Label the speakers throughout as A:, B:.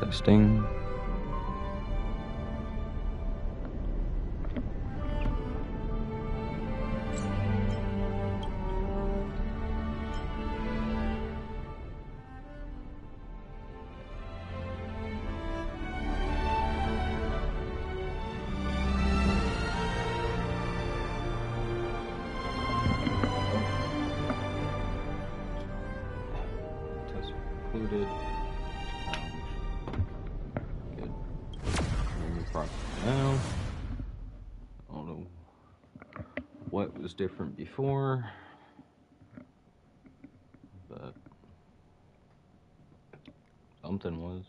A: Testing. Test concluded. Good. Move properly now. I don't know what was different before, but something was.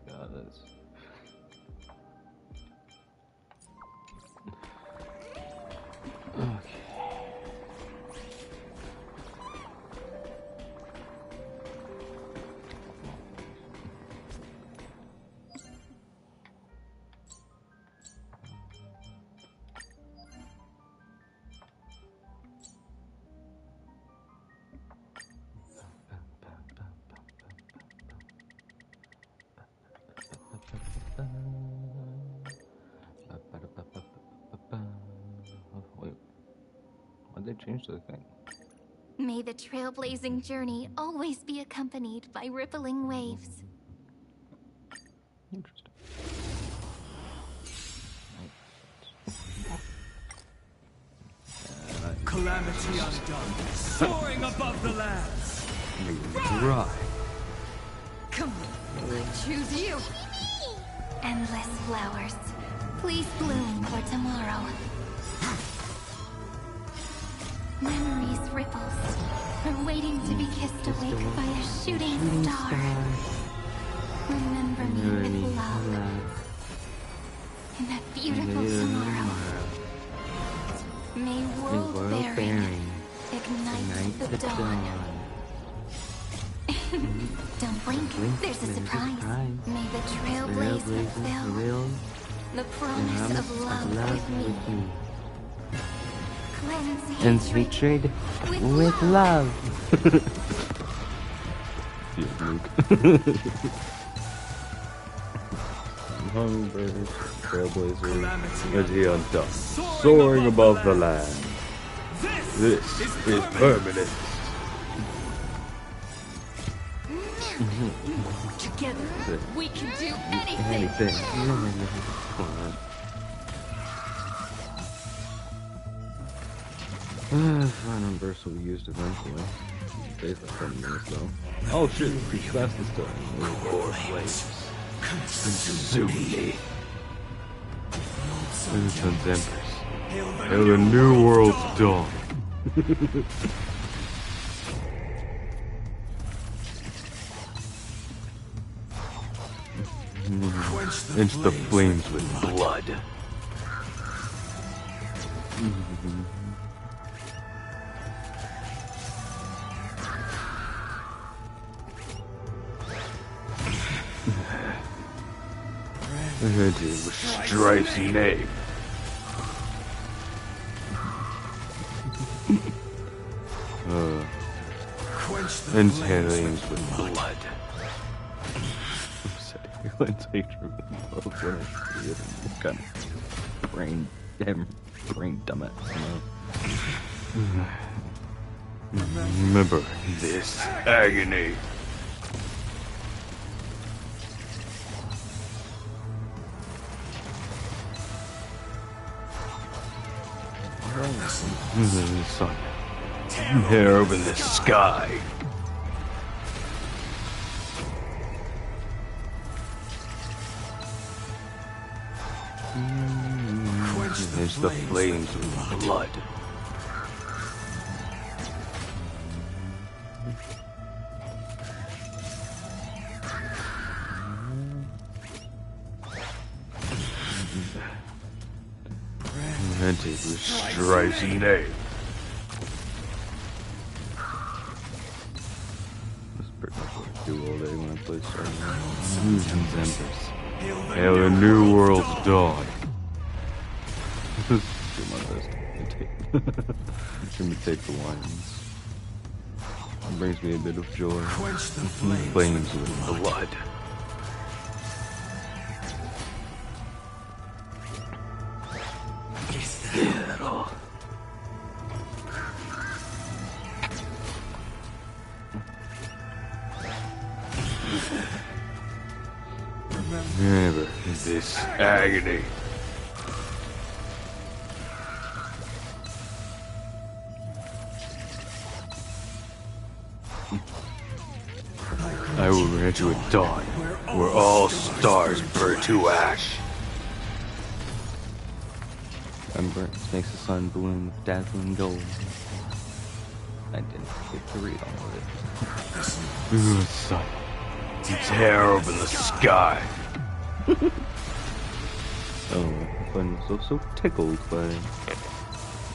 A: God, that's... Okay. Wait, why'd they change the thing?
B: May the trailblazing journey always be accompanied by rippling waves.
A: Interesting.
C: Calamity undone, soaring above the lands.
A: Dry.
B: Come on, I choose you. Endless flowers, please bloom for tomorrow. Memories ripples are waiting to be kissed awake by a shooting star. Remember me with love in that beautiful tomorrow. May world bearing ignite the dawn. Don't blink, there's a surprise. May the trailblaze fulfill the promise of love with me.
A: And hatred with love. Hummingbird, trailblazer, energy undone, soaring above the land. This is permanent.
B: Together, we can do anything.
A: Final burst will be used eventually. Based on 10 minutes though. Oh shit, that's the story. Consume me. Sun's Empress. Hail the new world's dawn. Quench the flames with blood. With Strife's name. And handlings with blood. Let's hatred with love. What kind of brain dumbass, you know? Remember this agony. The sun.
D: Hair over the sky. There's the flames of blood. Rented with stripes name.
A: That's pretty much what I do all day when I play Star Wars.
D: Illusions Empress. Hail the new world's dawn.
A: Do my best to imitate the lions. It brings me a bit of joy.
C: Quench the
D: Flames with blood. Remember this agony. I will grant you a dawn where all stars burn to ash.
A: Remembrance makes the sun bloom with dazzling gold. I didn't get to read all of it.
D: The sun. Tear open the sky.
A: Oh, I find myself so tickled by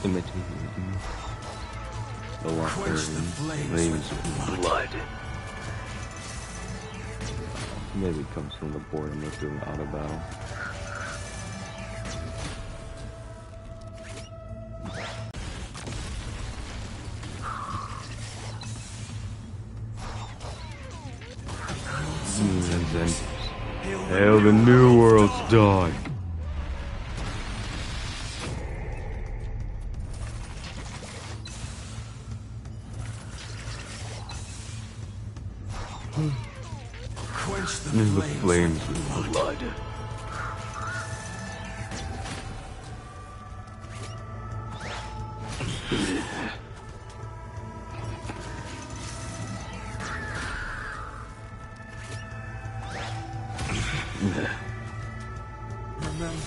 A: imitating the Lockers and flames with
D: Blood.
A: Maybe it comes from the boredom of doing auto battle.
D: Hail the new world's dawn.
C: Quench the
D: The
C: flames.
D: flames with blood.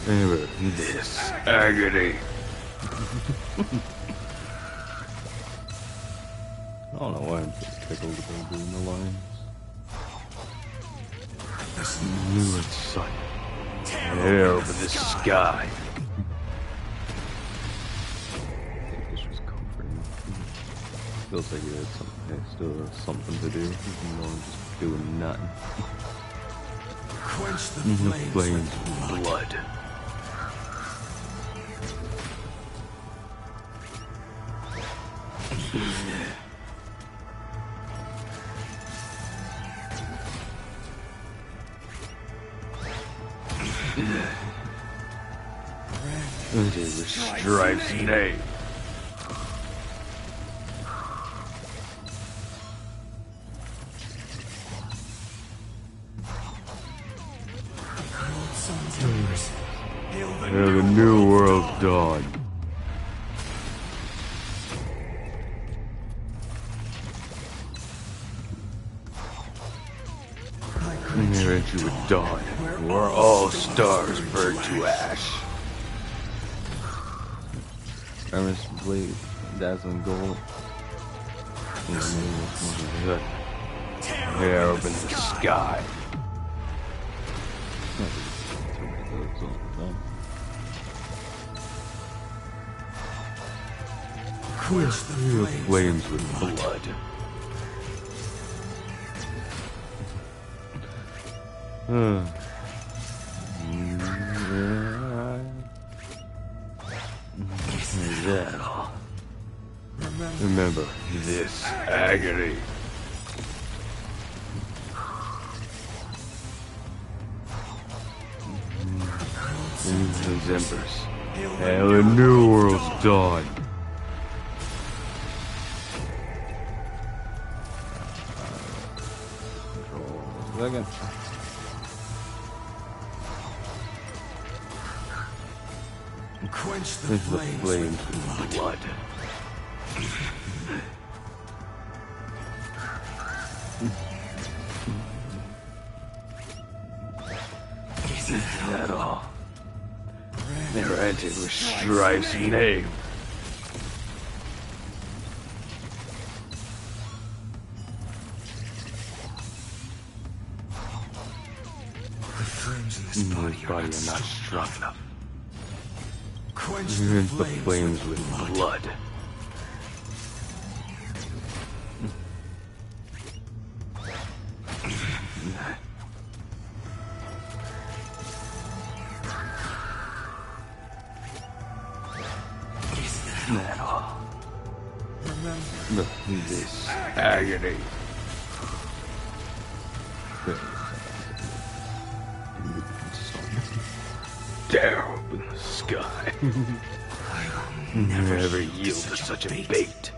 D: Remember this agony.
A: I don't know why I'm so tickled about doing the lines.
D: New sun. Hair over the sky.
A: I think this was comforting. Feels like it still has something to do, even though I'm just doing nothing.
C: Quench the
D: The
C: flames.
D: flames with blood. It is a stripes name. Hail the new world's dawn. Near into a dawn where all stars burn to ash.
A: Emerald's blade, dazzling gold.
D: The hair up in the sky.
C: Quench the flames.
D: Flames with blood. Is that all? Remember this agony. These embers. Hail a new world's dawn.
A: Second.
C: Quench the
A: This is the
C: flames
A: flames
C: with
A: with
C: blood.
D: Is that all? They're entered with Strife's name.
C: The flames in this body are not
D: strong enough.
C: Quench
A: Here's
C: the flames with blood.
D: Blood.
C: Is that
D: That all?
C: remember?
D: This agony. Tear open the sky.
C: I will
D: Never yield to such a bait.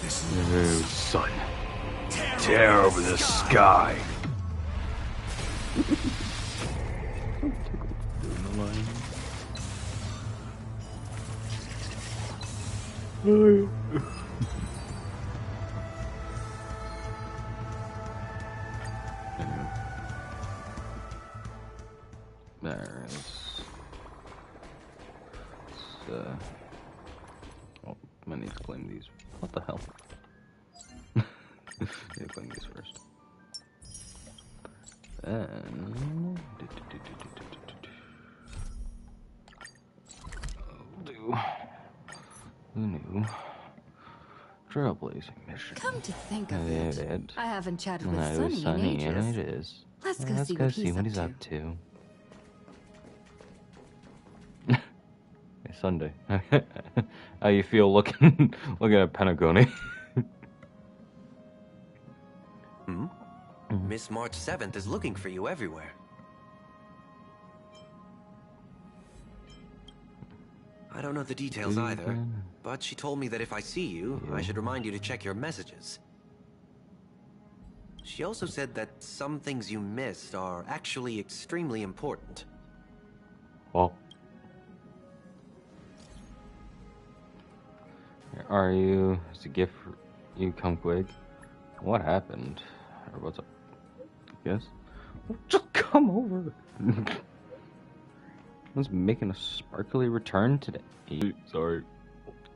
C: This
D: Oh, sun. Tear over the sky.
A: There it is. Oh, I need to claim these. What the hell? Need to claim these first. Then... Who knew? Trailblazing mission.
E: Come to think of
A: Yeah,
E: it,
A: it.
E: I haven't chatted with
A: That was
E: Sunny in ages.
A: and it is.
E: Let's go
A: Let's
E: see
A: go
E: what
A: see
E: he's
A: what he's
E: up
A: up to. It's Sunday. How you feel looking at Pentagoni?
F: Miss March 7th is looking for you everywhere. I don't know the details either, but she told me that if I see you, I should remind you to check your messages. She also said that some things you missed are actually extremely important.
A: Well, are you? It's a gift for you. Come quick. What happened? Or what's up? Yes. Just come over. Was making a sparkly return today. Sorry.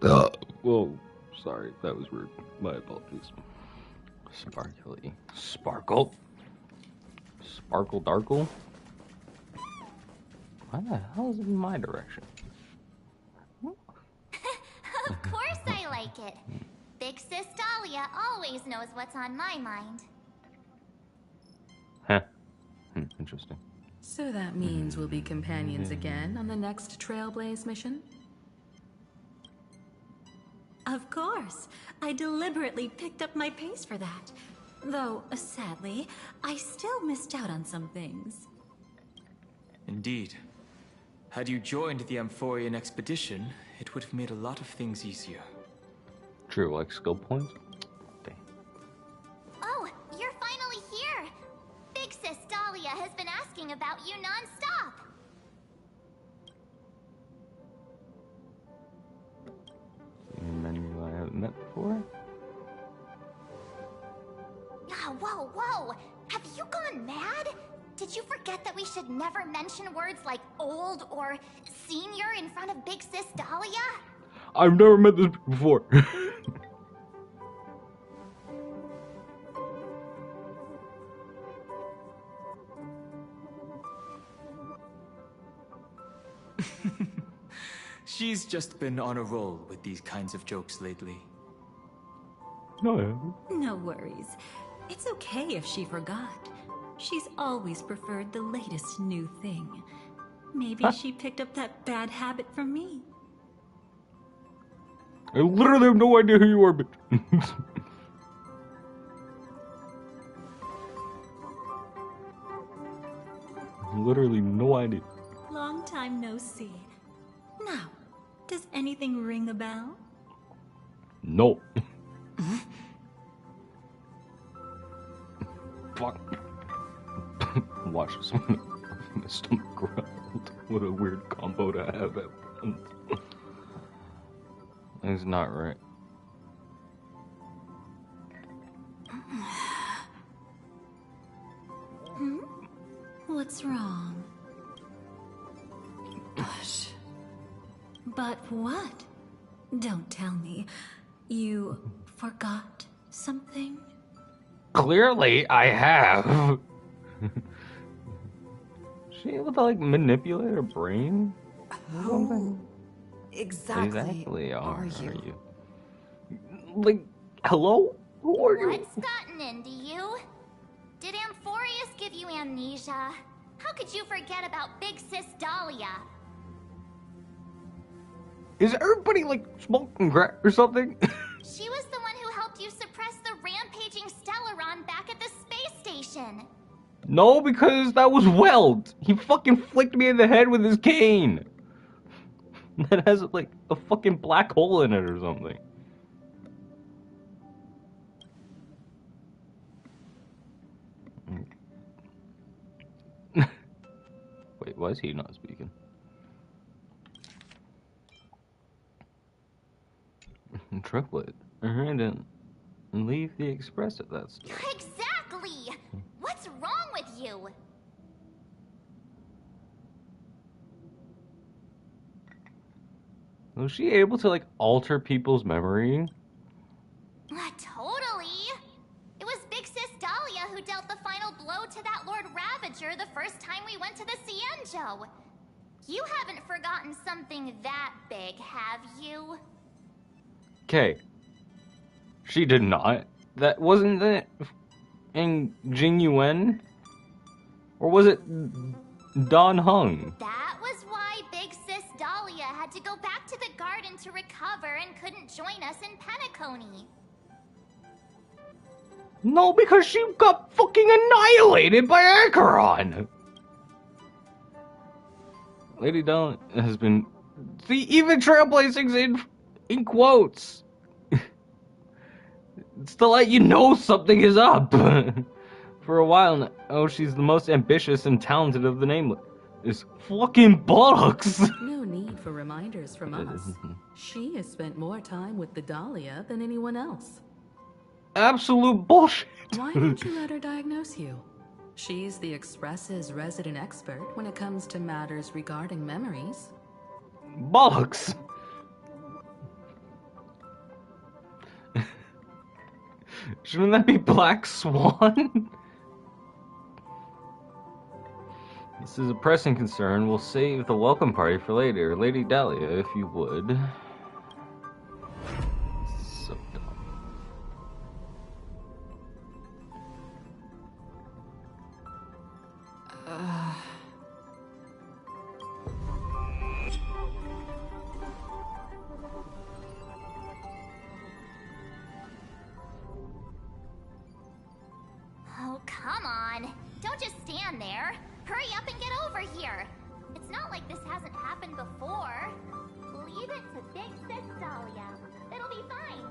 A: Whoa. Sorry. That was rude. My apologies. Sparkly. Sparkle. Sparkle Darkle. Why the hell is it in my direction?
B: Of course I like it. Big Sis Dahlia always knows what's on my mind.
A: Huh. Interesting.
E: So that means we'll be companions again on the next Trailblaze mission?
G: Of course. I deliberately picked up my pace for that. Though, sadly, I still missed out on some things.
H: Indeed. Had you joined the Amphorian expedition, it would have made a lot of things easier.
A: True, like skill points? Dang.
B: Oh, you're finally here! Big Sis Dahlia has been asking about you non-stop!
A: Menu I haven't met before?
B: Ah, whoa, whoa! Have you gone mad? Did you forget that we should never mention words like old or senior in front of Big Sis Dahlia?
A: I've never met this before.
H: She's just been on a roll with these kinds of jokes lately.
A: No, I haven't.
G: No worries. It's okay if she forgot. She's always preferred the latest new thing. Maybe she picked up that bad habit from me.
A: I literally have no idea who you are, bitch. Literally no idea.
G: Long time no see. Now, does anything ring a bell?
A: No. Fuck. Watch this one.
D: My stomach growled. What a weird combo to have at once. That's not right.
G: What's wrong? Gosh. But what? Don't tell me. You forgot something?
D: Clearly, I have. She able to like manipulate her brain?
I: Who exactly
D: are you? Like, hello? Who are you?
B: What's gotten into you? Did Amphorius give you amnesia? How could you forget about Big Sis Dahlia?
D: Is everybody like smoking crack or something?
B: She was the one who helped you suppress the rampaging Stellaron back at the space station.
D: No, because that was Weld. He fucking flicked me in the head with his cane. That has like a fucking black hole in it or something. Wait, why is he not speaking? Triplet, and leave the express at that store.
B: Exactly! What's wrong with you?
D: Was she able to like alter people's memory?
B: Totally! It was Big Sis Dahlia who dealt the final blow to that Lord Ravager the first time we went to the Cienjo. You haven't forgotten something that big, have you?
D: Okay. She did not. That wasn't that in Jing Yuan? Or was it Dan Heng?
B: That was why Big Sis Dahlia had to go back to the garden to recover and couldn't join us in Penacony.
D: No, because she got fucking annihilated by Acheron! Lady Dahlia has been... See, even trailblazing's in quotes! It's to let you know something is up! For a while now, oh, she's the most ambitious and talented of the Nameless. Is fucking bollocks!
E: No need for reminders from us. She has spent more time with the Dahlia than anyone else.
D: Absolute bullshit!
E: Why don't you let her diagnose you? She's the Express's resident expert when it comes to matters regarding memories.
D: Bollocks! Shouldn't that be Black Swan? This is a pressing concern. We'll save the welcome party for later. Lady Dahlia, if you would. So dumb.
B: Oh, come on. Don't just stand there. Hurry up and get over here. It's not like this hasn't happened before. Leave it to Big Sis Dahlia. It'll be fine.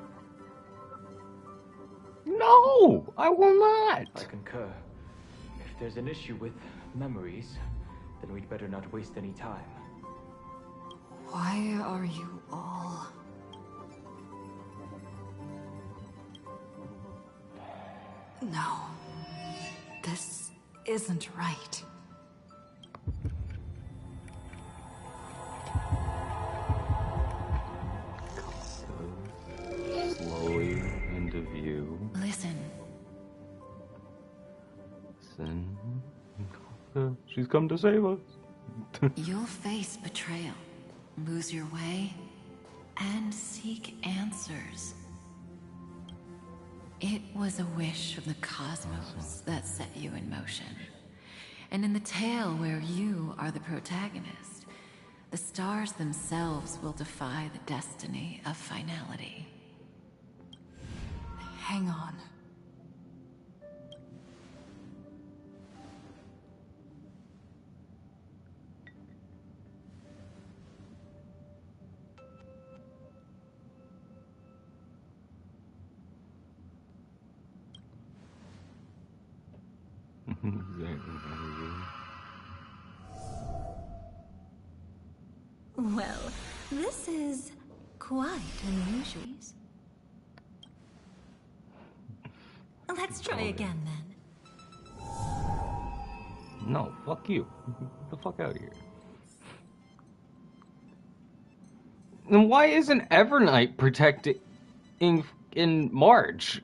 D: No! I will not!
H: I concur. If there's an issue with memories, then we'd better not waste any time.
I: Why are you all... No. This isn't right.
D: Slowly into view.
I: Listen.
D: Listen. She's come to save us.
I: You'll face betrayal, lose your way, and seek answers. It was a wish of the cosmos that set you in motion. And in the tale where you are the protagonist, the stars themselves will defy the destiny of finality. Hang on.
D: Exactly.
G: Well, this is quite unusual. Let's try again then.
D: No, fuck you. Get the fuck out of here. And why isn't Evernight protecting in March?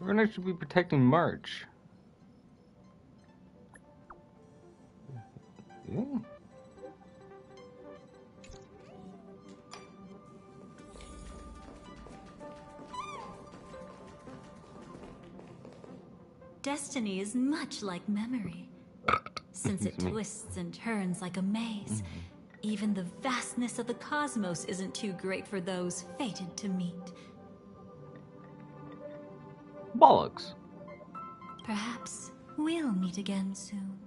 D: Evernight should be protecting March. Yeah.
G: Destiny is much like memory. Since it twists and turns like a maze, even the vastness of the cosmos isn't too great for those fated to meet.
D: Bollocks.
G: Perhaps we'll meet again soon.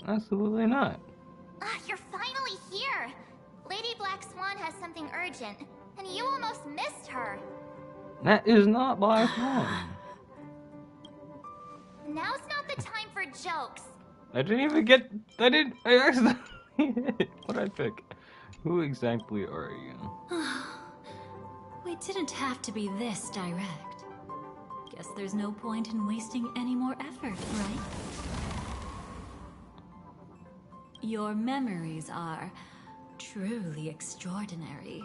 D: Absolutely not.
B: Ah, you're finally here! Lady Black Swan has something urgent, and you almost missed her.
D: That is not Black Swan.
B: Now's not the time for jokes.
D: I didn't even get. I accidentally hit. What'd I pick? Who exactly are you?
G: We didn't have to be this direct. Guess there's no point in wasting any more effort, right? Your memories are truly extraordinary.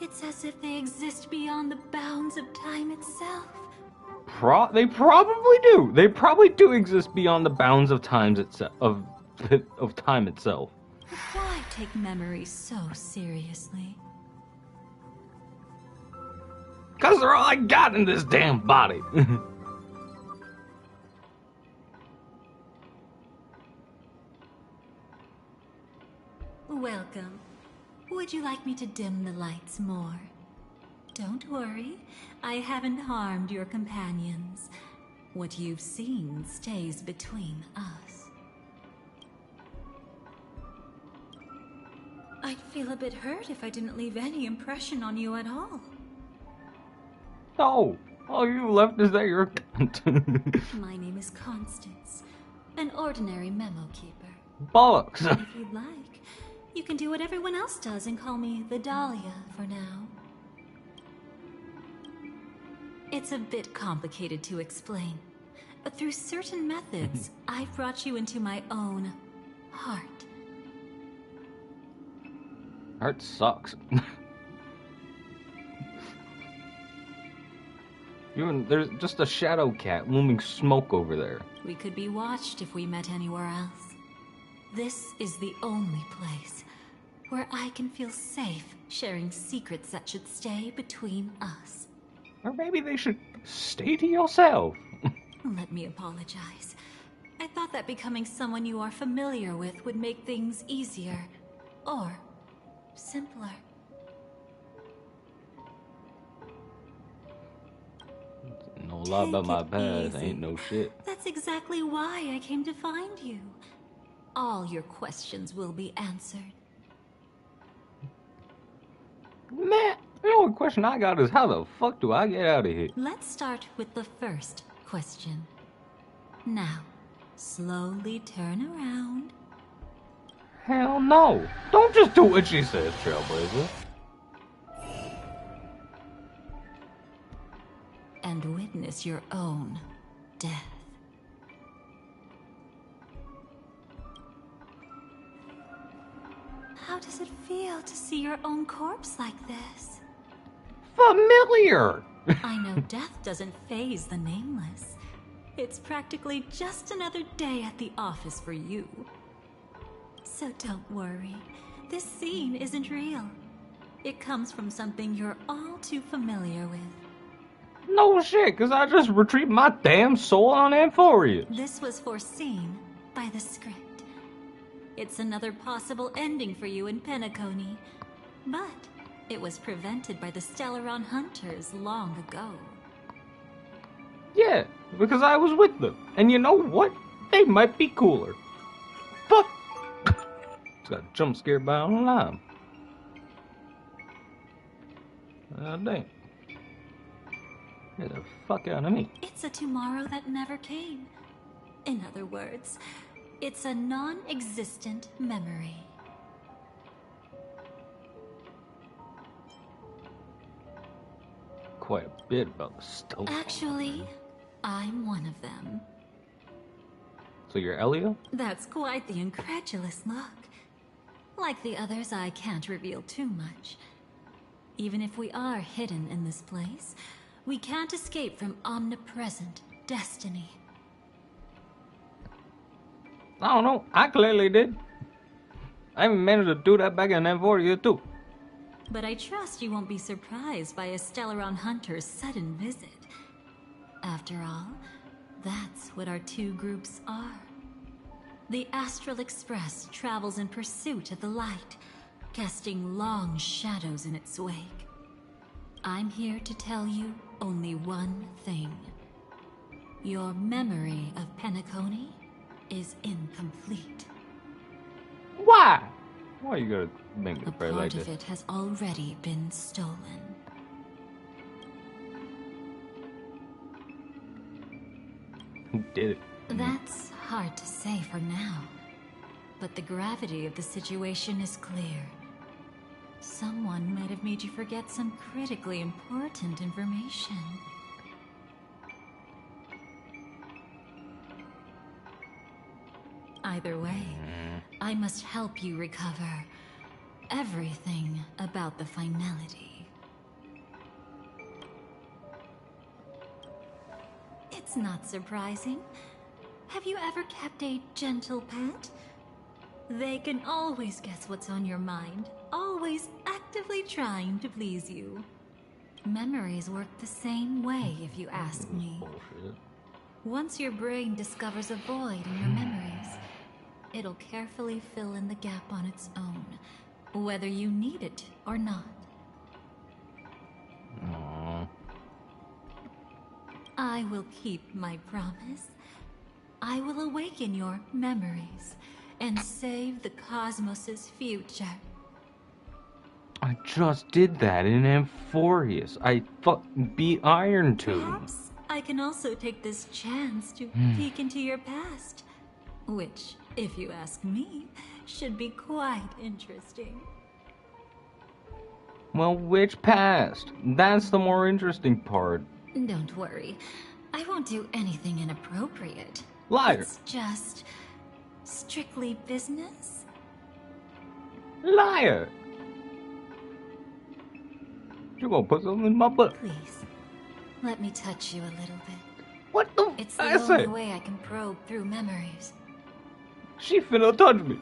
G: It's as if they exist beyond the bounds of time itself.
D: They probably do. They probably do exist beyond the bounds of times of time itself.
G: But why take memories so seriously?
D: Cause they're all I got in this damn body.
G: Welcome. Would you like me to dim the lights more? Don't worry, I haven't harmed your companions. What you've seen stays between us. I'd feel a bit hurt if I didn't leave any impression on you at all.
D: No. All you left is that you're a cunt.
G: My name is Constance, an ordinary memo keeper.
D: Bollocks.
G: And if you'd like, you can do what everyone else does and call me the Dahlia for now. It's a bit complicated to explain, but through certain methods, I've brought you into my own heart.
D: Heart sucks. There's just a shadow cat looming smoke over there.
G: We could be watched if we met anywhere else. This is the only place where I can feel safe sharing secrets that should stay between us.
D: Or maybe they should stay to yourself.
G: Let me apologize. I thought that becoming someone you are familiar with would make things easier. Or simpler.
D: Know a lot about my
G: Take it
D: past.
G: easy.
D: Ain't no shit.
G: That's exactly why I came to find you. All your questions will be answered.
D: Man, the only question I got is how the fuck do I get out of here?
G: Let's start with the first question. Now, slowly turn around.
D: Hell no. Don't just do what she says, Trailblazer.
G: And witness your own death. How does it feel to see your own corpse like this?
D: Familiar!
G: I know death doesn't faze the nameless. It's practically just another day at the office for you. So don't worry. This scene isn't real. It comes from something you're all too familiar with.
D: No shit, cause I just retrieved my damn soul on Amphoria.
G: This was foreseen by the script. It's another possible ending for you in Penacony, but it was prevented by the Stellaron Hunters long ago.
D: Yeah, because I was with them. And you know what? They might be cooler. Fuck! Just got jump scared by online. Damn. Get the fuck out of me.
G: It's a tomorrow that never came. In other words, it's a non-existent memory.
D: Quite a bit about the stealth.
G: Actually, I'm one of them.
D: So you're Elio?
G: That's quite the incredulous look. Like the others, I can't reveal too much. Even if we are hidden in this place, we can't escape from omnipresent destiny.
D: I don't know. I clearly did. I even managed to do that back in Emphoria too.
G: But I trust you won't be surprised by a Stellaron Hunter's sudden visit. After all, that's what our two groups are. The Astral Express travels in pursuit of the light, casting long shadows in its wake. I'm here to tell you only one thing. Your memory of Penacony is incomplete.
D: Why? Why you gotta make me
G: A
D: pray like
G: part
D: this?
G: of it has already been stolen.
D: Who did it?
G: That's hard to say for now, but the gravity of the situation is clear. Someone might have made you forget some critically important information. Either way, I must help you recover everything about the finality. It's not surprising. Have you ever kept a gentle pet? They can always guess what's on your mind, always actively trying to please you. Memories work the same way, if you ask me.
D: Bullshit.
G: Once your brain discovers a void in your memories, it'll carefully fill in the gap on its own, whether you need it or not.
D: Aww.
G: I will keep my promise. I will awaken your memories and save the cosmos's future.
D: I just did that in Amphorius. I beat Iron Tube.
G: Perhaps I can also take this chance to peek into your past, which, if you ask me, should be quite interesting.
D: Well, which past? That's the more interesting part.
G: Don't worry. I won't do anything inappropriate.
D: Liar.
G: It's just strictly business.
D: Liar! You gonna put something in my butt?
G: Please, let me touch you a little bit.
D: What the
G: It's the
D: I
G: only
D: said?
G: way I can probe through memories.
D: She finna touch me.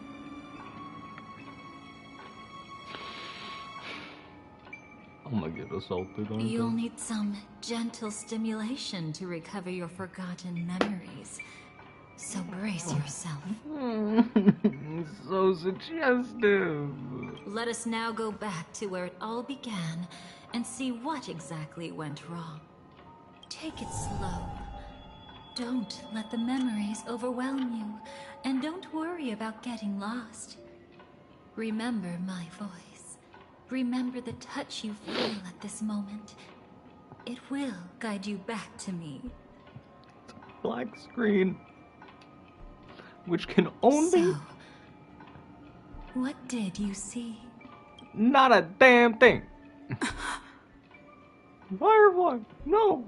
D: I'm gonna get assaulted, aren't
G: You'll
D: I?
G: need some gentle stimulation to recover your forgotten memories. So brace yourself.
D: So suggestive.
G: Let us now go back to where it all began and see what exactly went wrong. Take it slow. Don't let the memories overwhelm you, and don't worry about getting lost. Remember my voice. Remember the touch you feel at this moment. It will guide you back to me.
D: Black screen. Which can only...
G: So, what did you see?
D: Not a damn thing. Firefly, no.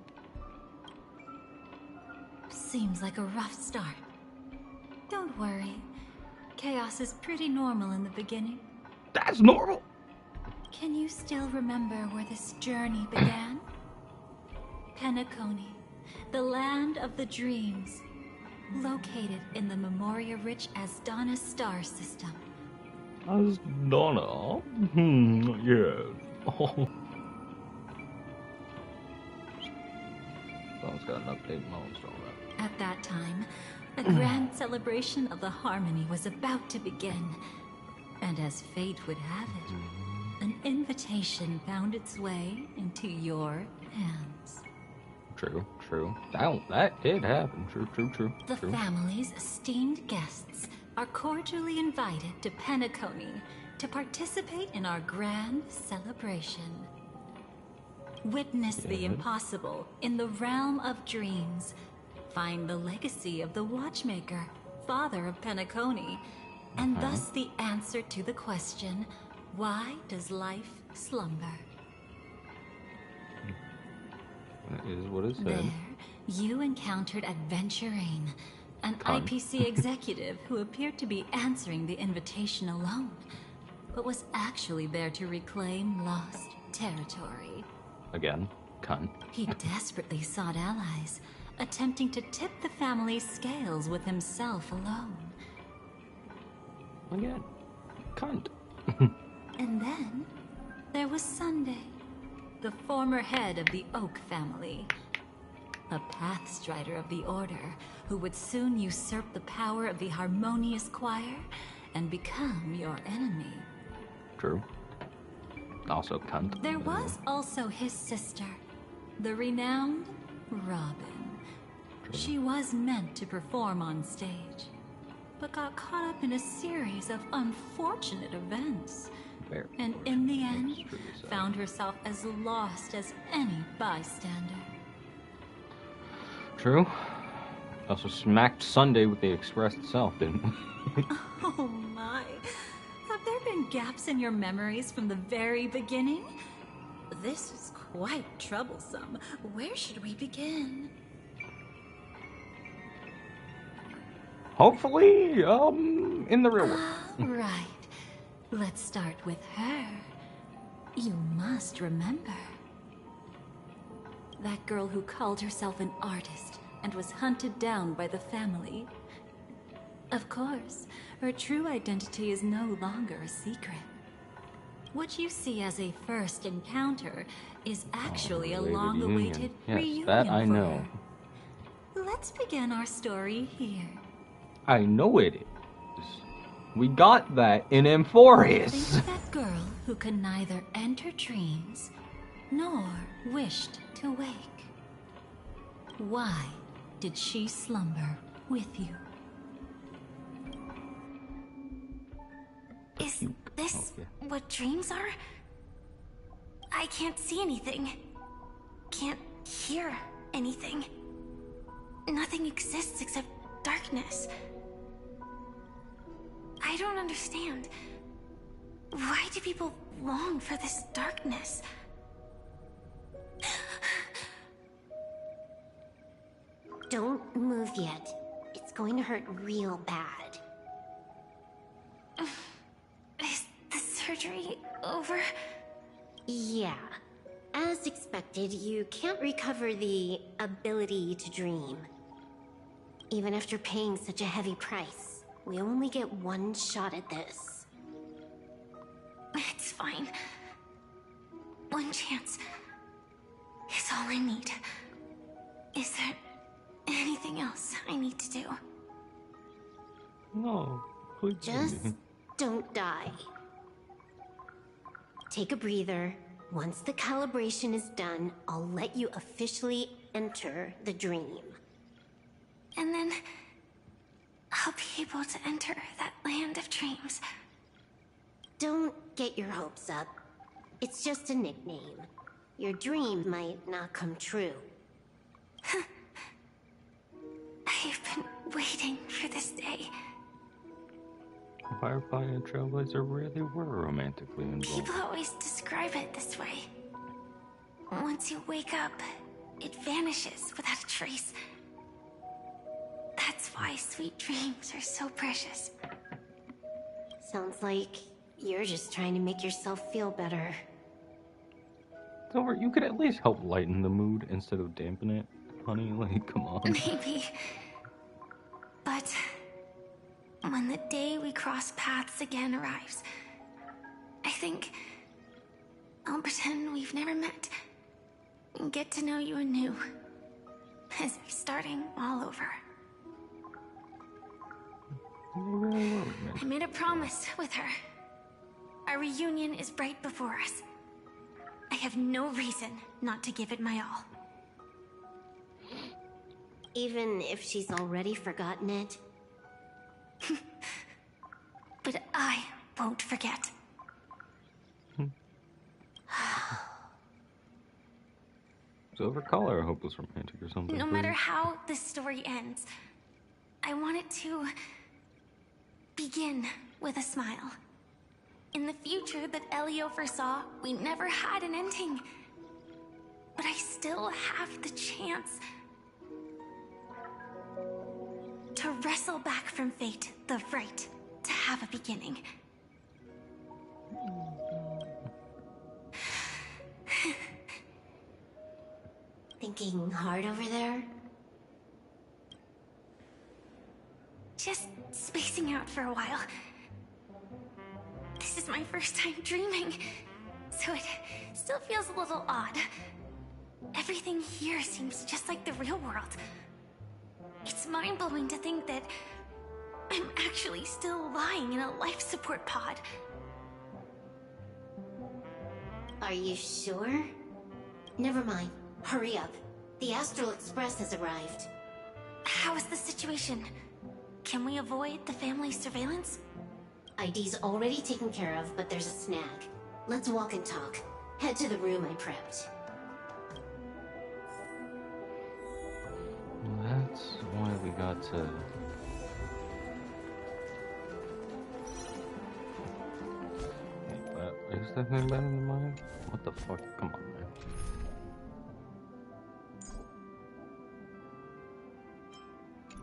G: Seems like a rough start. Don't worry. Chaos is pretty normal in the beginning.
D: That's normal.
G: Can you still remember where this journey began? Penacony, the land of the dreams, located in the Memoria-rich Asdana star system.
D: Asdana? Yes. Oh. Someone's got an update monster on that.
G: At that time, a grand celebration of the Harmony was about to begin. And as fate would have it, an invitation found its way into your hands.
D: True, true. That did happen. True.
G: The family's esteemed guests are cordially invited to Penacony to participate in our grand celebration. Witness the impossible in the realm of dreams. Find the legacy of the Watchmaker, father of Penacony, and thus the answer to the question, why does life slumber?
D: That is what it said.
G: There, you encountered Adventurine, an IPC executive who appeared to be answering the invitation alone, but was actually there to reclaim lost territory.
D: Again, cunt.
G: He desperately sought allies, attempting to tip the family's scales with himself alone.
D: Again, cunt.
G: And then, there was Sunday, the former head of the Oak family. A Pathstrider of the Order, who would soon usurp the power of the Harmonious Choir and become your enemy.
D: True. Also cunt.
G: There was also his sister, the renowned Robin. She was meant to perform on stage, but got caught up in a series of unfortunate events.
D: Very
G: And in the end, found herself as lost as any bystander.
D: True. Also smacked Sunday with the Express itself, didn't we?
G: Oh my. Have there been gaps in your memories from the very beginning? This is quite troublesome. Where should we begin?
D: Hopefully, in the real world.
G: Right. Let's start with her. You must remember. That girl who called herself an artist and was hunted down by the family. Of course, her true identity is no longer a secret. What you see as a first encounter is actually a long-awaited reunion.
D: Yes, that I know.
G: Her. Let's begin our story here.
D: I know it is. We got that in Amphorius.
G: Think that girl who could neither enter dreams nor wished to wake. Why did she slumber with you?
B: Is this what dreams are? I can't see anything. Can't hear anything. Nothing exists except darkness. I don't understand. Why do people long for this darkness?
J: Don't move yet. It's going to hurt real bad.
B: Is the surgery over?
J: Yeah. As expected, you can't recover the ability to dream. Even after paying such a heavy price, we only get one shot at this.
B: It's fine. One chance is all I need. Is there anything else I need to do?
D: No, please.
J: Just don't die. Take a breather. Once the calibration is done, I'll let you officially enter the dream.
B: And then I'll be able to enter that land of dreams.
J: Don't get your hopes up. It's just a nickname. Your dream might not come true.
B: I've been waiting for this day.
D: Firefly and Trailblazer really were romantically involved.
B: People always describe it this way. Once you wake up, it vanishes without a trace. That's why sweet dreams are so precious.
J: Sounds like you're just trying to make yourself feel better.
D: Silver, you could at least help lighten the mood instead of dampen it, honey. Like, come on.
B: Maybe. But when the day we cross paths again arrives, I think I'll pretend we've never met and get to know you anew, as if starting all over. I made a promise with her. Our reunion is right before us. I have no reason not to give it my all.
J: Even if she's already forgotten it?
B: But I won't forget.
D: Silver color, hopeless romantic or something.
K: No matter how this story ends, I want it to begin with a smile. In the future that Elio foresaw, we never had an ending. But I still have the chance to wrestle back from fate the right to have a beginning.
J: Thinking hard over there?
K: Just spacing out for a while. This is my first time dreaming, so it still feels a little odd. Everything here seems just like the real world. It's mind-blowing to think that I'm actually still lying in a life support pod.
J: Are you sure? Never mind. Hurry up. The Astral Express has arrived.
K: How is the situation? Can we avoid the family's surveillance?
J: ID's already taken care of, but there's a snag. Let's walk and talk. Head to the room I prepped.
D: That's why we got to... Wait, is that thing better than mine? What the fuck? Come on, man.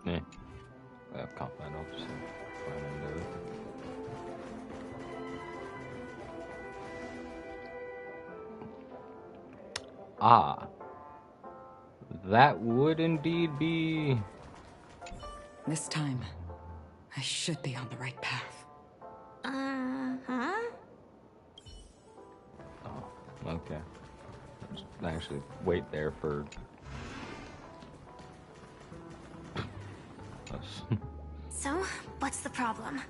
D: Yeah. Well, combat officer. Fine and do it. Ah. That would indeed be...
L: This time, I should be on the right path.
K: Uh-huh?
D: Oh, okay. Just actually wait there for... us.
K: So, what's the problem?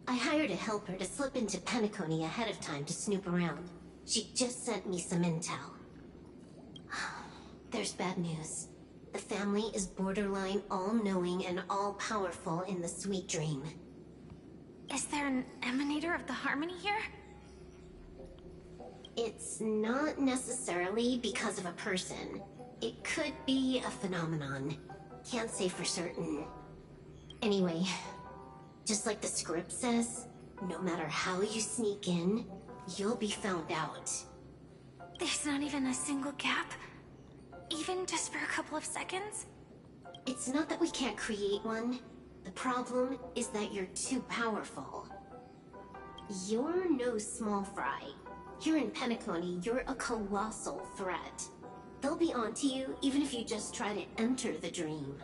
J: I hired a helper to slip into Penacony ahead of time to snoop around. She just sent me some intel. There's bad news. The family is borderline all-knowing and all-powerful in the Sweet Dream.
K: Is there an emanator of the Harmony here?
J: It's not necessarily because of a person. It could be a phenomenon. Can't say for certain. Anyway, just like the script says, no matter how you sneak in, you'll be found out.
K: There's not even a single gap? Even just for a couple of seconds?
J: It's not that we can't create one. The problem is that you're too powerful. You're no small fry. Here in Penacony, you're a colossal threat. They'll be onto you even if you just try to enter the dream.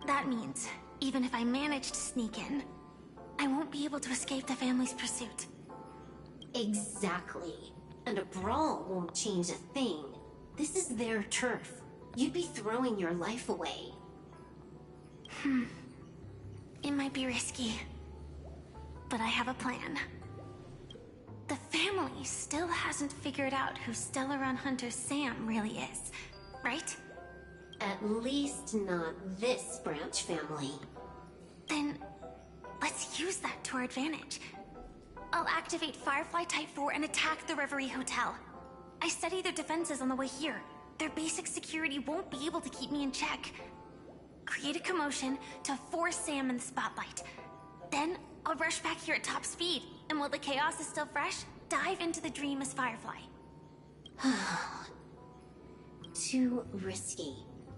K: That means, even if I manage to sneak in, I won't be able to escape the family's pursuit.
J: Exactly. And a brawl won't change a thing. This is their turf. You'd be throwing your life away.
K: It might be risky, but I have a plan. The family still hasn't figured out who Stellaron Hunter Sam really is, right?
J: At least not this branch family.
K: Then, let's use that to our advantage. I'll activate Firefly Type 4 and attack the Reverie Hotel. I studied their defenses on the way here. Their basic security won't be able to keep me in check. Create a commotion to force Sam in the spotlight. Then, I'll rush back here at top speed, and while the chaos is still fresh, dive into the dream as Firefly.
J: Too risky.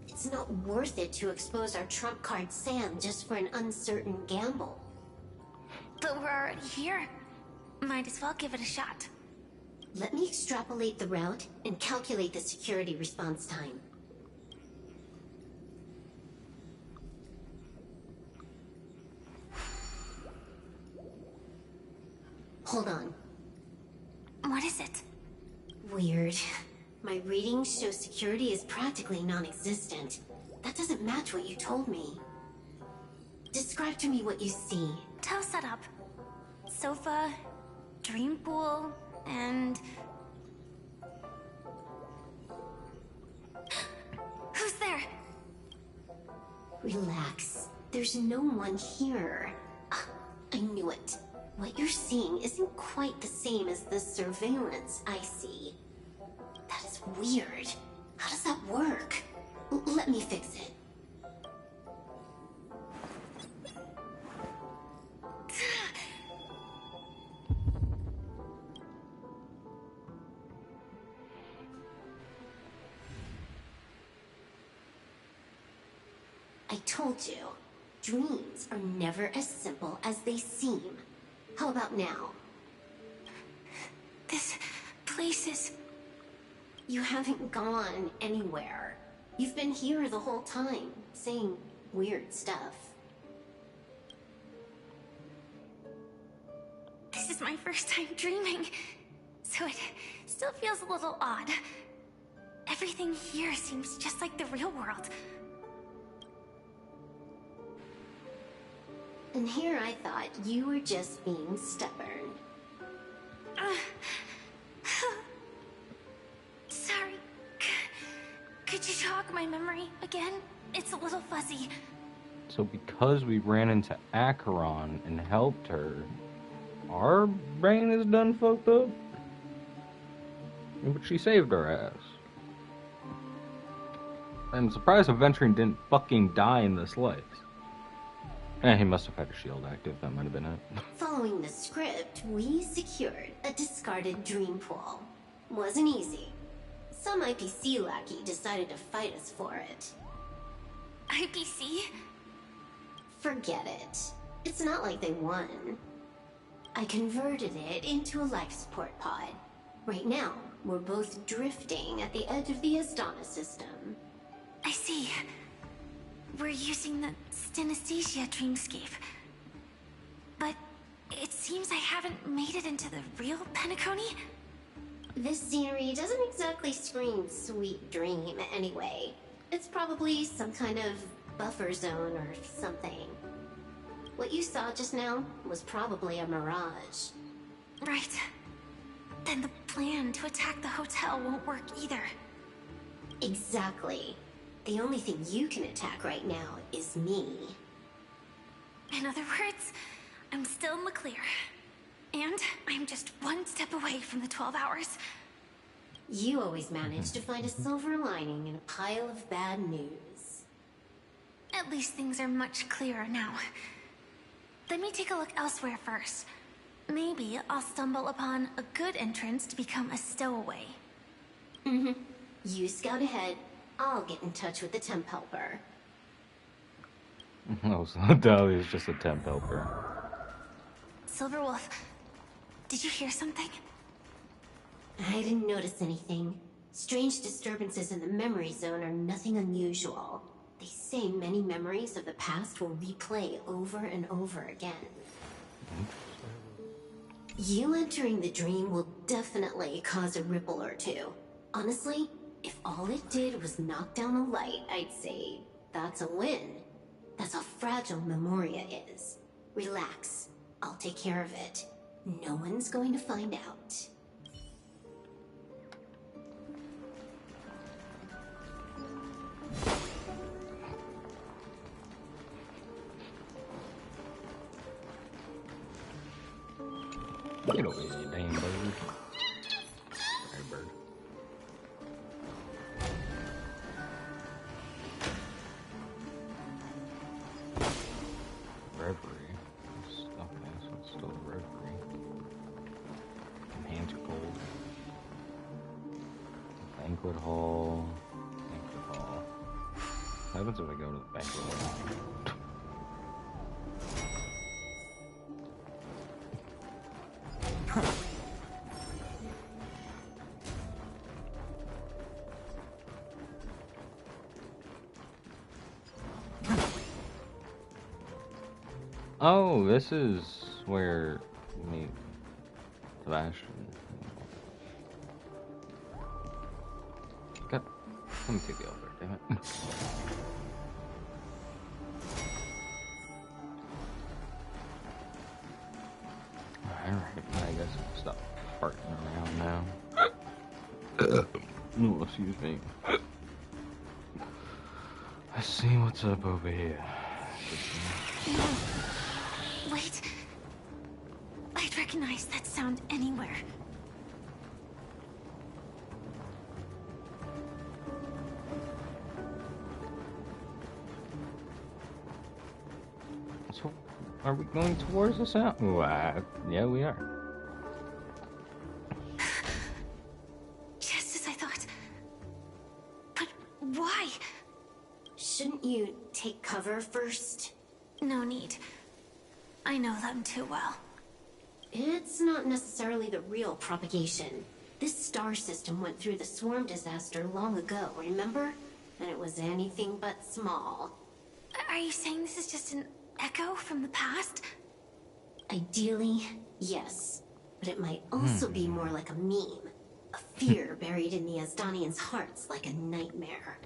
J: It's not worth it to expose our trump card Sam just for an uncertain gamble.
K: But we're already here. Might as well give it a shot.
J: Let me extrapolate the route and calculate the security response time. Hold on.
K: What is it?
J: Weird. My readings show security is practically non-existent. That doesn't match what you told me. Describe to me what you see.
K: Tell setup. Sofa, dream pool, and... Who's there?
J: Relax. There's no one here. Ah, I knew it. What you're seeing isn't quite the same as the surveillance I see. That is weird. How does that work? Let me fix it. I told you, dreams are never as simple as they seem. How about now?
K: This place is...
J: You haven't gone anywhere. You've been here the whole time, saying weird stuff.
K: This is my first time dreaming, so it still feels a little odd. Everything here seems just like the real world.
J: And here I thought you were just being stubborn.
K: Sorry. Could you jog my memory again? It's a little fuzzy.
D: So because we ran into Acheron and helped her, our brain is done fucked up? But she saved our ass. I'm surprised Aventurine didn't fucking die in this life. He must have had a shield active, that might have been it.
J: Following the script, we secured a discarded dream pool. Wasn't easy. Some IPC lackey decided to fight us for it.
K: IPC?
J: Forget it. It's not like they won. I converted it into a life support pod. Right now, we're both drifting at the edge of the Astana system.
K: I see. We're using the Synesthesia dreamscape. But it seems I haven't made it into the real Penacony?
J: This scenery doesn't exactly scream sweet dream anyway. It's probably some kind of buffer zone or something. What you saw just now was probably a mirage.
K: Right. Then the plan to attack the hotel won't work either.
J: Exactly. The only thing you can attack right now is me.
K: In other words, I'm still in the clear. And I'm just one step away from the 12 hours.
J: You always manage to find a silver lining in a pile of bad news.
K: At least things are much clearer now. Let me take a look elsewhere first. Maybe I'll stumble upon a good entrance to become a stowaway.
J: You scout ahead. I'll get in touch with the temp helper.
D: Oh, so Dahlia's just a temp helper.
K: Silverwolf, did you hear something?
J: I didn't notice anything. Strange disturbances in the memory zone are nothing unusual. They say many memories of the past will replay over and over again. You entering the dream will definitely cause a ripple or two. Honestly, if all it did was knock down a light, I'd say that's a win. That's how fragile Memoria is. Relax. I'll take care of it. No one's going to find out.
D: Get over here, you damn bird. Sorry, bird. Reverie. Okay, so it's still a reverie. Enhanced gold. Banquet hall. Banquet hall. What happens if I go to the banquet hall? Oh, this is where we meet Sebastian. God, let me take the elevator, damn it. Alright, I guess I'll stop farting around now. Oh, excuse me. Let's see what's up over here.
K: Wait. I'd recognize that sound anywhere.
D: So, are we going towards the sound? Yeah, we are.
K: Just as I thought. But why?
J: Shouldn't you take cover first?
K: No need. I know them too well.
J: It's not necessarily the real propagation. This star system went through the swarm disaster long ago, remember? And it was anything but small.
K: Are you saying this is just an echo from the past?
J: Ideally, yes. But it might also be more like a meme. A fear buried in the Asdanians' hearts like a nightmare.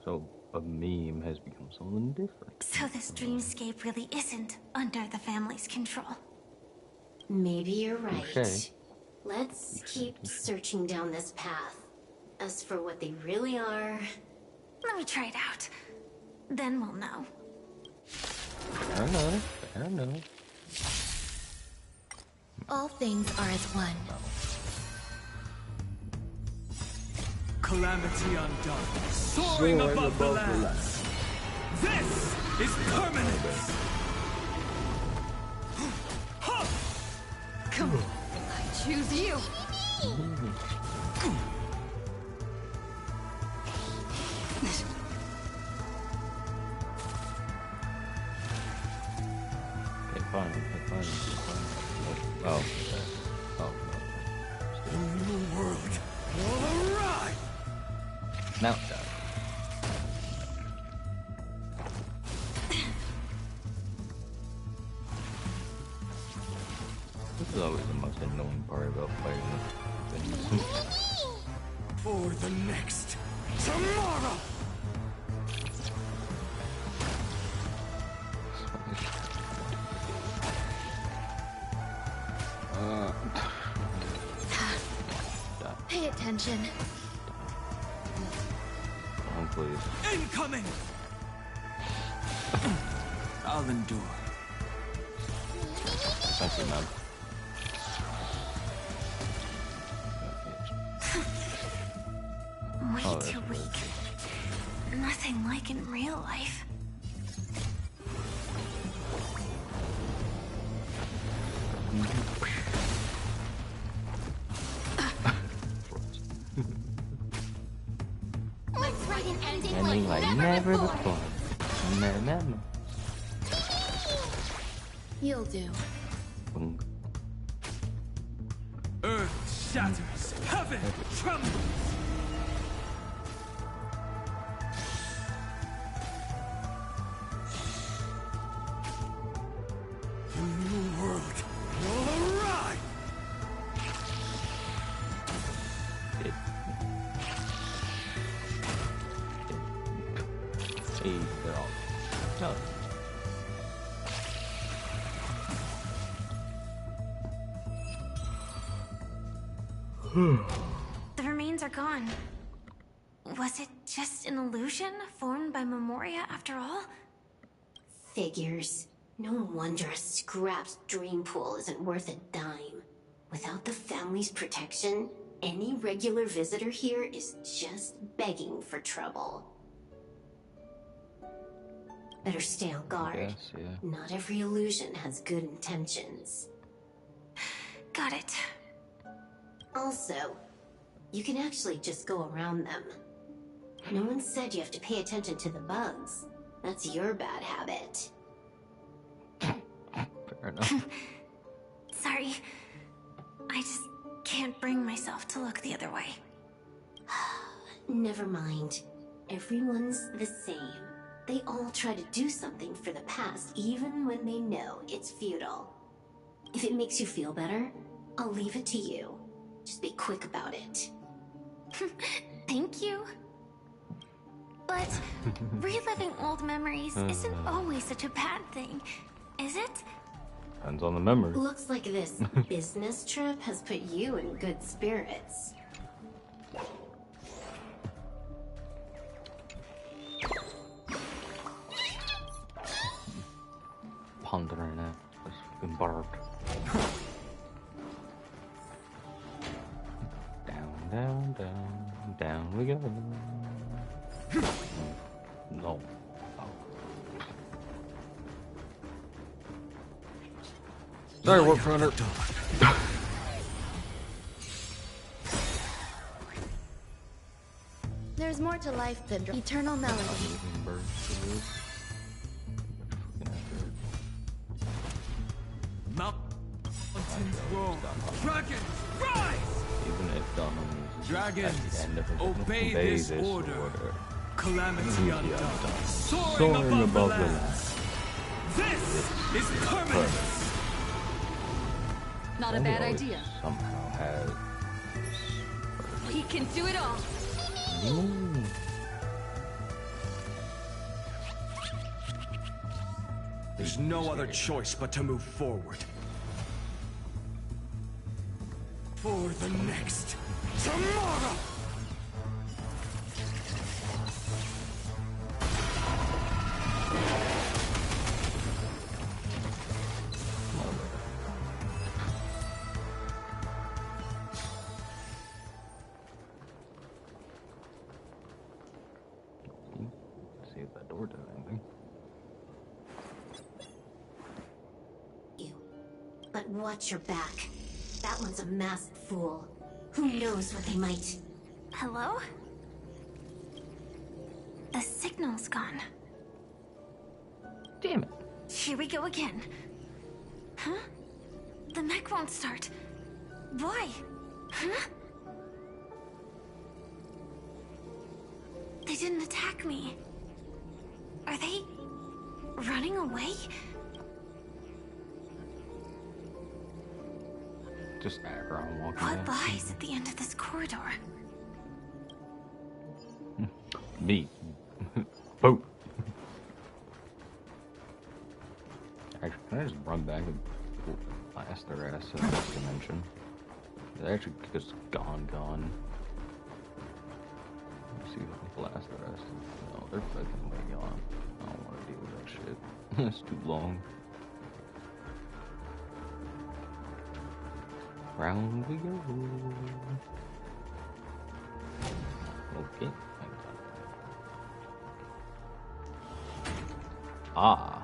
D: So, a meme has become something different.
K: So this dreamscape really isn't under the family's control.
J: Maybe you're right.
D: Okay.
J: Let's keep searching down this path. As for what they really are...
K: Let me try it out. Then we'll know.
D: Fair enough. Fair enough.
M: All things are as one.
C: Calamity undone, soaring above the lands. This is permanence.
M: Come on, I choose you.
D: Okay, fine. Oh. Okay. Oh.
C: The new world will arrive.
D: Now it's done. This is always the most annoying part about playing.
C: For the next tomorrow.
M: Pay attention.
D: Come on, please.
C: Incoming. I'll endure.
D: Thank you, man.
K: Way
D: Oh, that's
K: too
D: really
K: weak. Nothing like in real life.
B: Let's write an ending
D: Ending
B: like
D: like never before. Never.
M: You'll do.
D: Boom.
C: Earth shatters, heaven trembles. The new world will arrive.
D: Hey, they're all. No.
K: The remains are gone. Was it just an illusion formed by Memoria after all?
J: Figures. No wonder a scrapped dream pool isn't worth a dime. Without the family's protection, any regular visitor here is just begging for trouble. Better stay on guard.
D: Yes, yeah.
J: Not every illusion has good intentions.
K: Got it.
J: Also, you can actually just go around them. No one said you have to pay attention to the bugs. That's your bad habit.
D: Fair enough.
K: Sorry. I just can't bring myself to look the other way.
J: Never mind. Everyone's the same. They all try to do something for the past, even when they know it's futile. If it makes you feel better, I'll leave it to you. Just be quick about it.
K: Thank you. But reliving old memories isn't always such a bad thing, is it?
D: Depends on the memory.
J: Looks like this business trip has put you in good spirits.
D: pondering it. This fucking bird. Down, down we go. No. Sorry, Warp Runner.
M: There's more to life than eternal melody.
C: Mountains roar. Dragons, rise!
D: Even if Donald uses
C: Dragons,
D: at the end of it,
C: obey this order. Calamity undone.
D: Soaring above the
C: lands. This is permanence.
E: Not a bad idea.
D: Somehow has.
E: We can do it all.
N: There's no other choice but to move forward. For the next tomorrow!
D: See if that door does anything.
J: But watch your back. That one's a masked fool. Who knows what they might...
K: Hello? The signal's gone.
D: Damn it.
K: Here we go again. Huh? The mech won't start. Why? Huh? They didn't attack me. Are they running away?
D: Just aggro and walking
K: What
D: in.
K: lies at the end of this corridor?
D: Me. Boom. Actually, can I just run back and blast their ass in this dimension? They're actually just gone. Let's see if I can blast their ass. No, they're fucking way gone. I don't want to deal with that shit. It's too long. Round we go. Okay. Ah.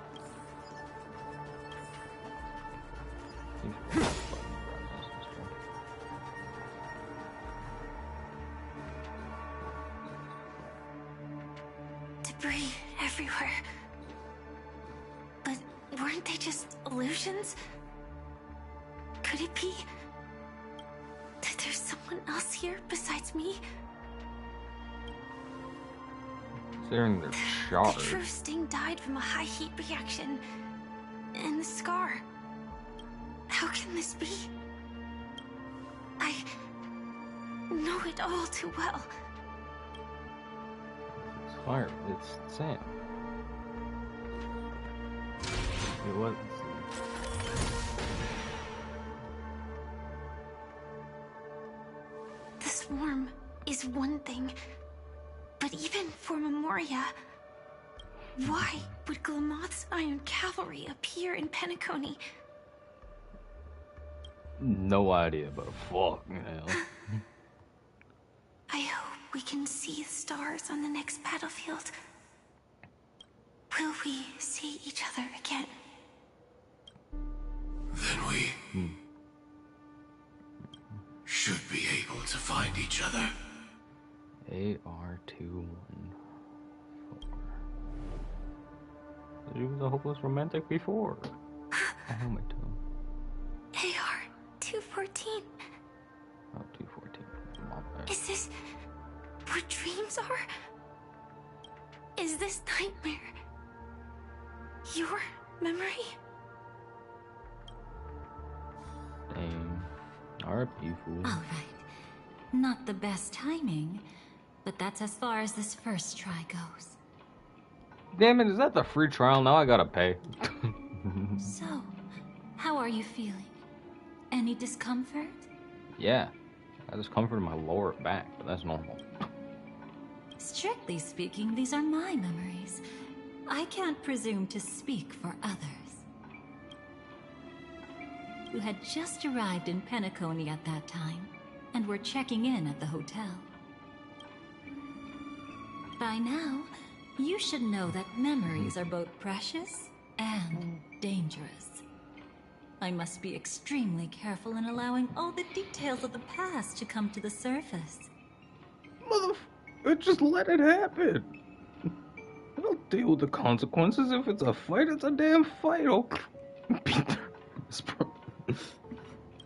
K: Debris everywhere. But weren't they just illusions? Could it be that there's someone else here besides me?
D: Considering their
K: The
D: shard.
K: true Sting died from a high heat reaction. And the scar. How can this be? I know it all too well.
D: It's fire. It's sand. It was.
K: The swarm is one thing, but even for Memoria, why would Glamoth's Iron Cavalry appear in Penacony?
D: No idea, but fucking hell.
K: I hope we can see the stars on the next battlefield. Will we see each other again?
O: Then we should be able to find each other.
D: AR214. She was a hopeless romantic before. A helmet tone.
K: AR 214.
D: Oh, 214. My bad.
K: Is this what dreams are? Is this nightmare your memory?
D: Dang. RP fool.
G: All right. Not the best timing, but that's as far as this first try goes.
D: Damn it, is that the free trial? Now I gotta pay.
G: So, how are you feeling? Any discomfort?
D: Yeah. I just comforted my lower back, but that's normal.
G: Strictly speaking, these are my memories. I can't presume to speak for others. You had just arrived in Penacony at that time, and were checking in at the hotel. By now, you should know that memories are both precious and dangerous. I must be extremely careful in allowing all the details of the past to come to the surface.
D: Just let it happen. I don't deal with the consequences. If it's a fight, it's a damn fight. I'll beat their ass, bro.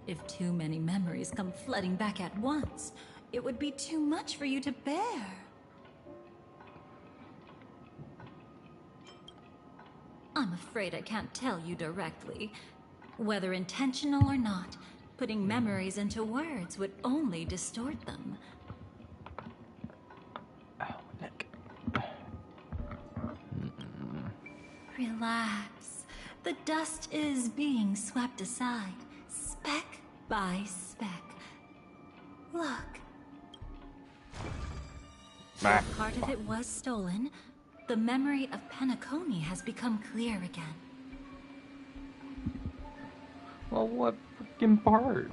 G: If too many memories come flooding back at once, it would be too much for you to bear. I'm afraid I can't tell you directly. Whether intentional or not, putting memories into words would only distort them. Relax. The dust is being swept aside, speck by speck. Look. If part of it was stolen, the memory of Penacony has become clear again.
D: Well, what freaking part?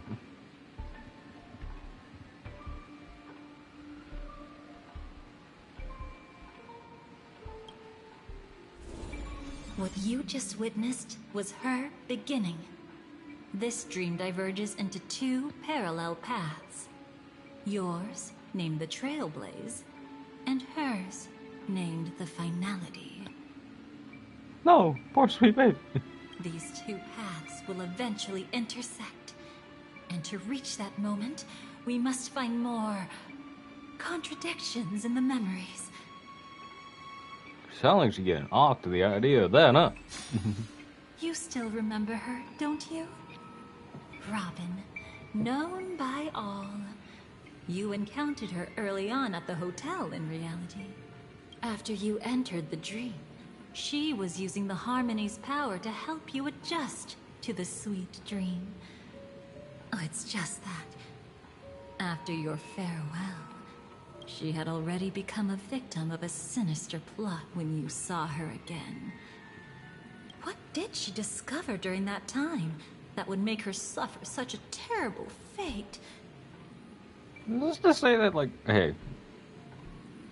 G: What you just witnessed was her beginning. This dream diverges into two parallel paths. Yours, named the Trailblaze, and hers, named the Finality.
D: No, poor sweet babe.
G: These two paths will eventually intersect. And to reach that moment, we must find more contradictions in the memories.
D: Sounds like she's getting off to the idea of that, huh?
G: You still remember her, don't you? Robin, known by all. You encountered her early on at the hotel in reality. After you entered the dream, she was using the Harmony's power to help you adjust to the sweet dream. Oh, it's just that. After your farewell, she had already become a victim of a sinister plot when you saw her again. What did she discover during that time that would make her suffer such a terrible fate?
D: Let's just say that, like, hey,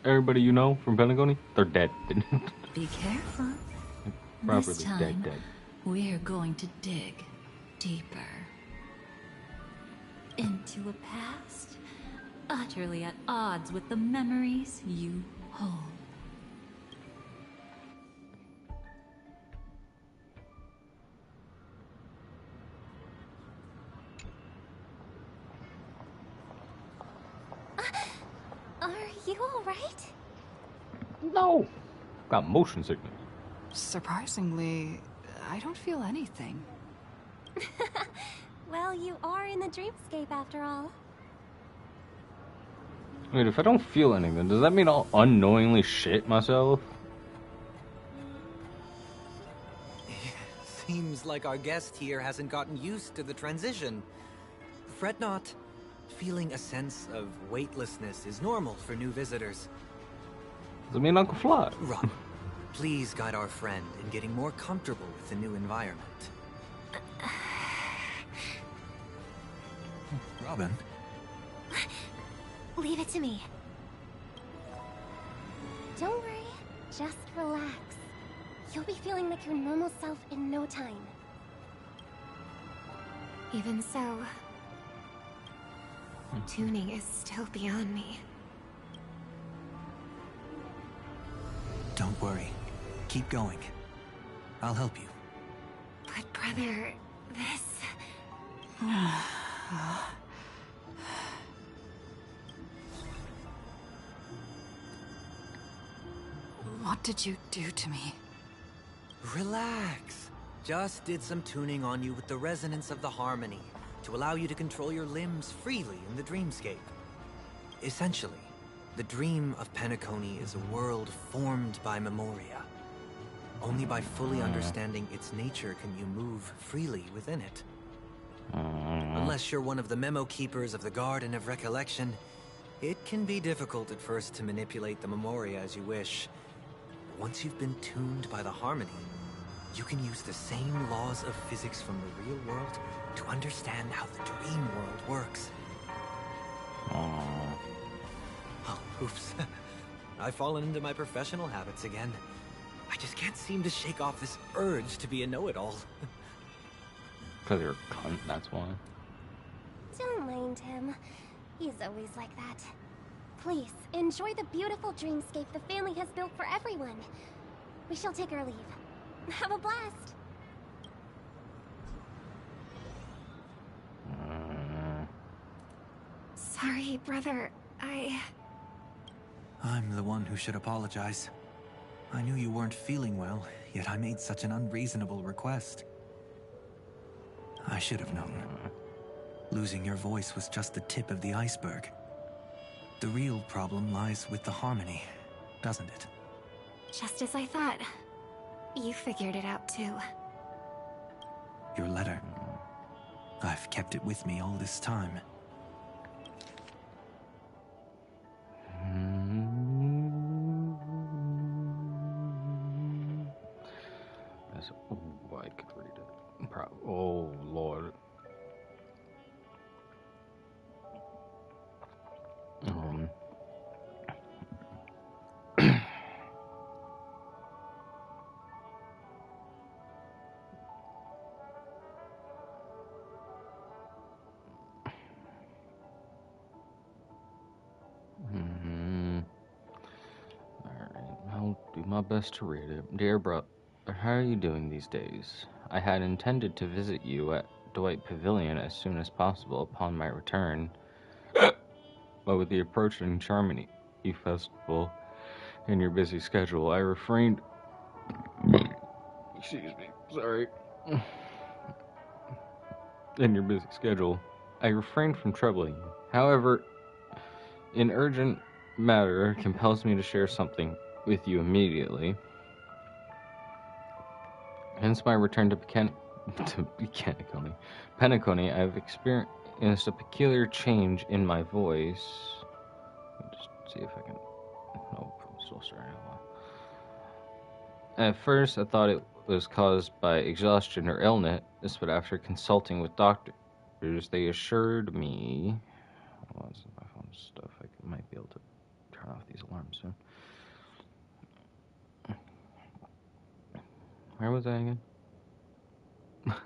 D: everybody you know from Penacony, they're dead.
G: Be careful.
D: Properly
G: This time,
D: dead.
G: we're going to dig deeper. Into a past utterly at odds with the memories you hold.
B: Are you alright?
D: No! Got motion sickness.
L: Surprisingly, I don't feel anything.
B: Well, you are in the dreamscape after all.
D: Wait, if I don't feel anything, does that mean I'll unknowingly shit myself?
F: Seems like our guest here hasn't gotten used to the transition. Fret not. Feeling a sense of weightlessness is normal for new visitors.
D: Does it mean I can fly?
F: Robin, please guide our friend in getting more comfortable with the new environment.
O: Robin?
B: Leave it to me. Don't worry, just relax. You'll be feeling like your normal self in no time. Even so, tuning is still beyond me.
F: Don't worry. Keep going. I'll help you.
B: But brother, this...
L: What did you do to me?
F: Relax. Just did some tuning on you with the resonance of the harmony to allow you to control your limbs freely in the dreamscape. Essentially, the dream of Penacony is a world formed by Memoria. Only by fully understanding its nature can you move freely within it. Unless you're one of the memo keepers of the Garden of Recollection, it can be difficult at first to manipulate the Memoria as you wish. Once you've been tuned by the harmony, You can use the same laws of physics from the real world to understand how the dream world works.
D: Aww.
F: Oh, oops. I've fallen into my professional habits again. I just can't seem to shake off this urge to be a know-it-all.
D: Because you're a cunt, that's why.
B: Don't mind him. He's always like that. Please, enjoy the beautiful dreamscape the family has built for everyone. We shall take our leave. Have a blast.
K: Sorry, brother.
F: I'm the one who should apologize. I knew you weren't feeling well, yet I made such an unreasonable request. I should have known. Losing your voice was just the tip of the iceberg. The real problem lies with the harmony, doesn't it?
K: Just as I thought. You figured it out too.
F: Your letter. I've kept it with me all this time.
D: Oh, I could read it. Oh, Lord. Alright, I'll do my best to read it. Dear brother, how are you doing these days? I had intended to visit you at Dwight Pavilion as soon as possible upon my return, but with the approaching Charmony Festival and your busy schedule, I refrained. Excuse me, sorry. In your busy schedule, I refrained from troubling you. However, an urgent matter compels me to share something with you immediately. Hence my return to Penacony, I've experienced a peculiar change in my voice. Let me just see if I can... Nope, I'm still starting out. At first, I thought it was caused by exhaustion or illness, but after consulting with doctors, they assured me... Hold on, this is my phone stuff. I might be able to turn off these alarms soon. Where was I again?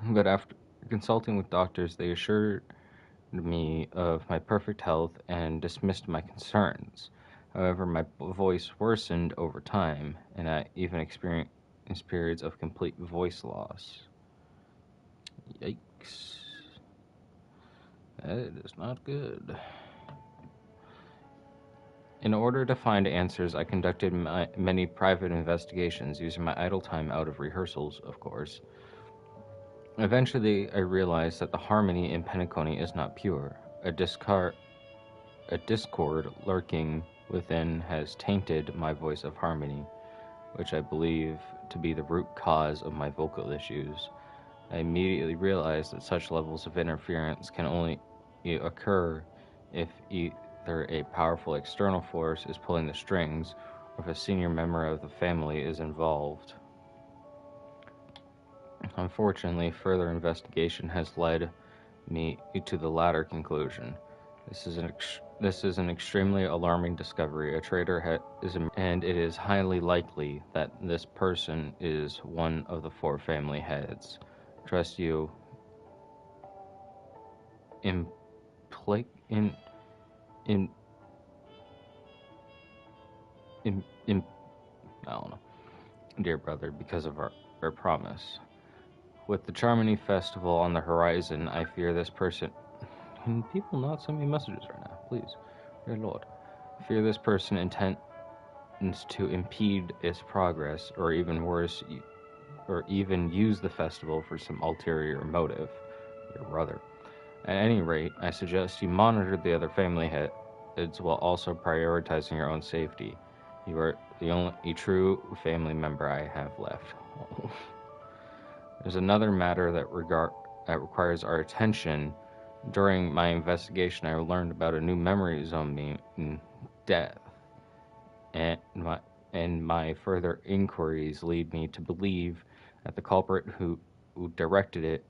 D: But after consulting with doctors, they assured me of my perfect health and dismissed my concerns. However, my voice worsened over time, and I even experienced periods of complete voice loss. Yikes. That is not good. In order to find answers, I conducted many private investigations, using my idle time out of rehearsals, of course. Eventually, I realized that the harmony in Penacony is not pure. A discord lurking within has tainted my voice of harmony, which I believe to be the root cause of my vocal issues. I immediately realized that such levels of interference can only occur if either a powerful external force is pulling the strings, or if a senior member of the family is involved. Unfortunately, further investigation has led me to the latter conclusion. This is an extremely alarming discovery. A traitor and it is highly likely that this person is one of the 4 family heads. Trust you. I don't know. Dear brother, because of our promise. With the Charmony Festival on the horizon, I fear this person... Can people not send me messages right now? Please. Dear Lord. I fear this person intends to impede its progress, or even worse, or even use the festival for some ulterior motive. Your brother. At any rate, I suggest you monitor the other family heads while also prioritizing your own safety. You are the only true family member I have left. There's another matter that requires our attention. During my investigation, I learned about a new memory zone being death, and my further inquiries lead me to believe at the culprit who directed it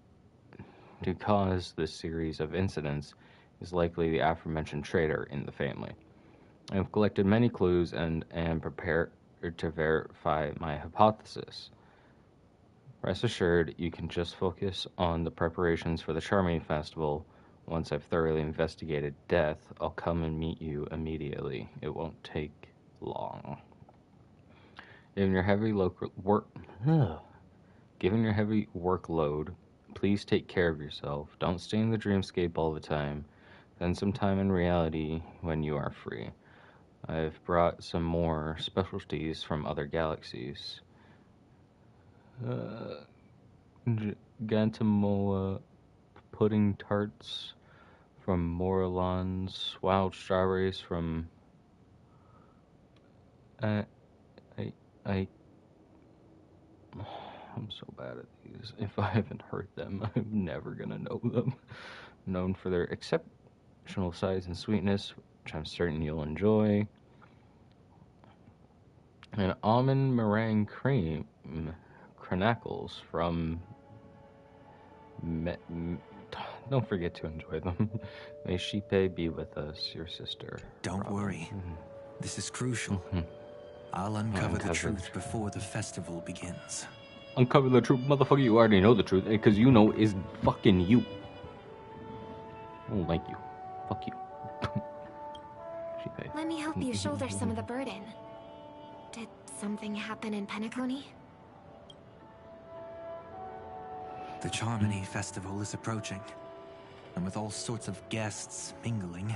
D: to cause this series of incidents is likely the aforementioned traitor in the family. I have collected many clues and am prepared to verify my hypothesis. Rest assured, you can just focus on the preparations for the Charming Festival. Once I've thoroughly investigated death, I'll come and meet you immediately. It won't take long. Given your heavy workload, please take care of yourself. Don't stay in the dreamscape all the time. Spend some time in reality when you are free. I've brought some more specialties from other galaxies. Gantamoa pudding tarts from Morlons, wild strawberries from I'm so bad at these. If I haven't heard them, I'm never gonna know them. Known for their exceptional size and sweetness, which I'm certain you'll enjoy. And almond meringue cream cranacles from don't forget to enjoy them. May Shipe be with us, your sister.
F: Don't
D: Robin.
F: worry. This is crucial. I'll uncover the truth before the festival begins.
D: Uncover the truth, motherfucker. You already know the truth, because you know is fucking you. I don't like you. Fuck you. Shipe.
K: Let me help you shoulder some of the burden. Did something happen in Penacony?
F: The Charmony Festival is approaching, and with all sorts of guests mingling,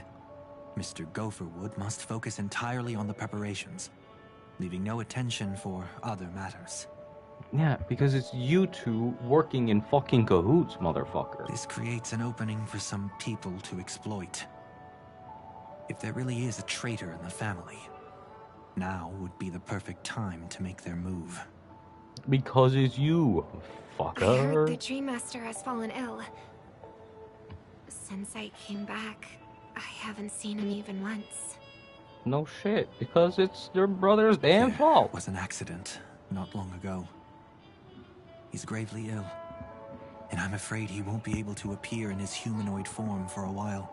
F: Mr. Gopherwood must focus entirely on the preparations, leaving no attention for other matters.
D: Yeah, because it's you two working in fucking cahoots, motherfucker.
F: This creates an opening for some people to exploit. If there really is a traitor in the family, now would be the perfect time to make their move.
D: Because it's you, fucker.
K: I heard the Dream Master has fallen ill. Since I came back, I haven't seen him even once.
D: No shit, because it's your brother's damn fault.
F: It was an accident not long ago. He's gravely ill, and I'm afraid he won't be able to appear in his humanoid form for a while.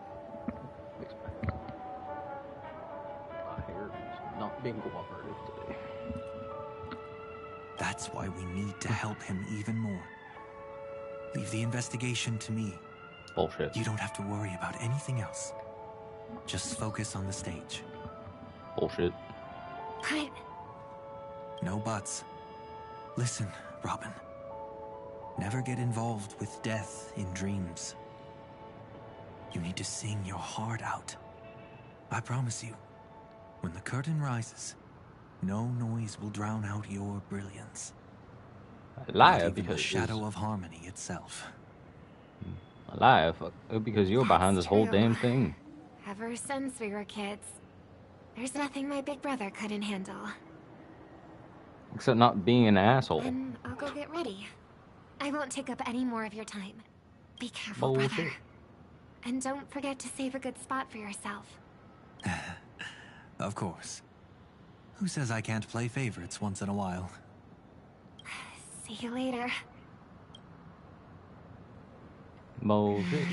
D: My hair is not being cooperative today.
F: That's why we need to help him even more. Leave the investigation to me.
D: Bullshit.
F: You don't have to worry about anything else. Just focus on the stage.
D: Bullshit.
K: But...
F: No buts. Listen, Robin. Never get involved with death in dreams. You need to sing your heart out. I promise you, when the curtain rises, no noise will drown out your brilliance.
D: I lie
F: Not even
D: because
F: the shadow of harmony itself.
D: I lie because you're behind this whole
K: true.
D: damn thing.
K: Ever since we were kids, there's nothing my big brother couldn't handle.
D: Except not being an asshole.
K: Then I'll go get ready. I won't take up any more of your time. Be careful,
D: Bullshit.
K: brother. And don't forget to save a good spot for yourself.
F: Of course. Who says I can't play favorites once in a while?
K: See you later.
D: Bullshit.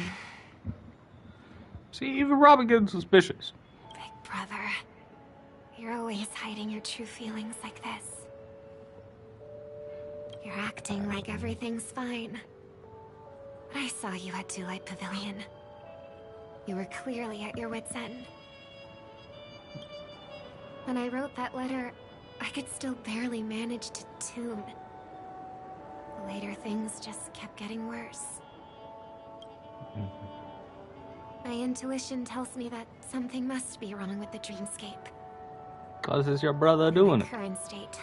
D: See, even Robin getting suspicious.
K: Big brother. You're always hiding your true feelings like this. You're acting like everything's fine. But I saw you at Dewlight Pavilion. You were clearly at your wit's end. When I wrote that letter, I could still barely manage to tune. Later, things just kept getting worse. My intuition tells me that something must be wrong with the dreamscape.
D: Cause it's your brother doing
K: In
D: it.
K: my current state,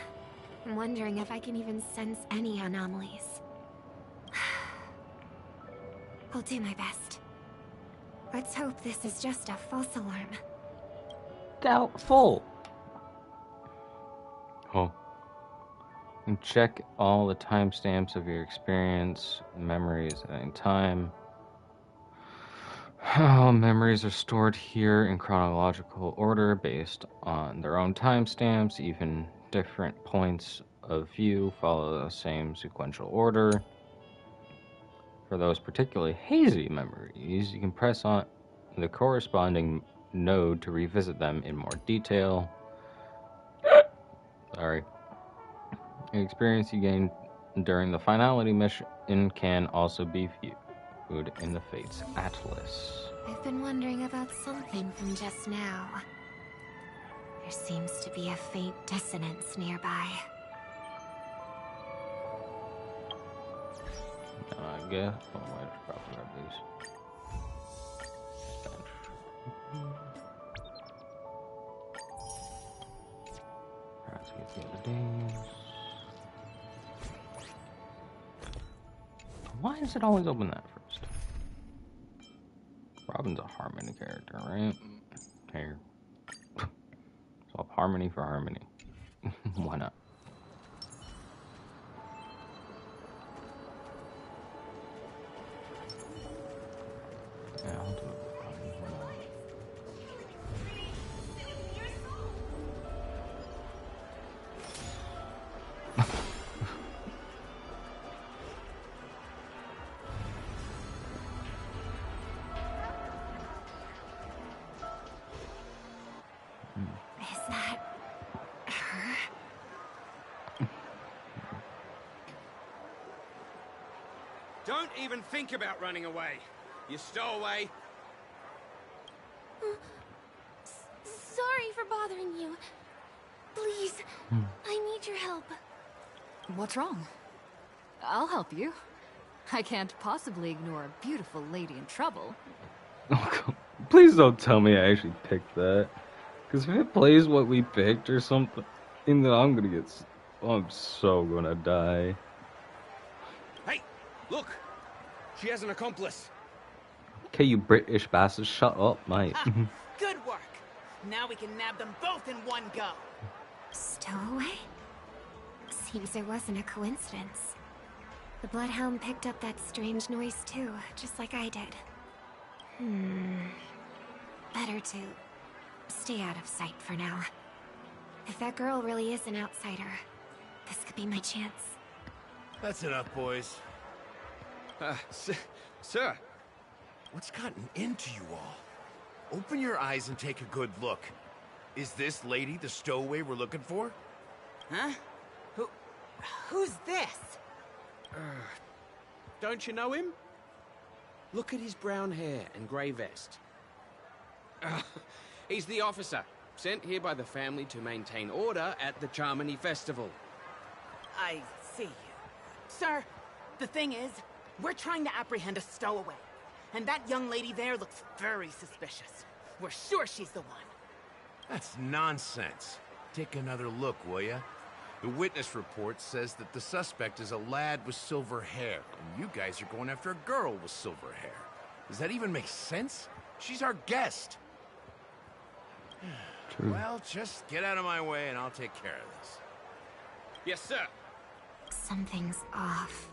K: I'm wondering if I can even sense any anomalies. I'll do my best. Let's hope this is just a false alarm.
D: Doubtful. Oh. And check all the timestamps of your experience, memories, and time. All memories are stored here in chronological order based on their own timestamps. Even different points of view follow the same sequential order. For those particularly hazy memories, you can press on the corresponding node to revisit them in more detail. Sorry. The experience you gain during the finality mission can also be viewed in the Fates Atlas.
J: I've been wondering about something from just now. There seems to be a faint dissonance nearby.
D: I guess. Oh, wait, I forgot to grab these. Let's get the other days. Why does it always open that first? Robin's a Harmony character, right? Here. Swap Harmony for Harmony. Why not? Yeah, I'll do it.
J: Is that her?
P: Don't even think about running away. You stowaway.
K: Sorry for bothering you. Please, I need your help.
Q: What's wrong? I'll help you. I can't possibly ignore a beautiful lady in trouble.
D: Please don't tell me I actually picked that. Because if it plays what we picked or something, then I'm gonna get... I'm so gonna die.
P: Hey, look! She has an accomplice.
D: Okay, you British bastards, shut up, mate.
R: Good work. Now we can nab them both in one go.
J: Stowaway? Seems there wasn't a coincidence. The Bloodhound picked up that strange noise too, just like I did. Better to stay out of sight for now. If that girl really is an outsider, this could be my chance.
N: That's enough, boys.
P: Sir.
N: What's gotten into you all? Open your eyes and take a good look. Is this lady the stowaway we're looking for?
R: Huh? Who's this?
P: Don't you know him? Look at his brown hair and grey vest. He's the officer, sent here by the family to maintain order at the Charmony Festival.
R: I see. Sir, the thing is, we're trying to apprehend a stowaway. And that young lady there looks very suspicious. We're sure she's the one.
N: That's nonsense. Take another look, will ya? The witness report says that the suspect is a lad with silver hair, and you guys are going after a girl with silver hair. Does that even make sense? She's our guest.
D: True.
N: Well, just get out of my way and I'll take care of this.
P: Yes, sir.
J: Something's off.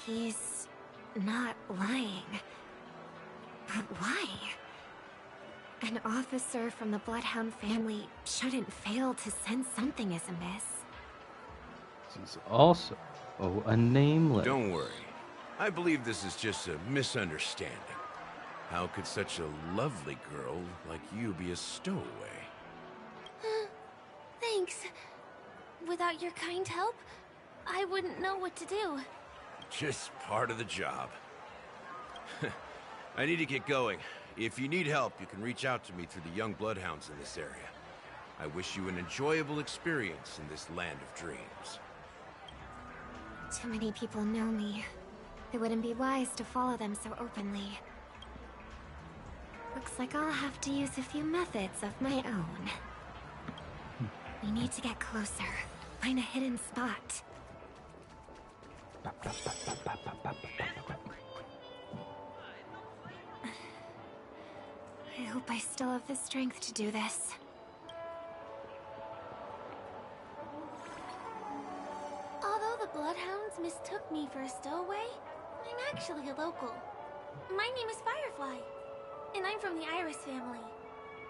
J: He's not lying. But why? An officer from the Bloodhound family shouldn't fail to sense something is amiss.
D: This is also a nameless.
N: Don't worry. I believe this is just a misunderstanding. How could such a lovely girl like you be a stowaway?
K: Thanks. Without your kind help, I wouldn't know what to do.
N: Just part of the job. I need to get going. If you need help, you can reach out to me through the young bloodhounds in this area. I wish you an enjoyable experience in this land of dreams.
J: Too many people know me. It wouldn't be wise to follow them so openly. Looks like I'll have to use a few methods of my own. We need to get closer. Find a hidden spot. I hope I still have the strength to do this.
K: Although the Bloodhounds mistook me for a stowaway, I'm actually a local. My name is Firefly, and I'm from the Iris family.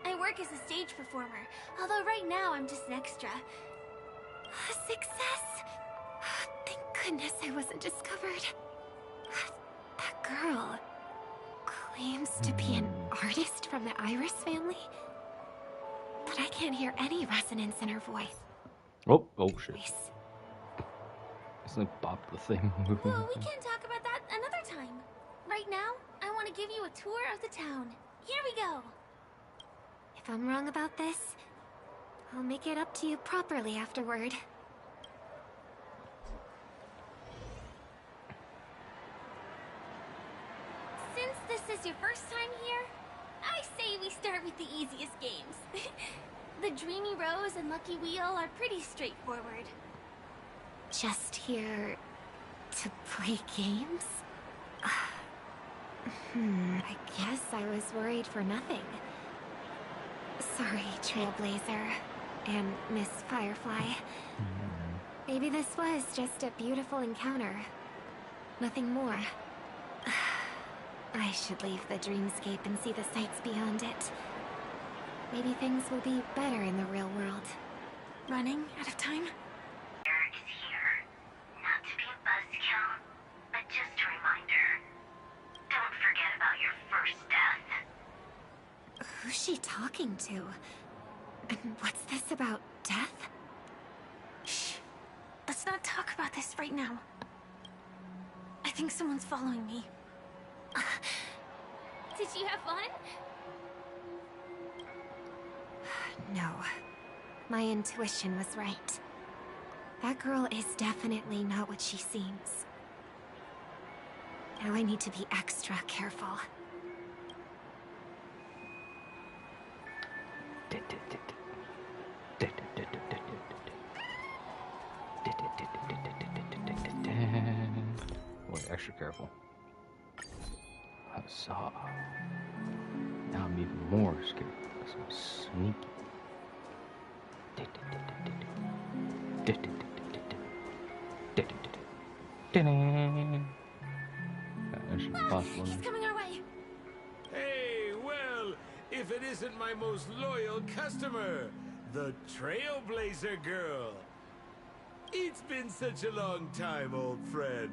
K: I work as a stage performer, although right now I'm just an extra. Success! Thank goodness I wasn't discovered. That girl claims to be an artist from the Iris family, but I can't hear any resonance in her voice.
D: Oh shit. It's like Bob the Thing movie.
K: Well, we can talk about that another time. Right now, I want to give you a tour of the town. Here we go. If I'm wrong about this, I'll make it up to you properly afterward. Since this is your first time here, I say we start with the easiest games. The Dreamy Rose and Lucky Wheel are pretty straightforward. Just here to play games? I guess I was worried for nothing. Sorry, Trailblazer and Miss Firefly. Maybe this was just a beautiful encounter. Nothing more. I should leave the dreamscape and see the sights beyond it. Maybe things will be better in the real world. Running out of time?
S: Is here. Not to be a buzzkill, but just a reminder. Don't forget about your first death.
K: Who's she talking to? And what's this about death? Shh. Let's not talk about this right now. I think someone's following me. Did you have fun? No. My intuition was right. That girl is definitely not what she seems. Now I need to be extra careful.
D: Wait, extra careful. Huzzah. Now I'm even more scared because I'm sneaky.
K: He's coming our way.
N: Hey, well, if it isn't my most loyal customer, the Trailblazer Girl. It's been such a long time, old friend.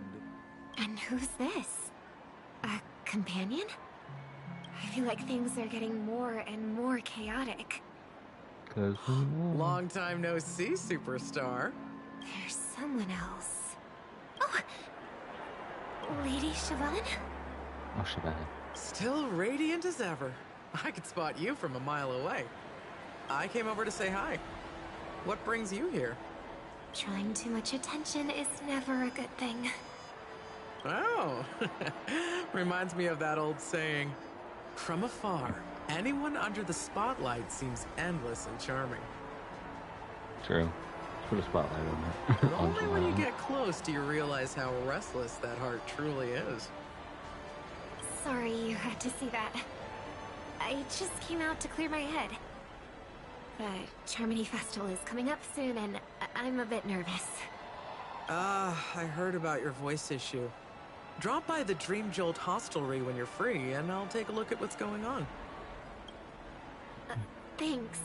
K: And who's this? A companion? I feel like things are getting more and more chaotic.
T: Long time no see, superstar.
K: There's someone else. Oh! Lady Siobhan?
D: Oh, Siobhan.
T: Still radiant as ever. I could spot you from a mile away. I came over to say hi. What brings you here?
K: Drawing too much attention is never a good thing.
T: Oh, reminds me of that old saying. From afar, anyone under the spotlight seems endless and charming.
D: True. Put a spotlight on that.
T: But only when you get close do you realize how restless that heart truly is.
K: Sorry you had to see that. I just came out to clear my head. The Charmony Festival is coming up soon, and I'm a bit nervous.
T: I heard about your voice issue. Drop by the Dream Jolt hostelry when you're free, and I'll take a look at what's going on.
K: Thanks.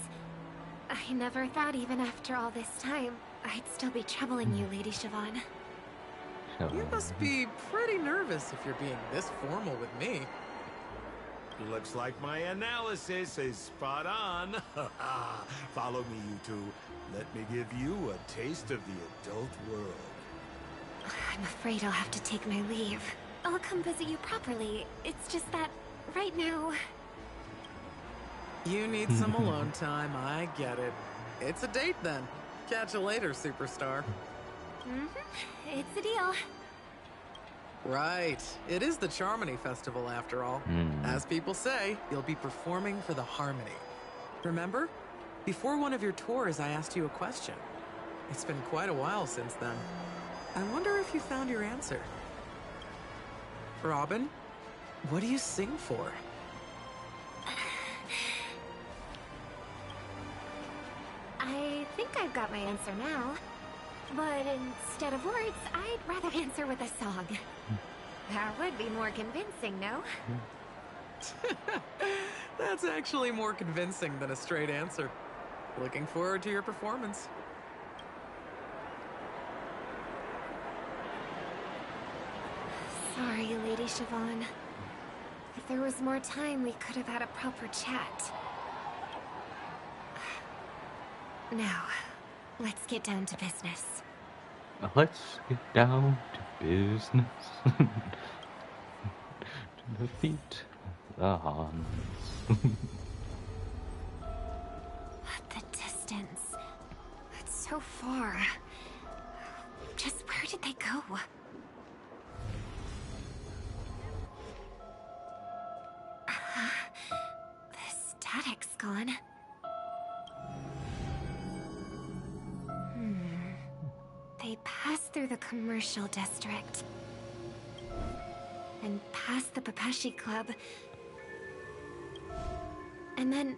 K: I never thought even after all this time, I'd still be troubling you, Lady Siobhan.
T: You must be pretty nervous if you're being this formal with me.
N: Looks like my analysis is spot on. Follow me, you two. Let me give you a taste of the adult world.
K: I'm afraid I'll have to take my leave. I'll come visit you properly. It's just that, right now...
T: You need some alone time, I get it. It's a date then. Catch you later, superstar.
K: It's a deal.
T: Right. It is the Charmony Festival after all. As people say, you'll be performing for the Harmony. Remember? Before one of your tours, I asked you a question. It's been quite a while since then. I wonder if you found your answer. Robin, what do you sing for?
K: I think I've got my answer now. But instead of words, I'd rather answer with a song. That would be more convincing, no?
T: That's actually more convincing than a straight answer. Looking forward to your performance.
J: Sorry, Lady Siobhan. If there was more time, we could have had a proper chat. Now, let's get down to business.
D: Let's get down to business. To defeat the Hans.
J: The distance. It's so far. Just where did they go? The static's gone. They passed through the commercial district. And past the Papeshi Club. And then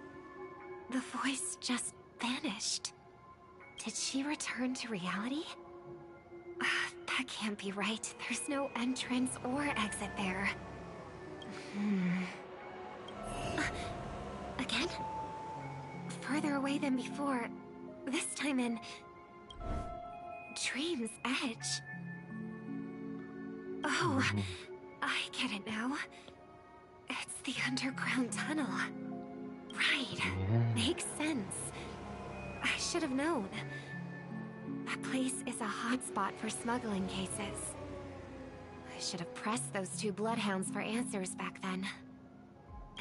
J: the voice just vanished. Did she return to reality? That can't be right. There's no entrance or exit there. Again? Further away than before. This time in Dream's Edge. Oh, I get it now. It's the underground tunnel. Right. Makes sense. I should have known. That place is a hotspot for smuggling cases. I should have pressed those two bloodhounds for answers back then.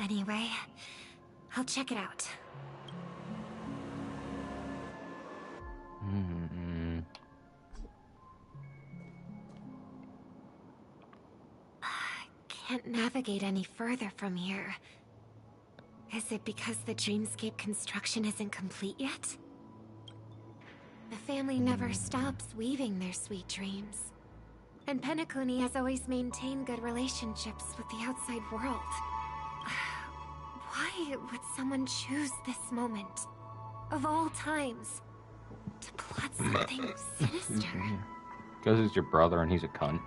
J: Anyway, I'll check it out. Can't navigate any further from here. Is it because the dreamscape construction isn't complete yet? The family never stops weaving their sweet dreams. And Penacony has always maintained good relationships with the outside world. Why would someone choose this moment, of all times, to plot something sinister?
D: Because he's your brother and he's a cunt.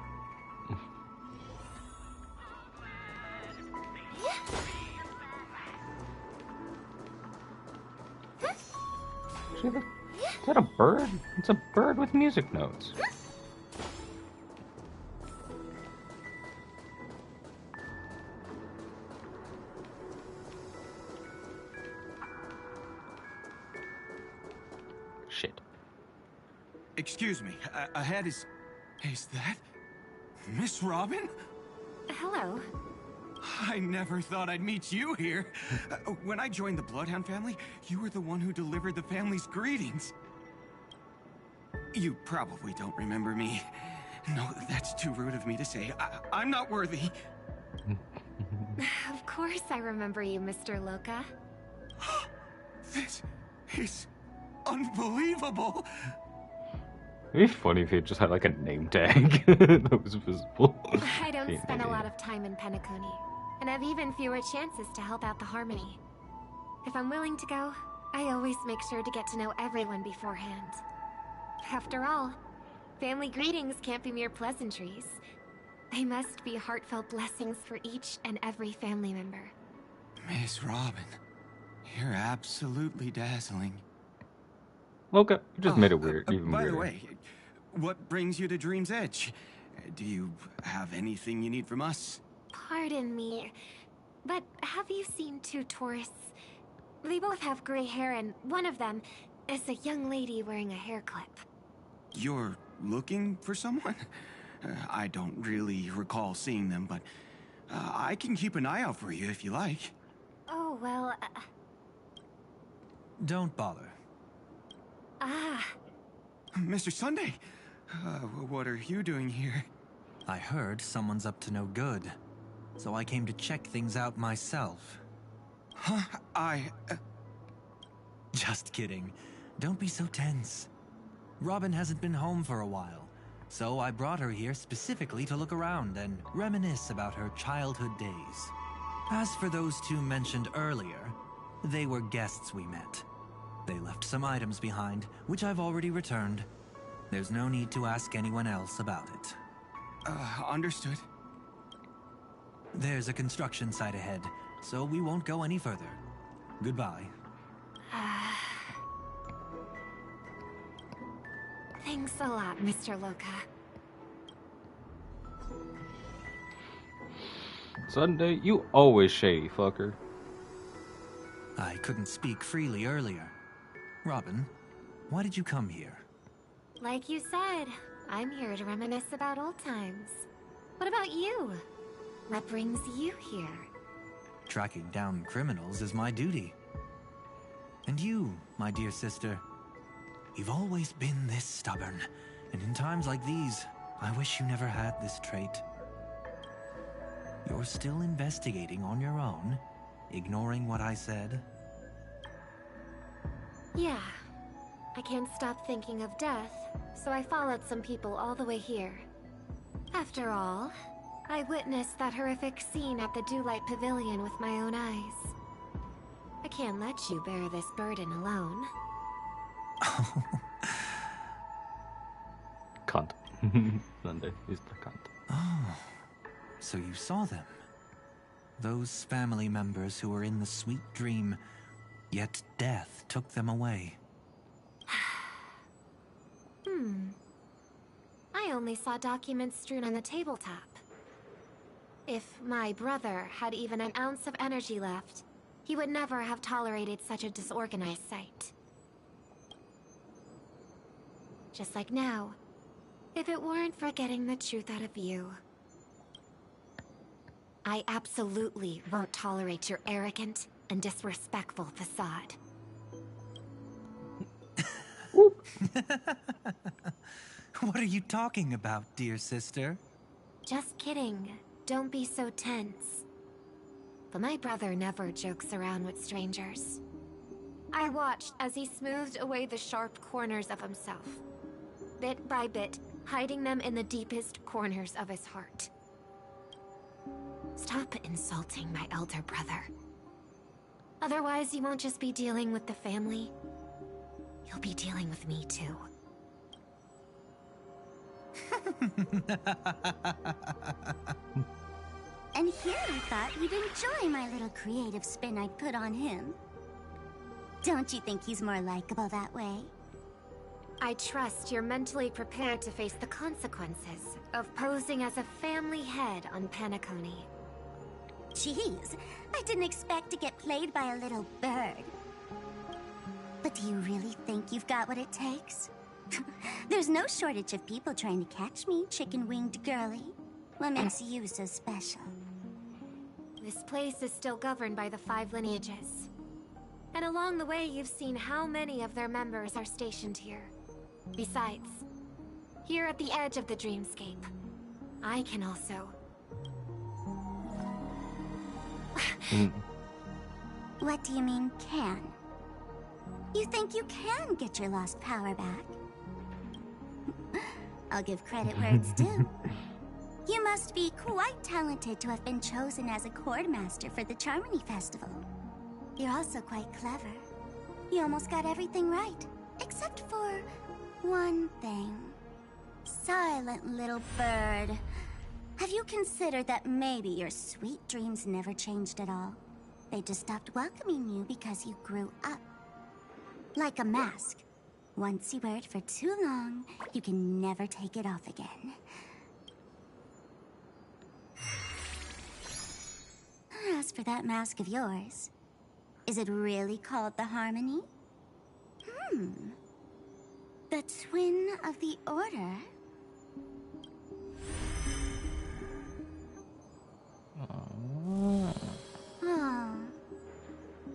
D: Is that a bird? It's a bird with music notes. Shit.
U: Excuse me, ahead is that Miss Robin?
J: Hello.
U: I never thought I'd meet you here. When I joined the Bloodhound family, you were the one who delivered the family's greetings. You probably don't remember me. No, that's too rude of me to say. I'm not worthy.
J: Of course I remember you, Mr. Loka.
U: This is unbelievable.
D: It'd be funny if he just had like a name tag that was visible.
J: I don't spend a lot of time in Penacony, and have even fewer chances to help out the Harmony. If I'm willing to go, I always make sure to get to know everyone beforehand. After all, family greetings can't be mere pleasantries. They must be heartfelt blessings for each and every family member.
U: Miss Robin, you're absolutely dazzling.
D: Okay, you just made it weird, even
U: by
D: weirder.
U: the way, what brings you to Dream's Edge? Do you have anything you need from us?
J: Pardon me, but have you seen two tourists? They both have gray hair, and one of them is a young lady wearing a hair clip.
U: You're looking for someone? I don't really recall seeing them, but I can keep an eye out for you if you like.
J: Oh, well...
F: Don't bother.
U: Mr. Sunday, what are you doing here?
F: I heard someone's up to no good, so I came to check things out myself.
U: Huh?
F: Just kidding. Don't be so tense. Robin hasn't been home for a while, so I brought her here specifically to look around and reminisce about her childhood days. As for those two mentioned earlier, they were guests we met. They left some items behind, which I've already returned. There's no need to ask anyone else about it.
U: Understood.
F: There's a construction site ahead. so we won't go any further. Goodbye.
K: Thanks a lot, Mr. Loka.
D: Sunday, you always shady, fucker.
F: I couldn't speak freely earlier. Robin, why did you come here?
J: Like you said, I'm here to reminisce about old times. What about you? What brings you here?
F: Tracking down criminals is my duty. And you, my dear sister, you've always been this stubborn. And in times like these, I wish you never had this trait. You're still investigating on your own, ignoring what I said?
J: Yeah. I can't stop thinking of death, so I followed some people all the way here. After all, I witnessed that horrific scene at the Dewlight Pavilion with my own eyes. I can't let you bear this burden alone.
D: Cunt. Sunday is the cunt.
F: Oh, so you saw them. Those family members who were in the sweet dream, yet death took them away.
J: I only saw documents strewn on the tabletop. If my brother had even an ounce of energy left, he would never have tolerated such a disorganized sight. Just like now, if it weren't for getting the truth out of you. I absolutely won't tolerate your arrogant and disrespectful facade.
F: What are you talking about, dear sister?
J: Just kidding. Don't be so tense. But my brother never jokes around with strangers. I watched as he smoothed away the sharp corners of himself, bit by bit, hiding them in the deepest corners of his heart. Stop insulting my elder brother. Otherwise, you won't just be dealing with the family. You'll be dealing with me, too.
A: And here I thought you'd enjoy my little creative spin I'd put on him. Don't you think he's more likable that way?
J: I trust you're mentally prepared to face the consequences of posing as a family head on Penacony.
A: Jeez, I didn't expect to get played by a little bird. But do you really think you've got what it takes? There's no shortage of people trying to catch me, chicken-winged girly. What makes you so special?
J: This place is still governed by the 5 lineages. And along the way, you've seen how many of their members are stationed here. Besides, here at the edge of the dreamscape, I can also...
A: What do you mean, can? You think you can get your lost power back? I'll give credit where it's due. You must be quite talented to have been chosen as a Chordmaster for the Charmony Festival. You're also quite clever. You almost got everything right, except for one thing. Silent little bird. Have you considered that maybe your sweet dreams never changed at all? They just stopped welcoming you because you grew up. Like a mask. Once you wear it for too long, you can never take it off again. As for that mask of yours, is it really called the Harmony? The Twin of the Order? Oh.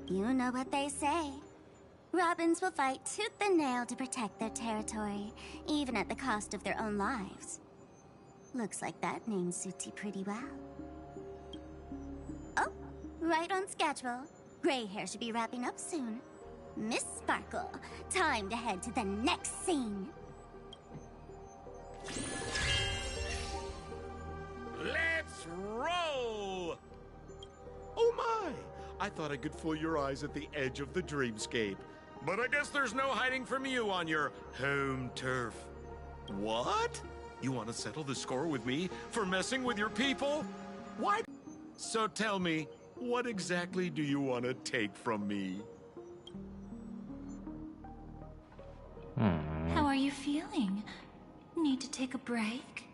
A: You know what they say. Robins will fight tooth and nail to protect their territory, even at the cost of their own lives. Looks like that name suits you pretty well. Oh, right on schedule. Gray hair should be wrapping up soon. Miss Sparkle, time to head to the next scene.
N: Let's roll! Oh my! I thought I could fool your eyes at the edge of the dreamscape. But I guess there's no hiding from you on your home turf. What? You want to settle the score with me for messing with your people? Why? So tell me, What exactly do you want to take from me?
G: How are you feeling? Need to take a break?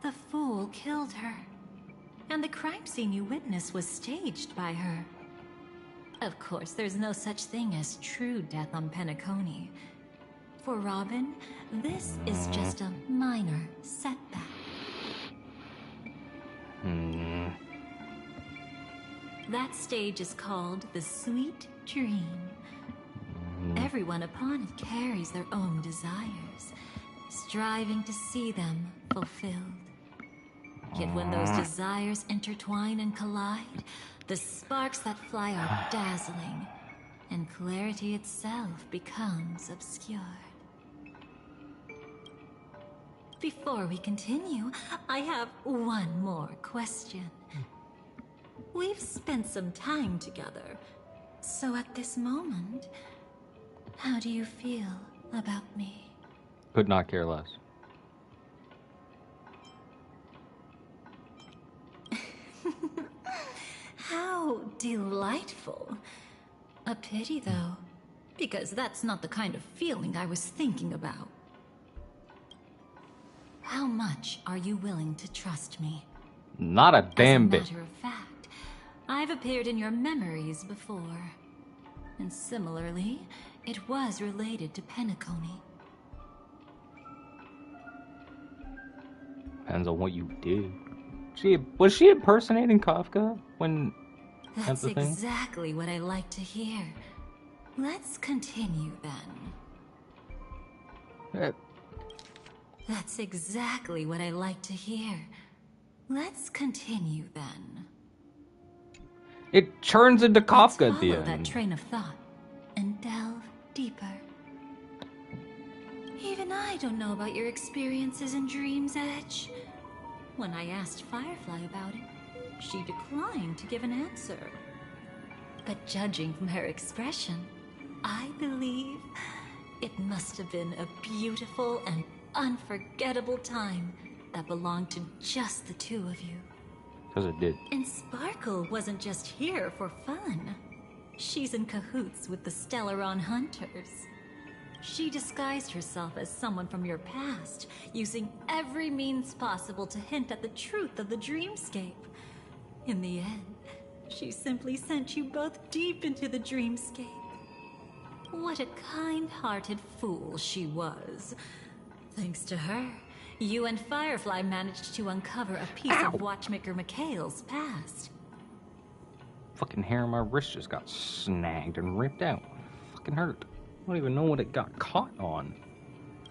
G: The fool killed her, and the crime scene you witnessed was staged by her. Of course, there's no such thing as true death on Penacony. For Robin, this is just a minor setback. That stage is called the Sweet Dream. Everyone upon it carries their own desires, striving to see them fulfilled. Yet when those desires intertwine and collide, the sparks that fly are dazzling, and clarity itself becomes obscured. Before we continue, I have one more question. We've spent some time together, so at this moment, how do you feel about me?
D: Could not care less.
G: How delightful. A pity, though, because that's not the kind of feeling I was thinking about. How much are you willing to trust me?
D: Not a damn bit.
G: As a matter of fact, I've appeared in your memories before. And similarly, it was related to Penacony.
D: Depends on what you did. Was she impersonating Kafka when
G: That's
D: the thing?
G: exactly what I like to hear. Let's continue then. That's exactly what I like to hear. Let's continue then.
D: It turns into Kafka at the
G: Follow that
D: end.
G: train of thought and delve deeper. Even I don't know about your experiences in Dream's Edge. When I asked Firefly about it, she declined to give an answer. But judging from her expression, I believe it must have been a beautiful and unforgettable time that belonged to just the two of you.
D: Because it did.
G: And Sparkle wasn't just here for fun. She's in cahoots with the Stellaron Hunters. She disguised herself as someone from your past, using every means possible to hint at the truth of the dreamscape. In the end, she simply sent you both deep into the dreamscape. What a kind-hearted fool she was. Thanks to her, you and Firefly managed to uncover a piece of Watchmaker Mikhail's past.
D: Fucking hair on my wrist just got snagged and ripped out. Fucking hurt. I don't even know what it got caught on.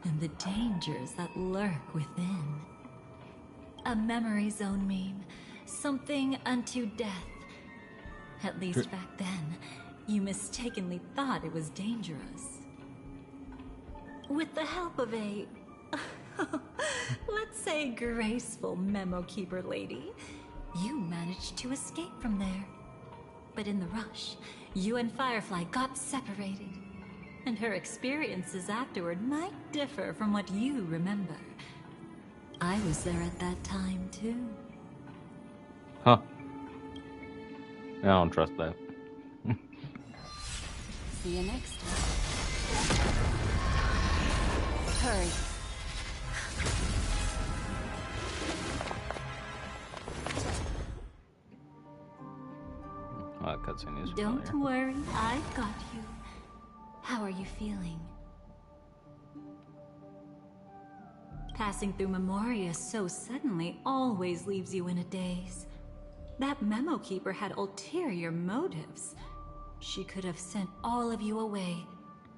G: And the dangers that lurk within. A memory zone meme. Something unto death. At least back then, you mistakenly thought it was dangerous. With the help of a... let's say graceful memo keeper lady, you managed to escape from there. But in the rush, you and Firefly got separated. And her experiences afterward might differ from what you remember. I was there at that time, too.
D: Huh. I don't trust that.
M: See you next time. Hurry.
D: Oh, that cutscene is familiar.
G: Don't worry, I've got you. How are you feeling? Passing through Memoria so suddenly always leaves you in a daze. That memo keeper had ulterior motives. She could have sent all of you away,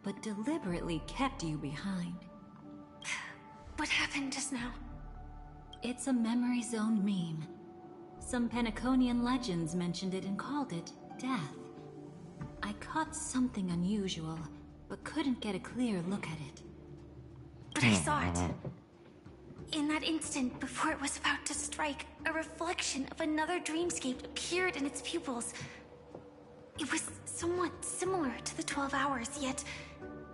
G: but deliberately kept you behind.
K: What happened just now?
G: It's a memory zone meme. Some Penaconian legends mentioned it and called it death. I caught something unusual, but couldn't get a clear look at it.
K: But I saw it. In that instant, before it was about to strike, a reflection of another dreamscape appeared in its pupils. It was somewhat similar to the 12 Hours, yet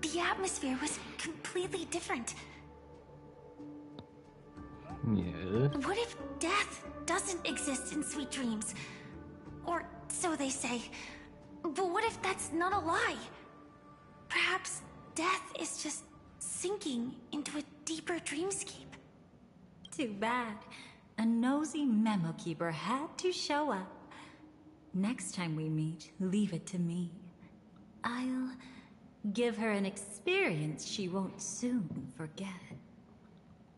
K: the atmosphere was completely different.
D: Yeah.
K: What if death doesn't exist in sweet dreams? Or so they say. But what if that's not a lie? Perhaps death is just sinking into a deeper dreamscape.
G: Too bad. A nosy memo keeper had to show up. Next time we meet, leave it to me. I'll give her an experience she won't soon forget.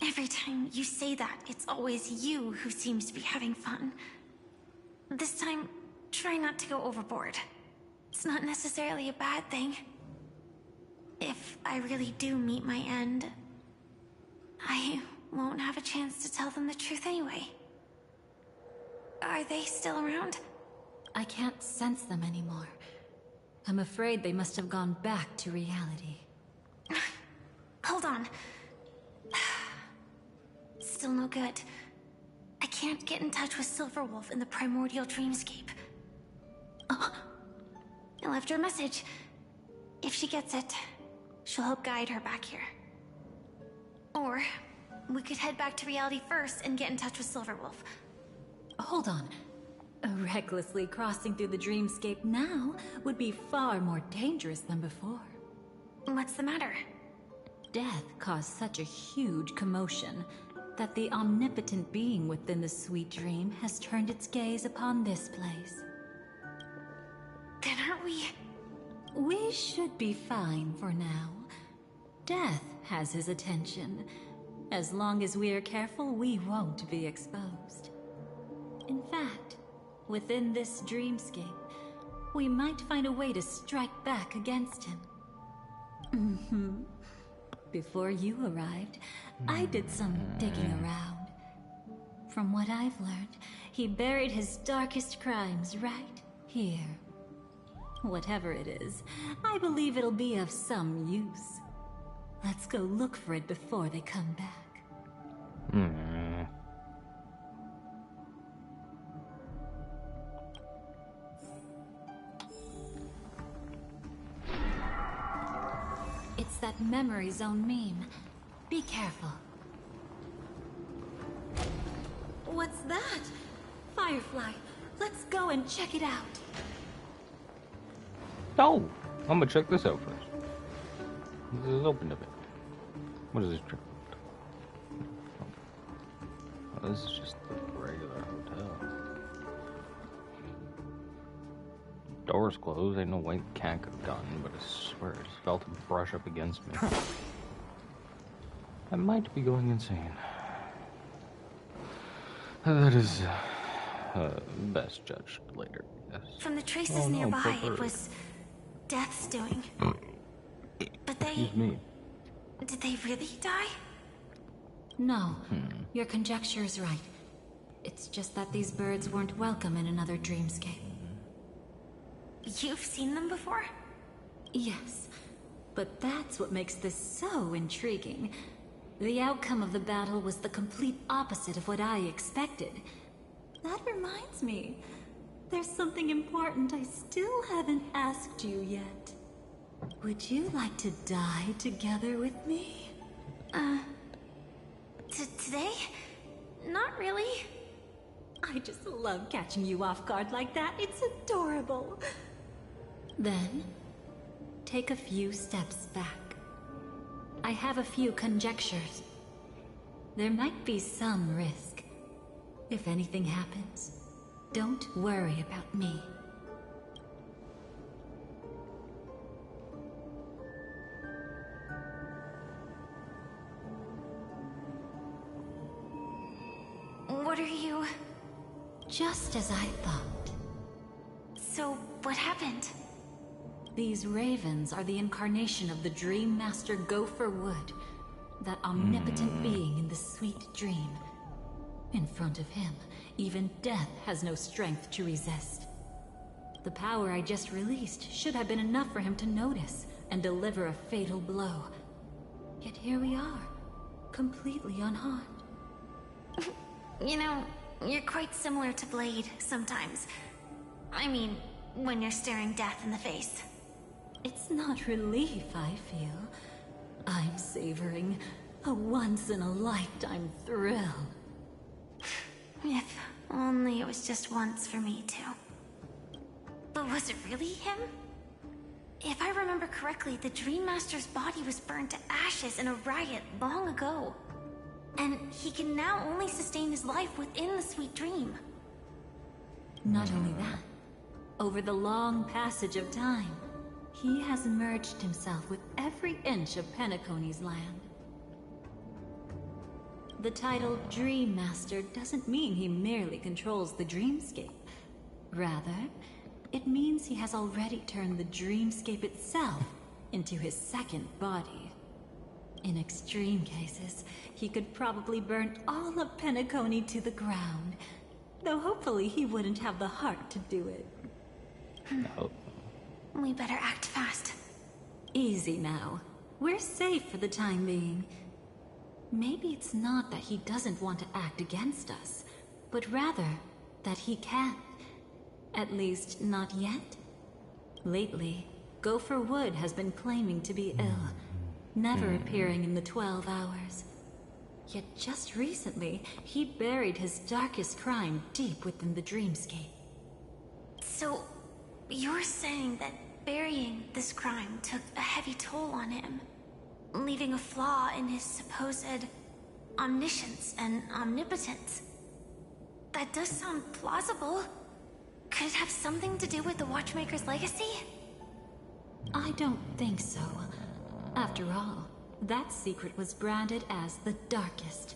K: Every time you say that, it's always you who seems to be having fun. This time, try not to go overboard. It's not necessarily a bad thing. If I really do meet my end, I won't have a chance to tell them the truth anyway. Are they still around?
G: I can't sense them anymore. I'm afraid they must have gone back to reality.
K: Hold on. Still no good. I can't get in touch with Silverwolf in the primordial dreamscape. Oh, I left her a message. If she gets it, she'll help guide her back here. Or we could head back to reality first and get in touch with Silverwolf.
G: Hold on. Recklessly crossing through the dreamscape now would be far more dangerous than before.
K: What's the matter?
G: Death caused such a huge commotion that the omnipotent being within the sweet dream has turned its gaze upon this place.
K: Then aren't we...
G: We should be fine for now. Death has his attention. As long as we are careful, we won't be exposed. In fact, within this dreamscape, we might find a way to strike back against him. Before you arrived, I did some digging around. From what I've learned, he buried his darkest crimes right here. Whatever it is, I believe it'll be of some use. Let's go look for it before they come back. It's that memory zone meme. Be careful. What's that? Firefly. Let's go and check it out.
D: No! I'm gonna check this out first. This is open a bit. What is this trip? Oh, this is just the regular hotel. Doors closed, ain't no way the cat could have gotten, but I swear I just felt him brush up against me. I might be going insane. That is best judged later, yes.
K: From the traces nearby, it was Death's doing. But they...
D: Excuse me.
K: Did they really die?
G: No, your conjecture is right. It's just that these birds weren't welcome in another dreamscape.
K: You've seen them before?
G: Yes, but that's what makes this so intriguing. The outcome of the battle was the complete opposite of what I expected. That reminds me, there's something important I still haven't asked you yet. Would you like to die together with me?
K: Today? Not really.
G: I just love catching you off guard like that. It's adorable. Then, take a few steps back. I have a few conjectures. There might be some risk. If anything happens, don't worry about me.
K: What are you...
G: Just as I thought.
K: So, what happened?
G: These ravens are the incarnation of the Dream Master Gopher Wood, that omnipotent being in the sweet dream. In front of him, even death has no strength to resist. The power I just released should have been enough for him to notice and deliver a fatal blow. Yet here we are, completely unharmed.
K: You know, you're quite similar to Blade sometimes. I mean, when you're staring death in the face.
G: It's not relief I feel. I'm savoring a once-in-a-lifetime thrill.
K: If only it was just once for me too. But was it really him? If I remember correctly, the Dream Master's body was burned to ashes in a riot long ago. And he can now only sustain his life within the Sweet Dream.
G: Not only that, over the long passage of time, he has merged himself with every inch of Penacony's land. The title Dream Master doesn't mean he merely controls the dreamscape. Rather, it means he has already turned the dreamscape itself into his second body. In extreme cases, he could probably burn all of Penacony to the ground, though hopefully he wouldn't have the heart to do it.
D: No.
K: We better act fast.
G: Easy now. We're safe for the time being. Maybe it's not that he doesn't want to act against us, but rather that he can't. At least, not yet. Lately, Gopher Wood has been claiming to be ill, never appearing in the 12 hours. Yet just recently, he buried his darkest crime deep within the dreamscape.
K: So, you're saying that burying this crime took a heavy toll on him, leaving a flaw in his supposed omniscience and omnipotence? That does sound plausible. Could it have something to do with the Watchmaker's legacy?
G: I don't think so. After all, that secret was branded as the darkest.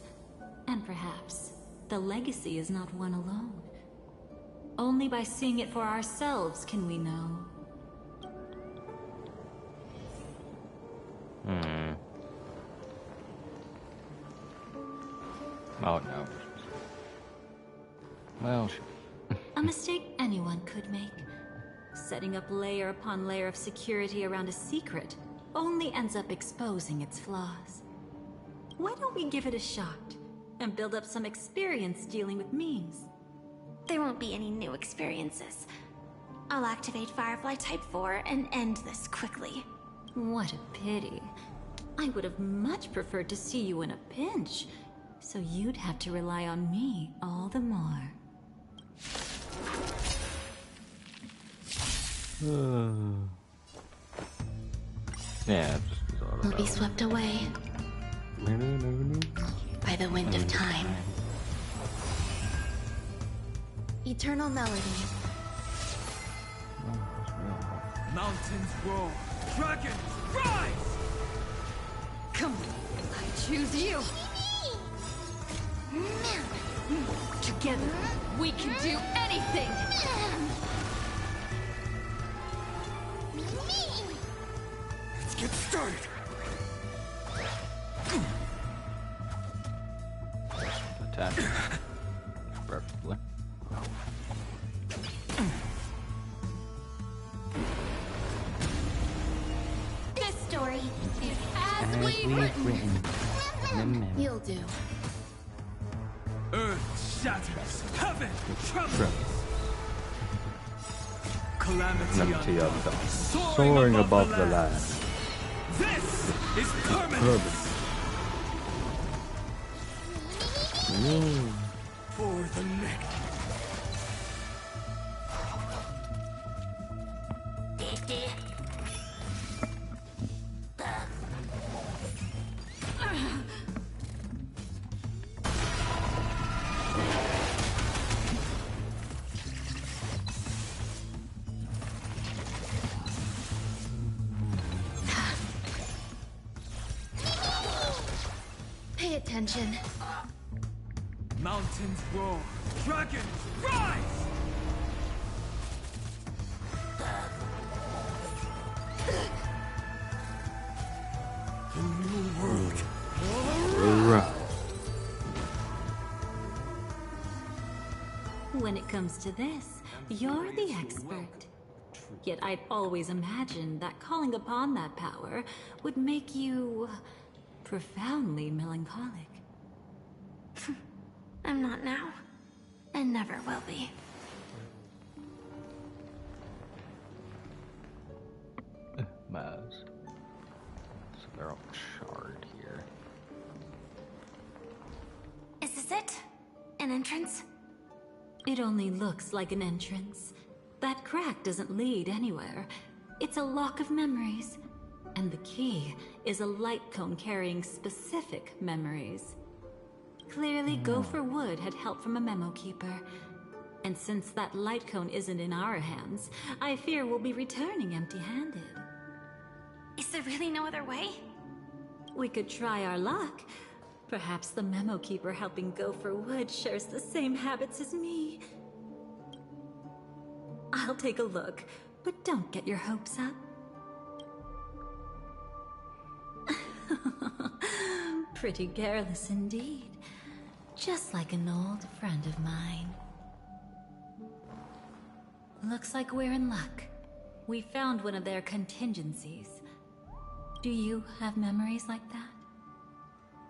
G: And perhaps, the legacy is not one alone. Only by seeing it for ourselves can we know.
D: Oh no. Well,
G: A mistake anyone could make. Setting up layer upon layer of security around a secret only ends up exposing its flaws. Why don't we give it a shot and build up some experience dealing with memes?
K: There won't be any new experiences. I'll activate Firefly Type 4 and end this quickly.
G: What a pity. I would have much preferred to see you in a pinch, so you'd have to rely on me all the more.
D: Yeah,
J: We'll be swept away by the wind of time. Eternal melody.
C: Mountains roar, dragons rise!
Q: Come on, I choose you! Together, we can do anything!
C: Let's get started!
D: Attack. Preferably.
K: This story is
D: As we've written.
J: You'll do.
C: Earth shatters, heaven trembles. Calamity
D: of dawn, soaring above the land.
C: This is permanent. For the next.
J: Pay attention.
C: Mountains roar, dragons rise! The new world will arise.
G: When it comes to this, you're the expert. Yet I'd always imagined that calling upon that power would make you profoundly melancholic.
K: I'm not now, and never will be.
D: Maz. So they're all charred here.
K: Is this it? An entrance?
G: It only looks like an entrance. That crack doesn't lead anywhere. It's a lock of memories. And the key is a light cone carrying specific memories. Clearly, Gopher Wood had help from a memo keeper. And since that light cone isn't in our hands, I fear we'll be returning empty-handed.
K: Is there really no other way?
G: We could try our luck. Perhaps the memo keeper helping Gopher Wood shares the same habits as me. I'll take a look, but don't get your hopes up. Pretty careless indeed. Just like an old friend of mine. Looks like we're in luck. We found one of their contingencies. Do you have memories like that?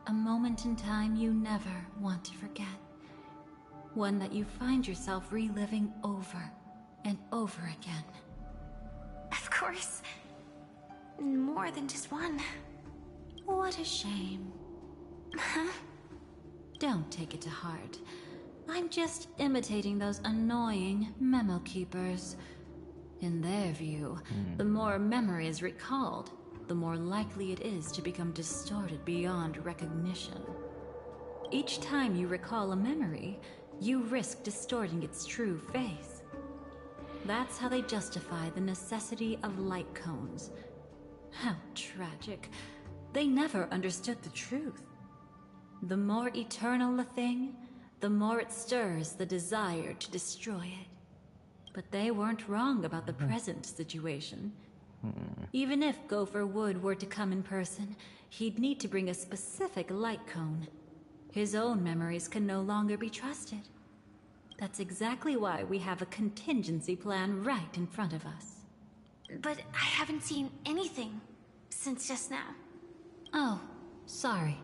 G: A moment in time you never want to forget. One that you find yourself reliving over and over again.
K: Of course. More than just one.
G: What a shame.
K: Huh?
G: Don't take it to heart. I'm just imitating those annoying memo keepers. In their view, the more memories recalled, the more likely it is to become distorted beyond recognition. Each time you recall a memory, you risk distorting its true face. That's how they justify the necessity of light cones. How tragic. They never understood the truth. The more eternal a thing, the more it stirs the desire to destroy it. But they weren't wrong about the present situation. Even if Gopher Wood were to come in person, he'd need to bring a specific light cone. His own memories can no longer be trusted. That's exactly why we have a contingency plan right in front of us.
K: But I haven't seen anything since just now.
G: Oh, sorry.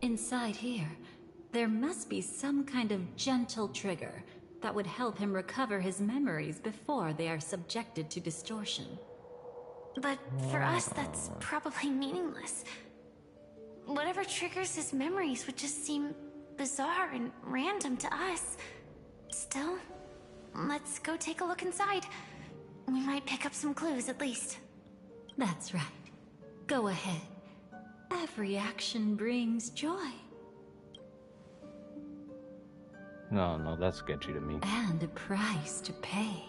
G: Inside here, there must be some kind of gentle trigger that would help him recover his memories before they are subjected to distortion.
K: But for us, that's probably meaningless. Whatever triggers his memories would just seem bizarre and random to us. Still, let's go take a look inside. We might pick up some clues at least.
G: That's right. Go ahead. Every action brings joy.
D: No, that's sketchy to me.
G: And a price to pay.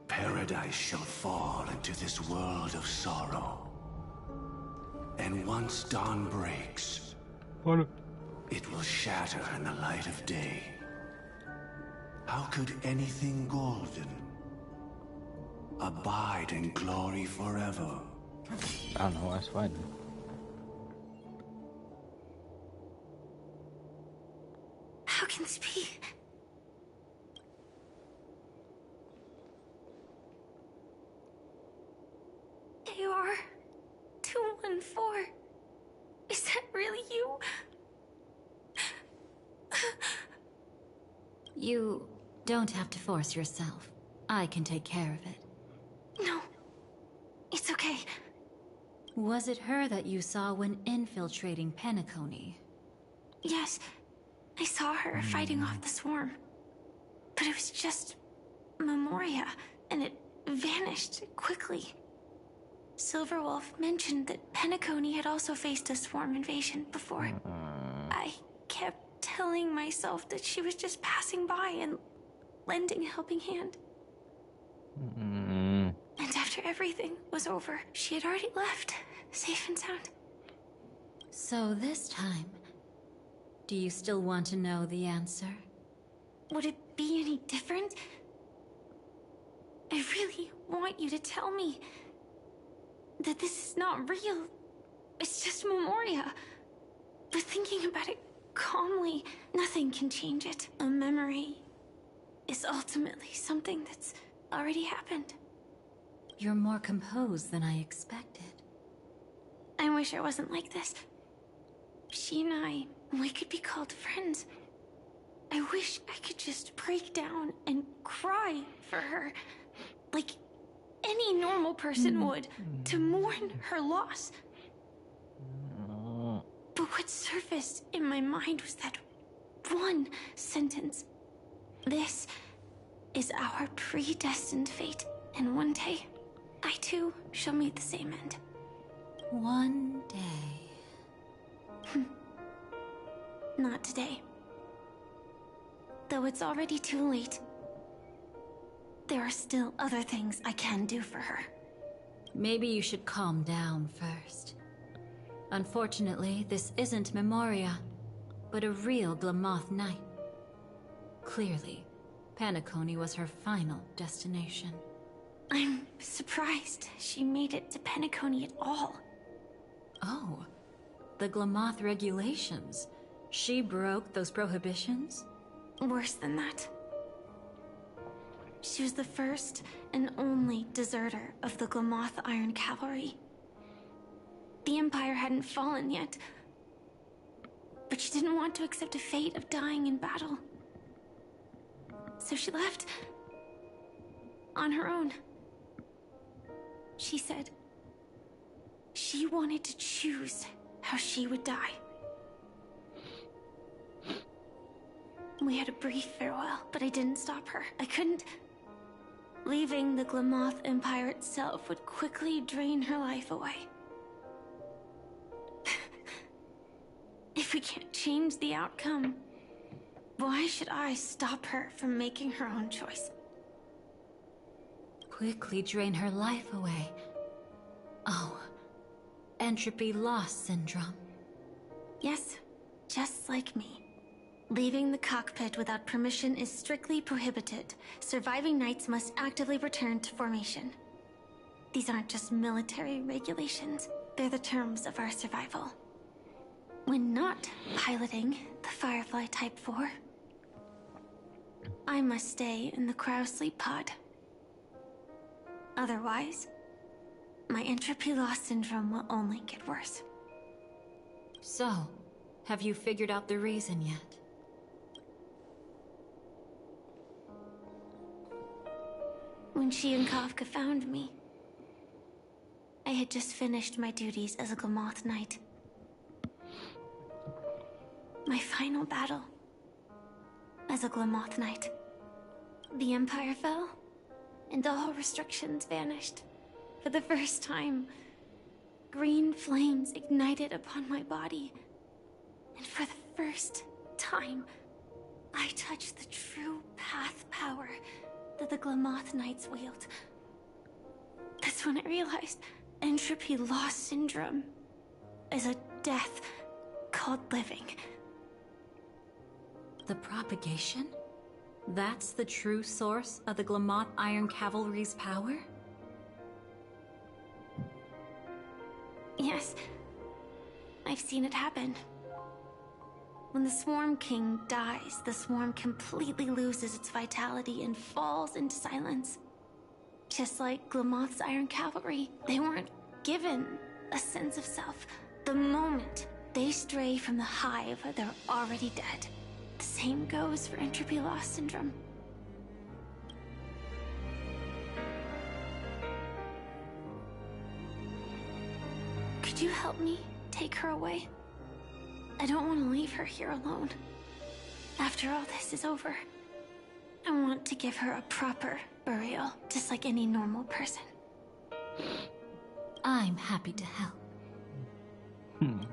O: Paradise shall fall into this world of sorrow. And once dawn breaks, it will shatter in the light of day. How could anything golden abide in glory forever?
D: I don't know, that's fine.
K: How can this be? AR 214. Is that really you?
G: You don't have to force yourself. I can take care of it.
K: No. It's okay.
G: Was it her that you saw when infiltrating Penacony?
K: Yes. I saw her fighting off the swarm. But it was just Memoria, and it vanished quickly. Silverwolf mentioned that Penacony had also faced a swarm invasion before. I kept telling myself that she was just passing by and lending a helping hand. And after everything was over, she had already left, safe and sound.
G: So this time, do you still want to know the answer?
K: Would it be any different? I really want you to tell me that this is not real. It's just Memoria. But thinking about it calmly, nothing can change it. A memory is ultimately something that's already happened.
G: You're more composed than I expected.
K: I wish I wasn't like this. She and I, we could be called friends. I wish I could just break down and cry for her, like any normal person would, to mourn her loss. what surfaced in my mind was that one sentence. This is our predestined fate, and one day, I too shall meet the same end.
G: One day.
K: Not today. Though it's already too late, there are still other things I can do for her.
G: Maybe you should calm down first. Unfortunately, this isn't Memoria, but a real Glamoth Knight. Clearly, Penacony was her final destination.
K: I'm surprised she made it to Penacony at all.
G: Oh, the Glamoth regulations. She broke those prohibitions?
K: Worse than that. She was the first and only deserter of the Glamoth Iron Cavalry. The Empire hadn't fallen yet, but she didn't want to accept a fate of dying in battle. So she left on her own. She said she wanted to choose how she would die. We had a brief farewell, but I didn't stop her. I couldn't. Leaving the Glamoth Empire itself would quickly drain her life away. If we can't change the outcome, why should I stop her from making her own choice?
G: Quickly drain her life away. Oh, entropy loss syndrome.
K: Yes, just like me. Leaving the cockpit without permission is strictly prohibited. Surviving knights must actively return to formation. These aren't just military regulations, they're the terms of our survival. When not piloting the Firefly Type 4, I must stay in the cryosleep pod. Otherwise, my entropy loss syndrome will only get worse.
G: So, have you figured out the reason yet?
K: When she and Kafka found me, I had just finished my duties as a Glamoth Knight. My final battle as a Glamoth Knight. The Empire fell, and all restrictions vanished. For the first time, green flames ignited upon my body. And for the first time, I touched the true path power that the Glamoth Knights wield. That's when I realized entropy loss syndrome is a death called living.
G: The propagation? That's the true source of the Glamoth Iron Cavalry's power?
K: Yes, I've seen it happen. When the Swarm King dies, the Swarm completely loses its vitality and falls into silence. Just like Glamoth's Iron Cavalry, they weren't given a sense of self. The moment they stray from the hive, they're already dead. The same goes for entropy loss syndrome. Could you help me take her away? I don't want to leave her here alone. After all this is over, I want to give her a proper burial, just like any normal person.
G: I'm happy to help.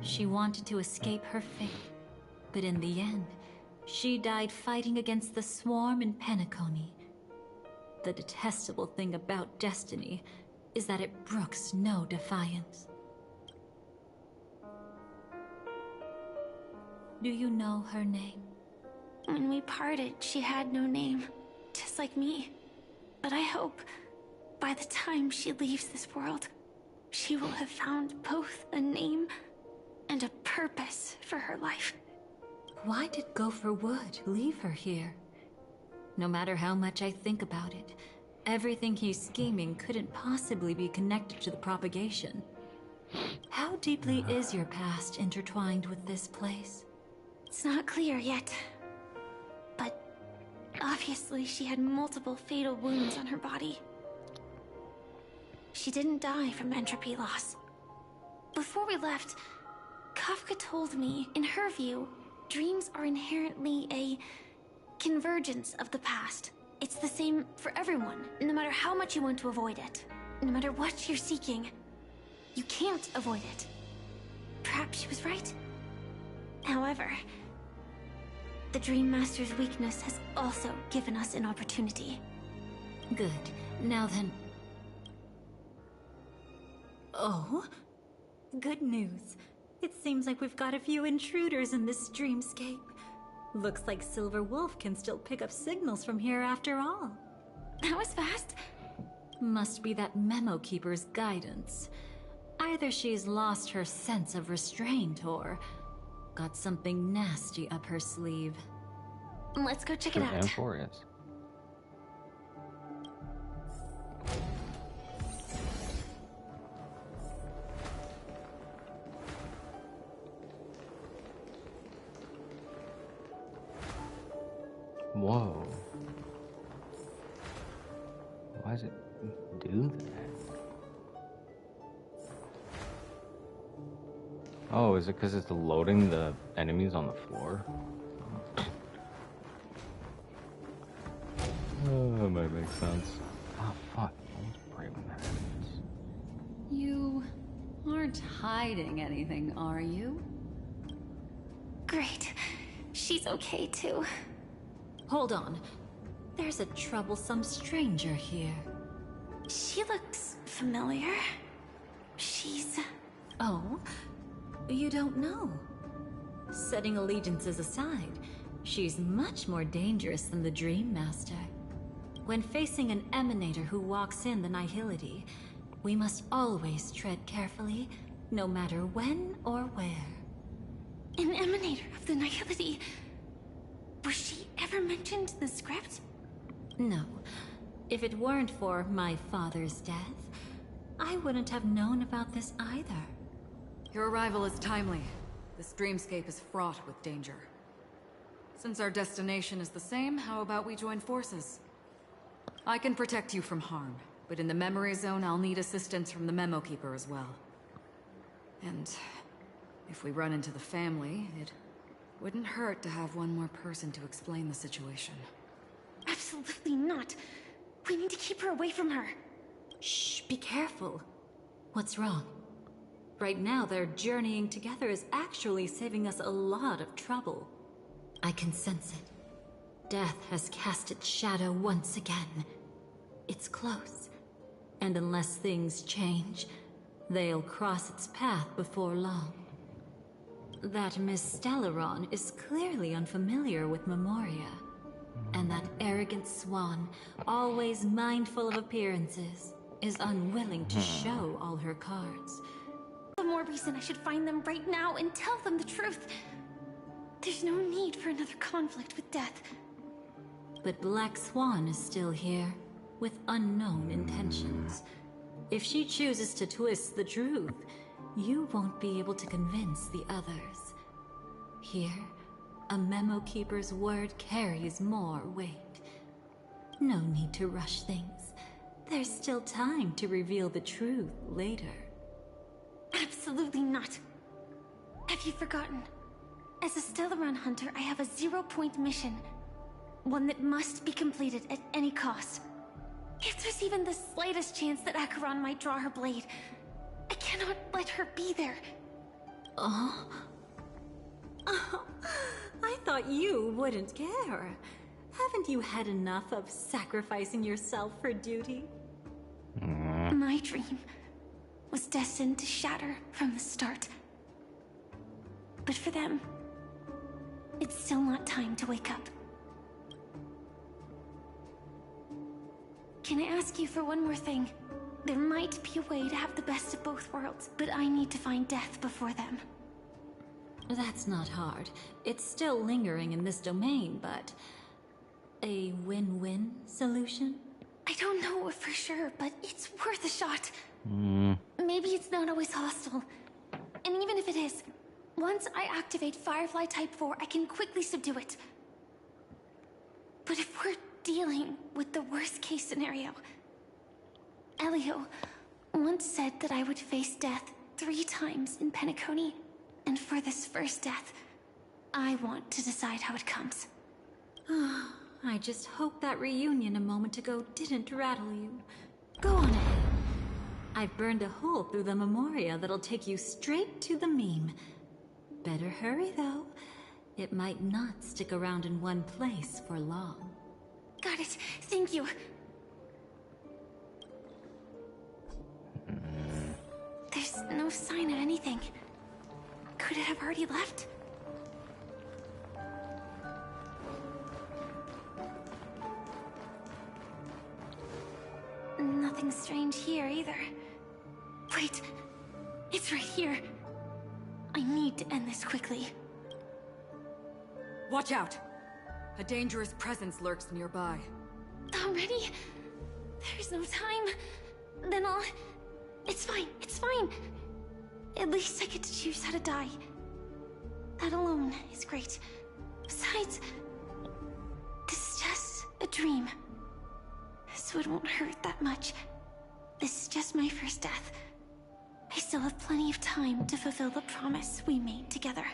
G: She wanted to escape her fate, but in the end, she died fighting against the Swarm in Penacony. The detestable thing about destiny is that it brooks no defiance. Do you know her name?
K: When we parted, she had no name, just like me. But I hope, by the time she leaves this world, she will have found both a name and a purpose for her life.
G: Why did Gopher Wood leave her here? No matter how much I think about it, everything he's scheming couldn't possibly be connected to the propagation. How deeply is your past intertwined with this place?
K: It's not clear yet. But obviously she had multiple fatal wounds on her body. She didn't die from entropy loss. Before we left, Kafka told me, in her view, dreams are inherently a convergence of the past. It's the same for everyone, no matter how much you want to avoid it. No matter what you're seeking, you can't avoid it. Perhaps she was right. However, the Dream Master's weakness has also given us an opportunity.
G: Good. Now then... Oh? Good news. It seems like we've got a few intruders in this dreamscape. Looks like Silver Wolf can still pick up signals from here after all.
K: That was fast.
G: Must be that Memo Keeper's guidance. Either she's lost her sense of restraint or got something nasty up her sleeve.
K: Let's go check it out.
D: Amphoreans. Whoa. Why does it do that? Oh, is it because it's loading the enemies on the floor? Oh, that might make sense. Oh, fuck. Let's pray when that happens.
E: You aren't hiding anything, are you?
K: Great. She's okay too.
G: Hold on. There's a troublesome stranger here.
K: She looks familiar. She's...
G: Oh? You don't know? Setting allegiances aside, she's much more dangerous than the Dream Master. When facing an Emanator who walks in the Nihility, we must always tread carefully, no matter when or where.
K: An Emanator of the Nihility? Was she ever mentioned in the script?
G: No. If it weren't for my father's death, I wouldn't have known about this either.
L: Your arrival is timely. This dreamscape is fraught with danger. Since our destination is the same, how about we join forces? I can protect you from harm, but in the memory zone I'll need assistance from the Memo Keeper as well. And if we run into the family, it wouldn't hurt to have one more person to explain the situation.
K: Absolutely not. We need to keep her away from her.
G: Shh, be careful. What's wrong? Right now, their journeying together is actually saving us a lot of trouble. I can sense it. Death has cast its shadow once again. It's close. And unless things change, they'll cross its path before long. That Miss Stellaron is clearly unfamiliar with Memoria. And that arrogant swan, always mindful of appearances, is unwilling to show all her cards.
K: The more reason I should find them right now and tell them the truth. There's no need for another conflict with Death.
G: But Black Swan is still here, with unknown intentions. If she chooses to twist the truth, you won't be able to convince the others. Here, a Memo Keeper's word carries more weight. No need to rush things. There's still time to reveal the truth later.
K: Absolutely not. Have you forgotten? As a Stellaron hunter, I have a 0-point mission. One that must be completed at any cost. If there's even the slightest chance that Acheron might draw her blade, I cannot let her be there.
G: Oh, I thought you wouldn't care. Haven't you had enough of sacrificing yourself for duty?
K: My dream was destined to shatter from the start. But for them, it's still not time to wake up. Can I ask you for one more thing? There might be a way to have the best of both worlds, but I need to find Death before them.
G: That's not hard. It's still lingering in this domain, but... a win-win solution?
K: I don't know for sure, but it's worth a shot. Maybe it's not always hostile. And even if it is, once I activate Firefly Type 4, I can quickly subdue it. But if we're dealing with the worst-case scenario... Elio once said that I would face death 3 times in Penacony, And for this first death, I want to decide how it comes.
G: I just hope that reunion a moment ago didn't rattle you. Go on ahead. I've burned a hole through the Memoria that'll take you straight to the meme. Better hurry, though. It might not stick around in one place for long.
K: Got it. Thank you. There's no sign of anything. Could it have already left? Nothing strange here either. Wait, it's right here. I need to end this quickly.
L: Watch out! A dangerous presence lurks nearby.
K: Already? There's no time. Then I'll... It's fine, it's fine. At least I get to choose how to die. That alone is great. Besides, this is just a dream. So it won't hurt that much. This is just my first death. I still have plenty of time to fulfill the promise we made together.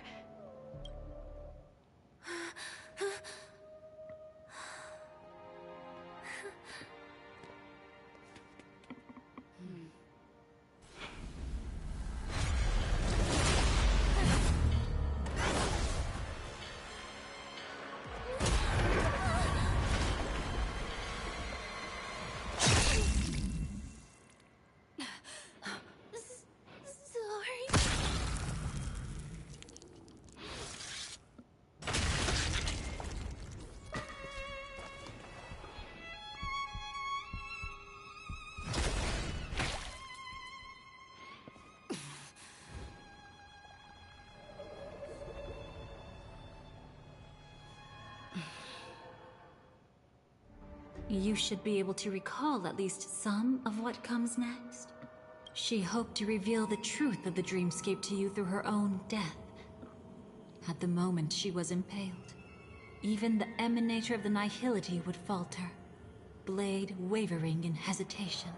G: You should be able to recall at least some of what comes next. She hoped to reveal the truth of the dreamscape to you through her own death. At the moment she was impaled, even the emanator of the nihility would falter, blade wavering in hesitation.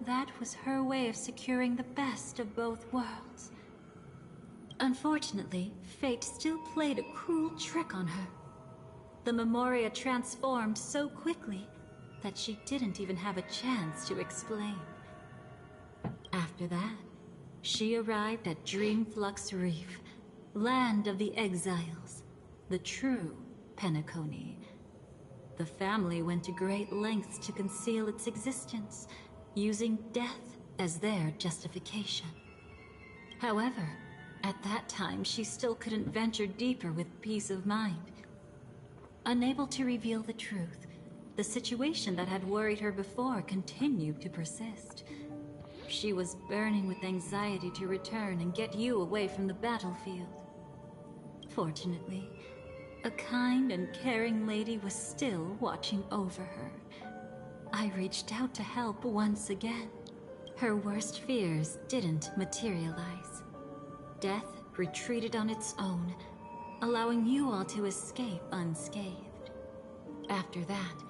G: That was her way of securing the best of both worlds. Unfortunately, fate still played a cruel trick on her. The Memoria transformed so quickly that she didn't even have a chance to explain. After that, she arrived at Dreamflux Reef, land of the exiles, the true Penacony. The family went to great lengths to conceal its existence, using death as their justification. However, at that time she still couldn't venture deeper with peace of mind. Unable to reveal the truth, the situation that had worried her before continued to persist. She was burning with anxiety to return and get you away from the battlefield. Fortunately, a kind and caring lady was still watching over her. I reached out to help once again. Her worst fears didn't materialize. Death retreated on its own, allowing you all to escape unscathed. After that,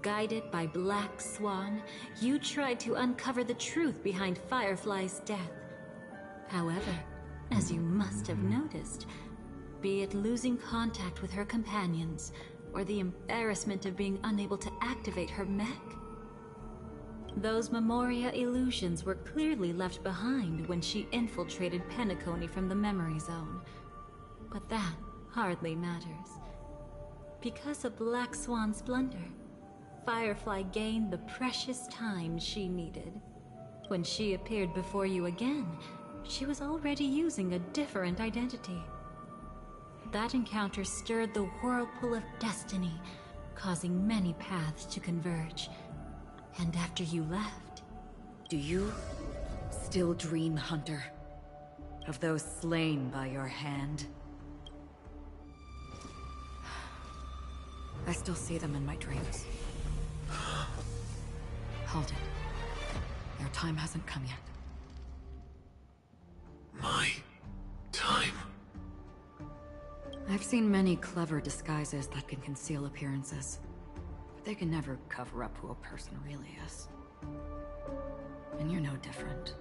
G: guided by Black Swan, you tried to uncover the truth behind Firefly's death. However, as you must have noticed, be it losing contact with her companions, or the embarrassment of being unable to activate her mech, those Memoria illusions were clearly left behind when she infiltrated Penacony from the Memory Zone. But that hardly matters. Because of Black Swan's blunder, Firefly gained the precious time she needed. When she appeared before you again, she was already using a different identity. That encounter stirred the whirlpool of destiny, causing many paths to converge. And after you left...
L: Do you still dream, Hunter? Of those slain by your hand? I still see them in my dreams. Hold it. Your time hasn't come yet.
O: My time?
L: I've seen many clever disguises that can conceal appearances, but they can never cover up who a person really is. And you're no different.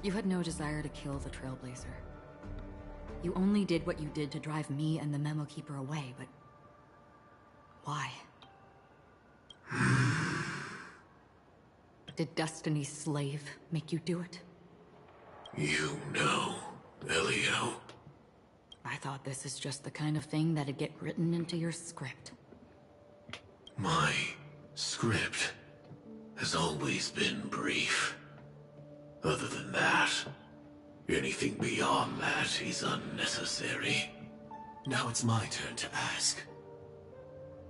E: You had no desire to kill the Trailblazer. You only did what you did to drive me and the Memo Keeper away, but... why? Did Destiny's slave make you do it?
O: You know, Elio.
E: I thought this is just the kind of thing that'd get written into your script.
O: My script has always been brief. Other than that, anything beyond that is unnecessary. Now it's my turn to ask.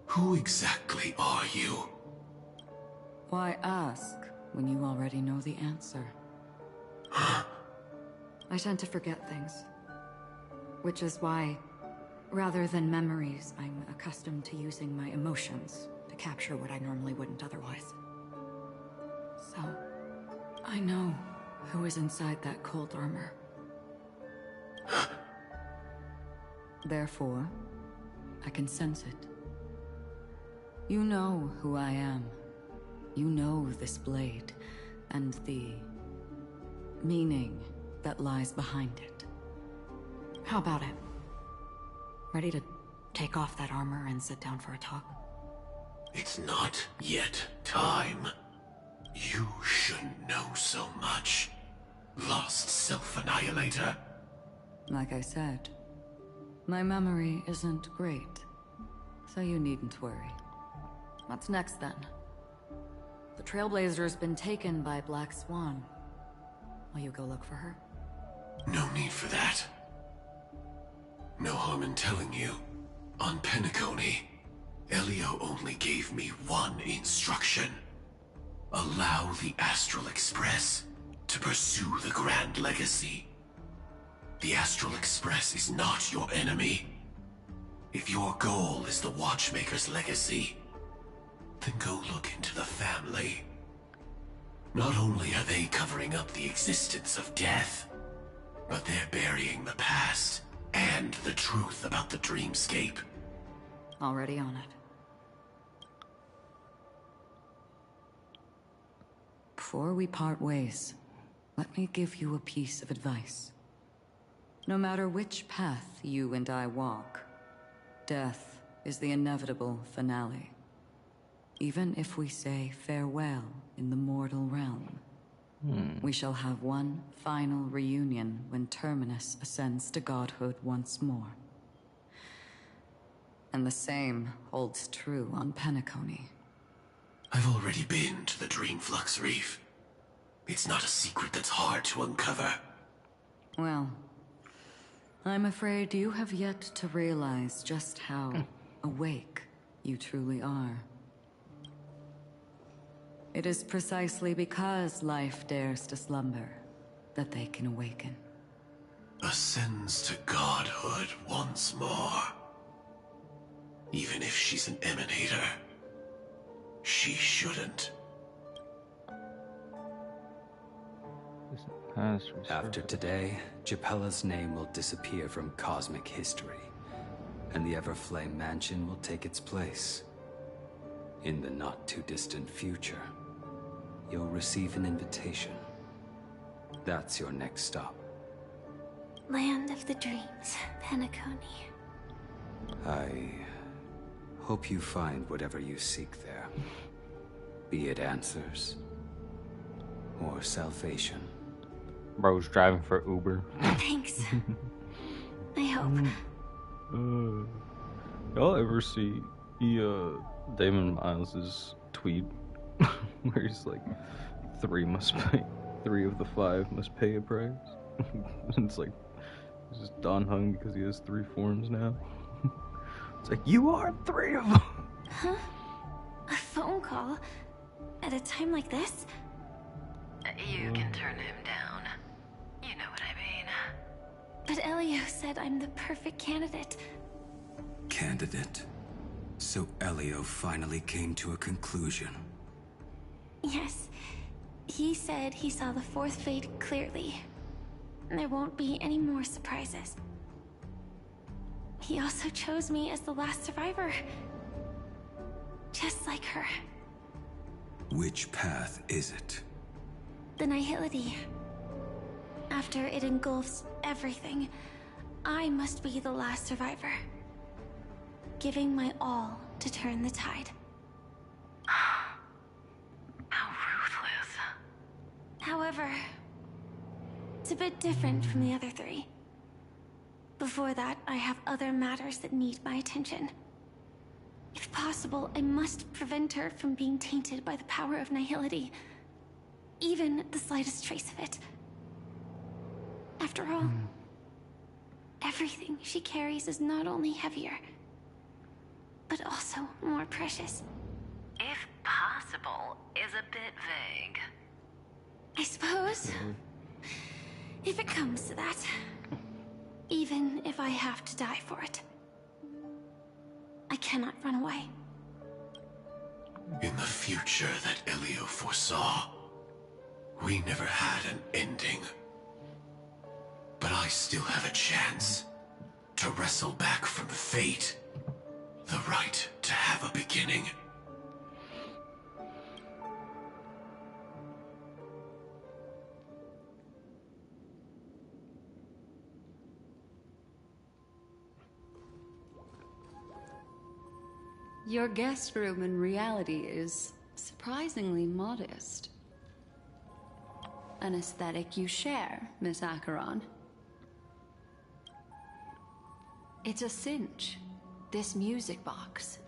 O: Who exactly are you?
E: Why ask when you already know the answer? I tend to forget things. Which is why, rather than memories, I'm accustomed to using my emotions to capture what I normally wouldn't otherwise. So, I know who is inside that cold armor. Therefore, I can sense it. You know who I am. You know this blade, and the meaning that lies behind it. How about it? Ready to take off that armor and sit down for a talk?
O: It's not yet time. You shouldn't know so much. Lost Self-Annihilator.
E: Like I said, my memory isn't great, so you needn't worry. What's next then? The Trailblazer's been taken by Black Swan. Will you go look for her?
O: No need for that. No harm in telling you. On Penacony, Elio only gave me one instruction. Allow the Astral Express to pursue the Grand Legacy. The Astral Express is not your enemy. If your goal is the Watchmaker's legacy, then go look into the family. Not only are they covering up the existence of death, but they're burying the past and the truth about the dreamscape.
E: Already on it. Before we part ways, let me give you a piece of advice. No matter which path you and I walk, death is the inevitable finale. Even if we say farewell in the mortal realm, we shall have one final reunion when Terminus ascends to godhood once more. And the same holds true on Penacony.
O: I've already been to the Dreamflux Reef. It's not a secret that's hard to uncover.
E: Well, I'm afraid you have yet to realize just how awake you truly are. It is precisely because life dares to slumber that they can awaken.
O: Ascends to godhood once more. Even if she's an emanator, she shouldn't.
H: After today, Japella's name will disappear from cosmic history, and the Everflame Mansion will take its place. In the not-too-distant future, you'll receive an invitation. That's your next stop.
K: Land of the Dreams, Penacony.
H: I hope you find whatever you seek there. Be it answers or salvation.
D: Bro's driving for Uber.
K: Thanks. I hope.
D: Y'all ever see Damon Miles's tweet where he's like, 3 of the 5 must pay a price? It's like, it's just Don hung because he has 3 forms now. It's like, you are 3 of them.
K: Huh? A phone call? At a time like this?
I: You can turn him down. You know what I mean.
K: But Elio said I'm the perfect candidate.
H: Candidate? So Elio finally came to a conclusion.
K: Yes. He said he saw the 4th fate clearly. There won't be any more surprises. He also chose me as the last survivor. Just like her.
H: Which path is it?
K: The Nihility. After it engulfs everything, I must be the last survivor. Giving my all to turn the tide.
I: How ruthless.
K: However, it's a bit different from the other three. Before that, I have other matters that need my attention. If possible, I must prevent her from being tainted by the power of nihility. Even the slightest trace of it. After all, everything she carries is not only heavier, but also more precious.
I: If possible is a bit vague.
K: I suppose. If it comes to that. Even if I have to die for it. I cannot run away.
O: In the future that Elio foresaw, we never had an ending. But I still have a chance to wrestle back from fate the right to have a beginning.
E: Your guest room in reality is surprisingly modest. An aesthetic you share, Miss Acheron. It's a cinch. This music box.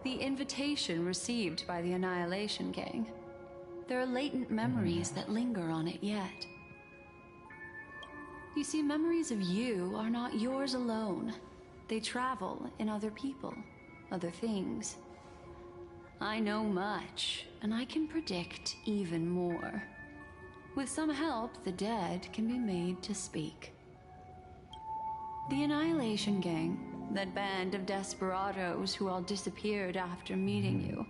E: The invitation received by the Annihilation Gang. There are latent memories that linger on it yet. You see, memories of you are not yours alone. They travel in other people. Other things. I know much, and I can predict even more. With some help, the dead can be made to speak. The Annihilation Gang, that band of desperados who all disappeared after meeting you,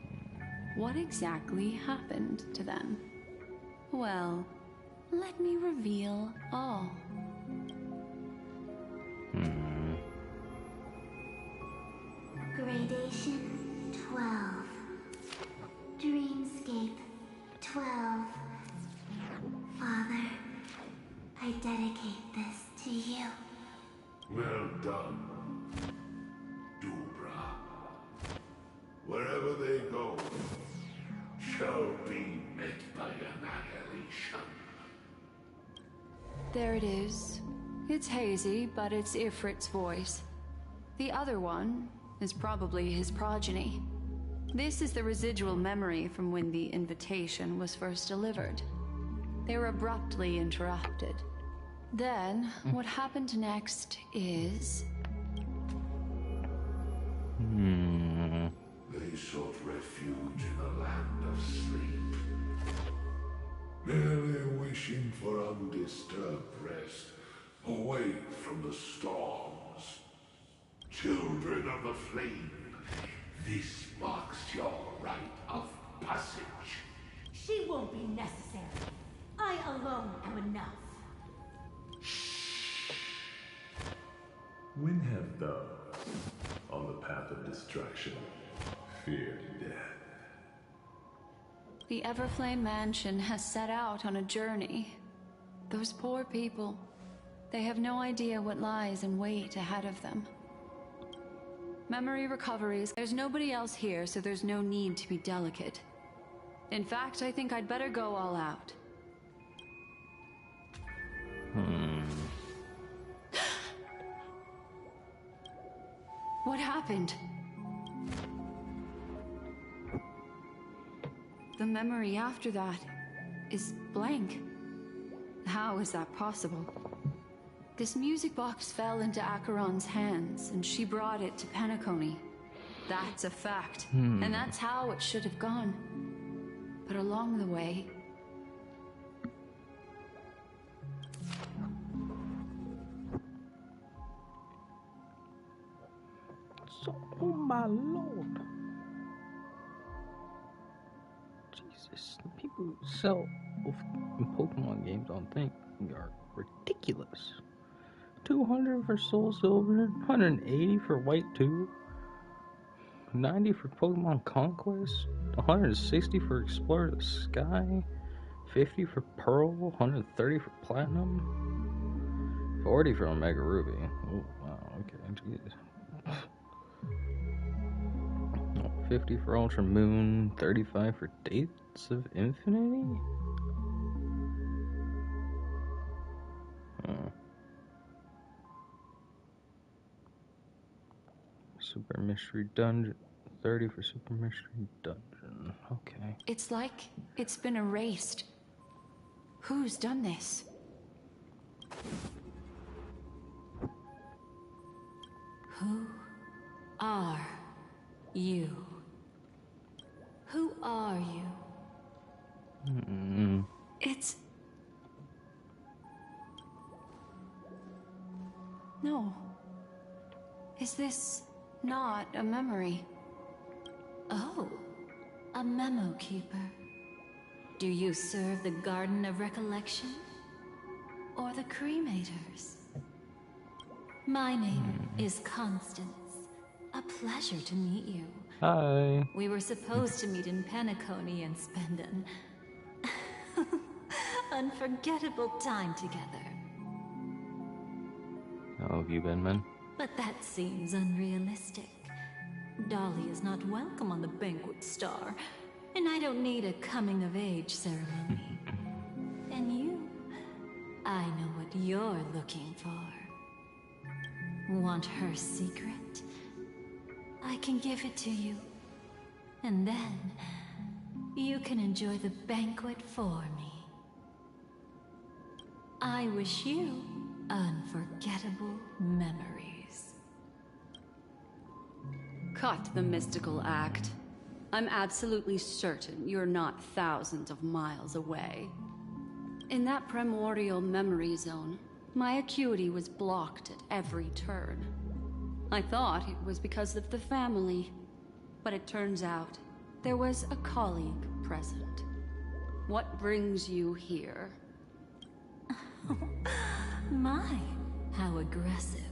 E: what exactly happened to them? Well, let me reveal all.
A: Gradation 12. Dreamscape 12. Father, I dedicate this to you.
O: Well done, Dubra. Wherever they go, shall be met by annihilation.
E: There it is. It's hazy, but it's Ifrit's voice. The other one is probably his progeny. This is the residual memory from when the invitation was first delivered. They were abruptly interrupted. Then, what happened next is...
O: They sought refuge in the land of sleep, merely wishing for undisturbed rest, away from the storms. Children of the flame, this marks your rite of passage.
B: She won't be necessary. I alone am enough.
V: When have those on the path of destruction feared death?
E: The Everflame Mansion has set out on a journey. Those poor people, they have no idea what lies in wait ahead of them. Memory recoveries. There's nobody else here, so there's no need to be delicate. In fact, I think I'd better go all out. What happened? The memory after that is blank. How is that possible? This music box fell into Acheron's hands, and she brought it to Penacony. That's a fact, and that's how it should have gone. But along the way...
D: Oh my lord. Jesus, the people who sell Pokemon games on Think are ridiculous. 200 for Soul Silver, 180 for White 2, 90 for Pokemon Conquest, 160 for Explore the Sky, 50 for Pearl, 130 for Platinum. 40 for Omega Ruby. Oh, wow, okay, jeez. 50 for Ultra Moon, 35 for Dates of Infinity? Super Mystery Dungeon, 30 for Super Mystery Dungeon, okay.
M: It's like it's been erased. Who's done this? Who are you? Who are you? It's... No. Is this not a memory?
G: Oh, a memo keeper. Do you serve the Garden of Recollection? Or the Cremators? My name is Constance. A pleasure to meet you.
D: Hi.
G: We were supposed to meet in Penacony and spend an unforgettable time together.
D: How have you been, man?
G: But that seems unrealistic. Dolly is not welcome on the Banquet Star, and I don't need a coming-of-age ceremony. And you, I know what you're looking for. Want her secret? I can give it to you. And then, you can enjoy the banquet for me. I wish you unforgettable memories.
P: Cut the mystical act. I'm absolutely certain you're not thousands of miles away. In that primordial memory zone, my acuity was blocked at every turn. I thought it was because of the family, but it turns out there was a colleague present. What brings you here?
G: My, how aggressive.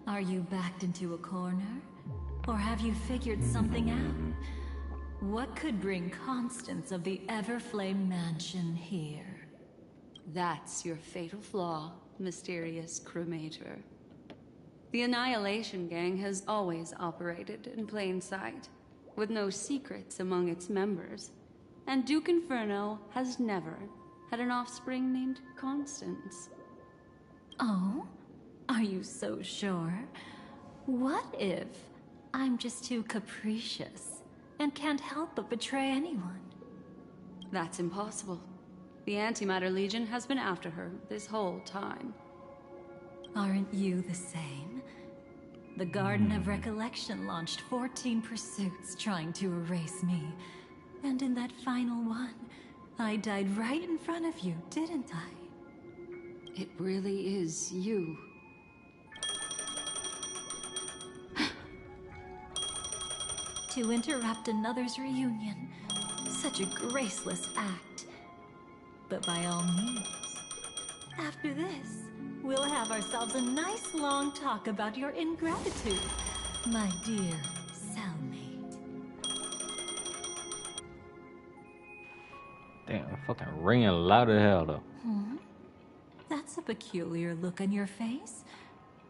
G: Are you backed into a corner? Or have you figured something out? What could bring Constance of the Everflame Mansion here?
P: That's your fatal flaw, mysterious cremator. The Annihilation Gang has always operated in plain sight, with no secrets among its members. And Duke Inferno has never had an offspring named Constance.
G: Oh? Are you so sure? What if I'm just too capricious and can't help but betray anyone?
P: That's impossible. The Antimatter Legion has been after her this whole time.
G: Aren't you the same? The Garden of Recollection launched 14 pursuits trying to erase me. And in that final one, I died right in front of you, didn't I?
P: It really is you.
G: To interrupt another's reunion. Such a graceless act. But by all means, after this, we'll have ourselves a nice long talk about your ingratitude, my dear cellmate.
D: Damn, fucking ringing loud as hell though.
G: That's a peculiar look on your face.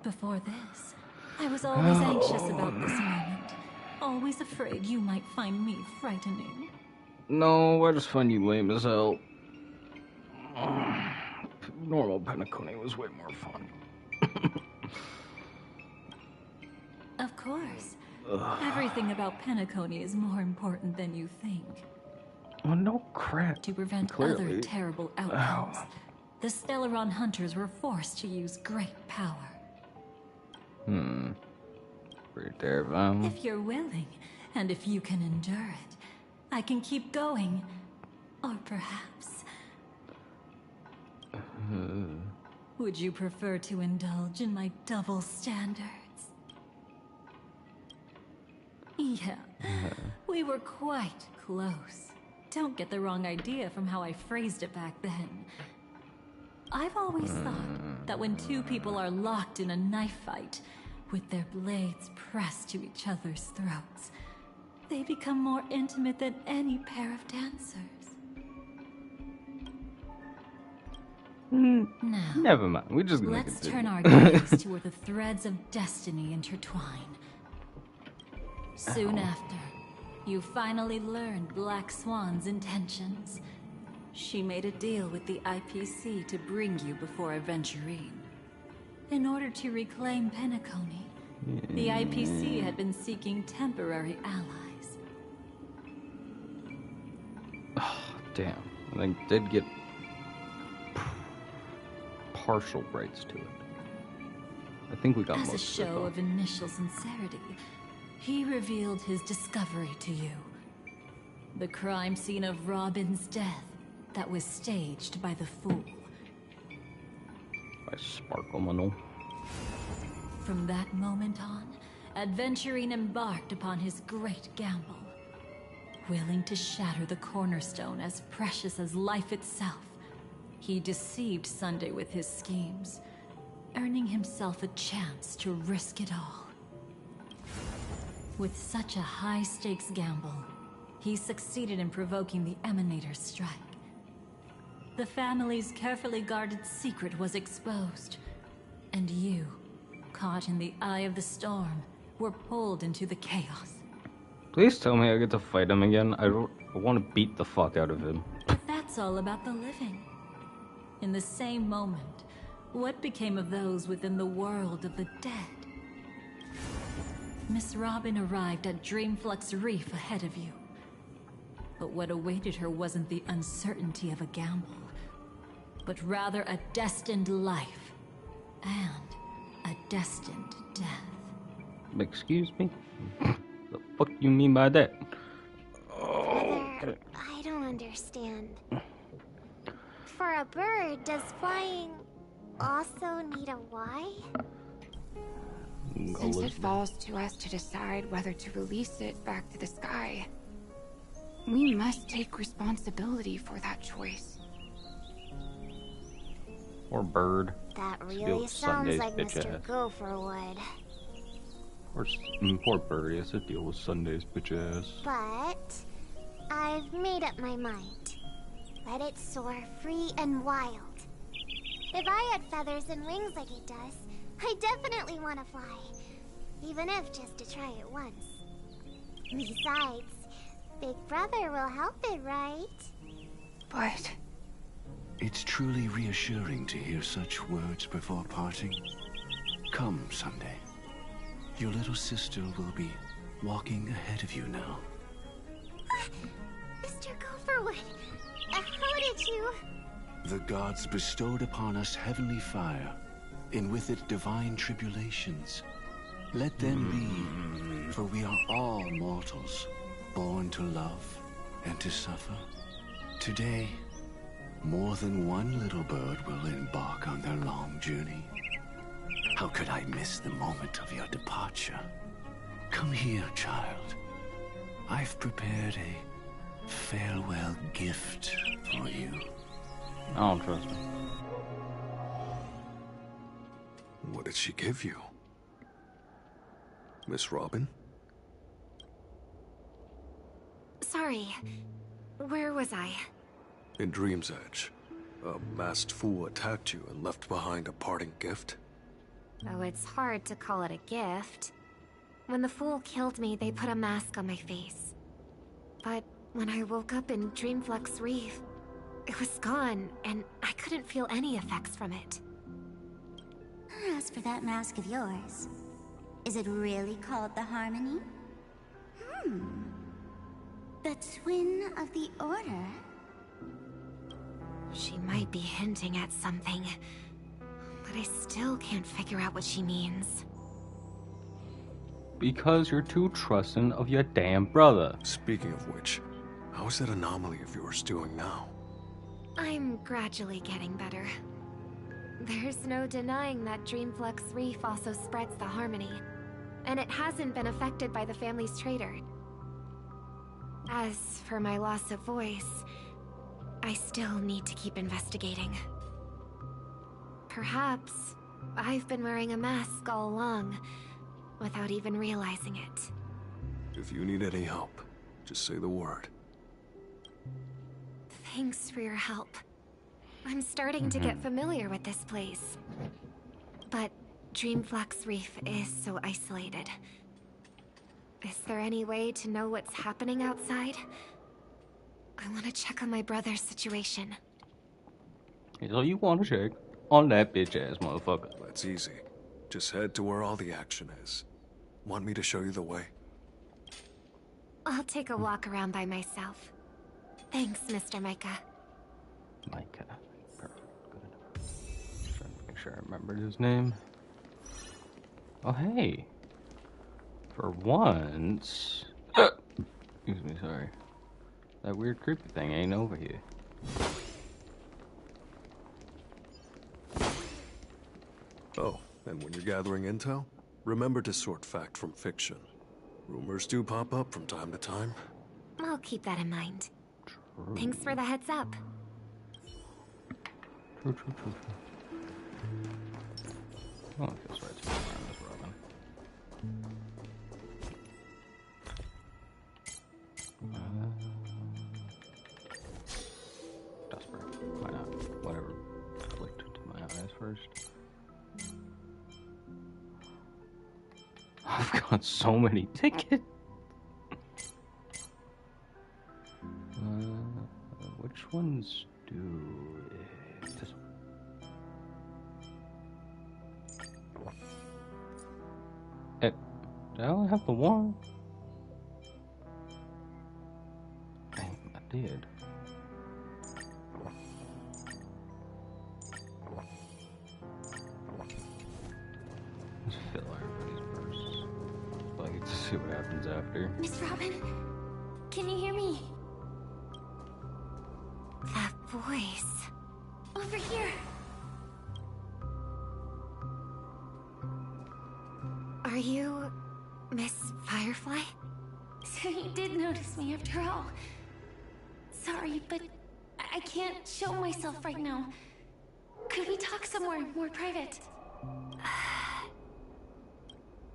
G: Before this, I was always anxious about this moment. Always afraid you might find me frightening.
D: No, I just find you lame as hell. Normal Penacony was way more fun.
G: Of course. Everything about Penacony is more important than you think.
D: Well, no crap.
G: To prevent other terrible outcomes, the Stellaron hunters were forced to use great power.
D: Pretty terrifying.
G: If you're willing, and if you can endure it, I can keep going. Or perhaps... Would you prefer to indulge in my double standards? Yeah, we were quite close. Don't get the wrong idea from how I phrased it back then. I've always thought that when two people are locked in a knife fight, with their blades pressed to each other's throats, they become more intimate than any pair of dancers.
P: Now,
D: Never mind. We just gonna
P: let's
D: continue.
P: turn our gaze to where the threads of destiny intertwine. Soon after, you finally learned Black Swan's intentions. She made a deal with the IPC to bring you before Aventurine. In order to reclaim Penacony, the IPC had been seeking temporary allies.
D: Oh, damn. I did get partial rights to it. I think we got
P: As
D: most
P: a show
D: of it,
P: of initial sincerity, he revealed his discovery to you. The crime scene of Robin's death that was staged by the Fool.
D: By Sparkle Manol.
P: From that moment on, Aventurine embarked upon his great gamble. Willing to shatter the cornerstone as precious as life itself, he deceived Sunday with his schemes, earning himself a chance to risk it all. With such a high-stakes gamble, he succeeded in provoking the Emanator's strike. The family's carefully guarded secret was exposed, and you, caught in the eye of the storm, were pulled into the chaos.
D: Please tell me I get to fight him again. I want to beat the fuck out of him.
P: But that's all about the living. In the same moment, what became of those within the world of the dead? Miss Robin arrived at Dreamflux Reef ahead of you. But what awaited her wasn't the uncertainty of a gamble, but rather a destined life and a destined death.
D: Excuse me? The fuck you mean by that?
J: I don't understand. For a bird, does flying also need a why?
M: Since it falls to us to decide whether to release it back to the sky, we must take responsibility for that choice.
D: Or bird.
J: That
D: Let's deal
J: really
D: with
J: sounds
D: Sunday's
J: like
D: bitch
J: Mr.
D: ass.
J: Gopher would.
D: Or poor bird. He has to deal with Sunday's bitch ass.
J: But I've made up my mind. Let it soar free and wild. If I had feathers and wings like it does, I definitely want to fly. Even if just to try it once. Besides, Big Brother will help it, right?
M: But
O: It's truly reassuring to hear such words before parting. Come, Sunday. Your little sister will be walking ahead of you now.
J: Mr. Gopherwood, how did you...
O: The gods bestowed upon us heavenly fire, and with it divine tribulations. Let them be, for we are all mortals, born to love and to suffer. Today, more than one little bird will embark on their long journey. How could I miss the moment of your departure? Come here, child. I've prepared a farewell gift for you.
D: I don't trust me.
R: What did she give you? Miss Robin?
J: Sorry, where was I?
R: In Dream's Edge, a masked fool attacked you and left behind a parting gift.
J: Oh, it's hard to call it a gift. When the fool killed me, they put a mask on my face. But when I woke up in Dreamflux Reef, it was gone, and I couldn't feel any effects from it.
A: As for that mask of yours, is it really called the Harmony? The Twin of the Order?
J: She might be hinting at something, but I still can't figure out what she means.
D: Because you're too trusting of your damn brother.
R: Speaking of which, how's that anomaly of yours doing now?
J: I'm gradually getting better. There's no denying that Dreamflux Reef also spreads the Harmony, and it hasn't been affected by the family's traitor. As for my loss of voice, I still need to keep investigating. Perhaps I've been wearing a mask all along, without even realizing it.
R: If you need any help, just say the word.
J: Thanks for your help.
S: I'm starting to get familiar with this place. But Dreamflux Reef is so isolated. Is there any way to know what's happening outside? I want to check on my brother's situation.
D: So you want to check on that bitch-ass motherfucker.
R: That's easy. Just head to where all the action is. Want me to show you the way?
S: I'll take a walk around by myself. Thanks, Mr. Micah.
D: Micah. Perfect. Good enough. Just trying to make sure I remembered his name. Oh, hey. For once... Excuse me, sorry. That weird creepy thing ain't over here.
R: Oh, and when you're gathering intel, remember to sort fact from fiction. Rumors do pop up from time to time.
S: I'll keep that in mind.
D: True.
S: Thanks for the heads up.
D: True. Oh, it feels right to be around this Robin. Desperate. Why not? Whatever clicked to my eyes first. I've got so many tickets. Which ones do this one? Did I only have the one? Dang, I did. Let's fill everybody's purse. So I get to see what happens after.
K: Miss Robin, can you hear me?
S: That voice.
K: Over here.
S: Are you Miss Firefly?
K: So you did notice me after all. Sorry, but I can't show myself right now. Could we talk somewhere more private?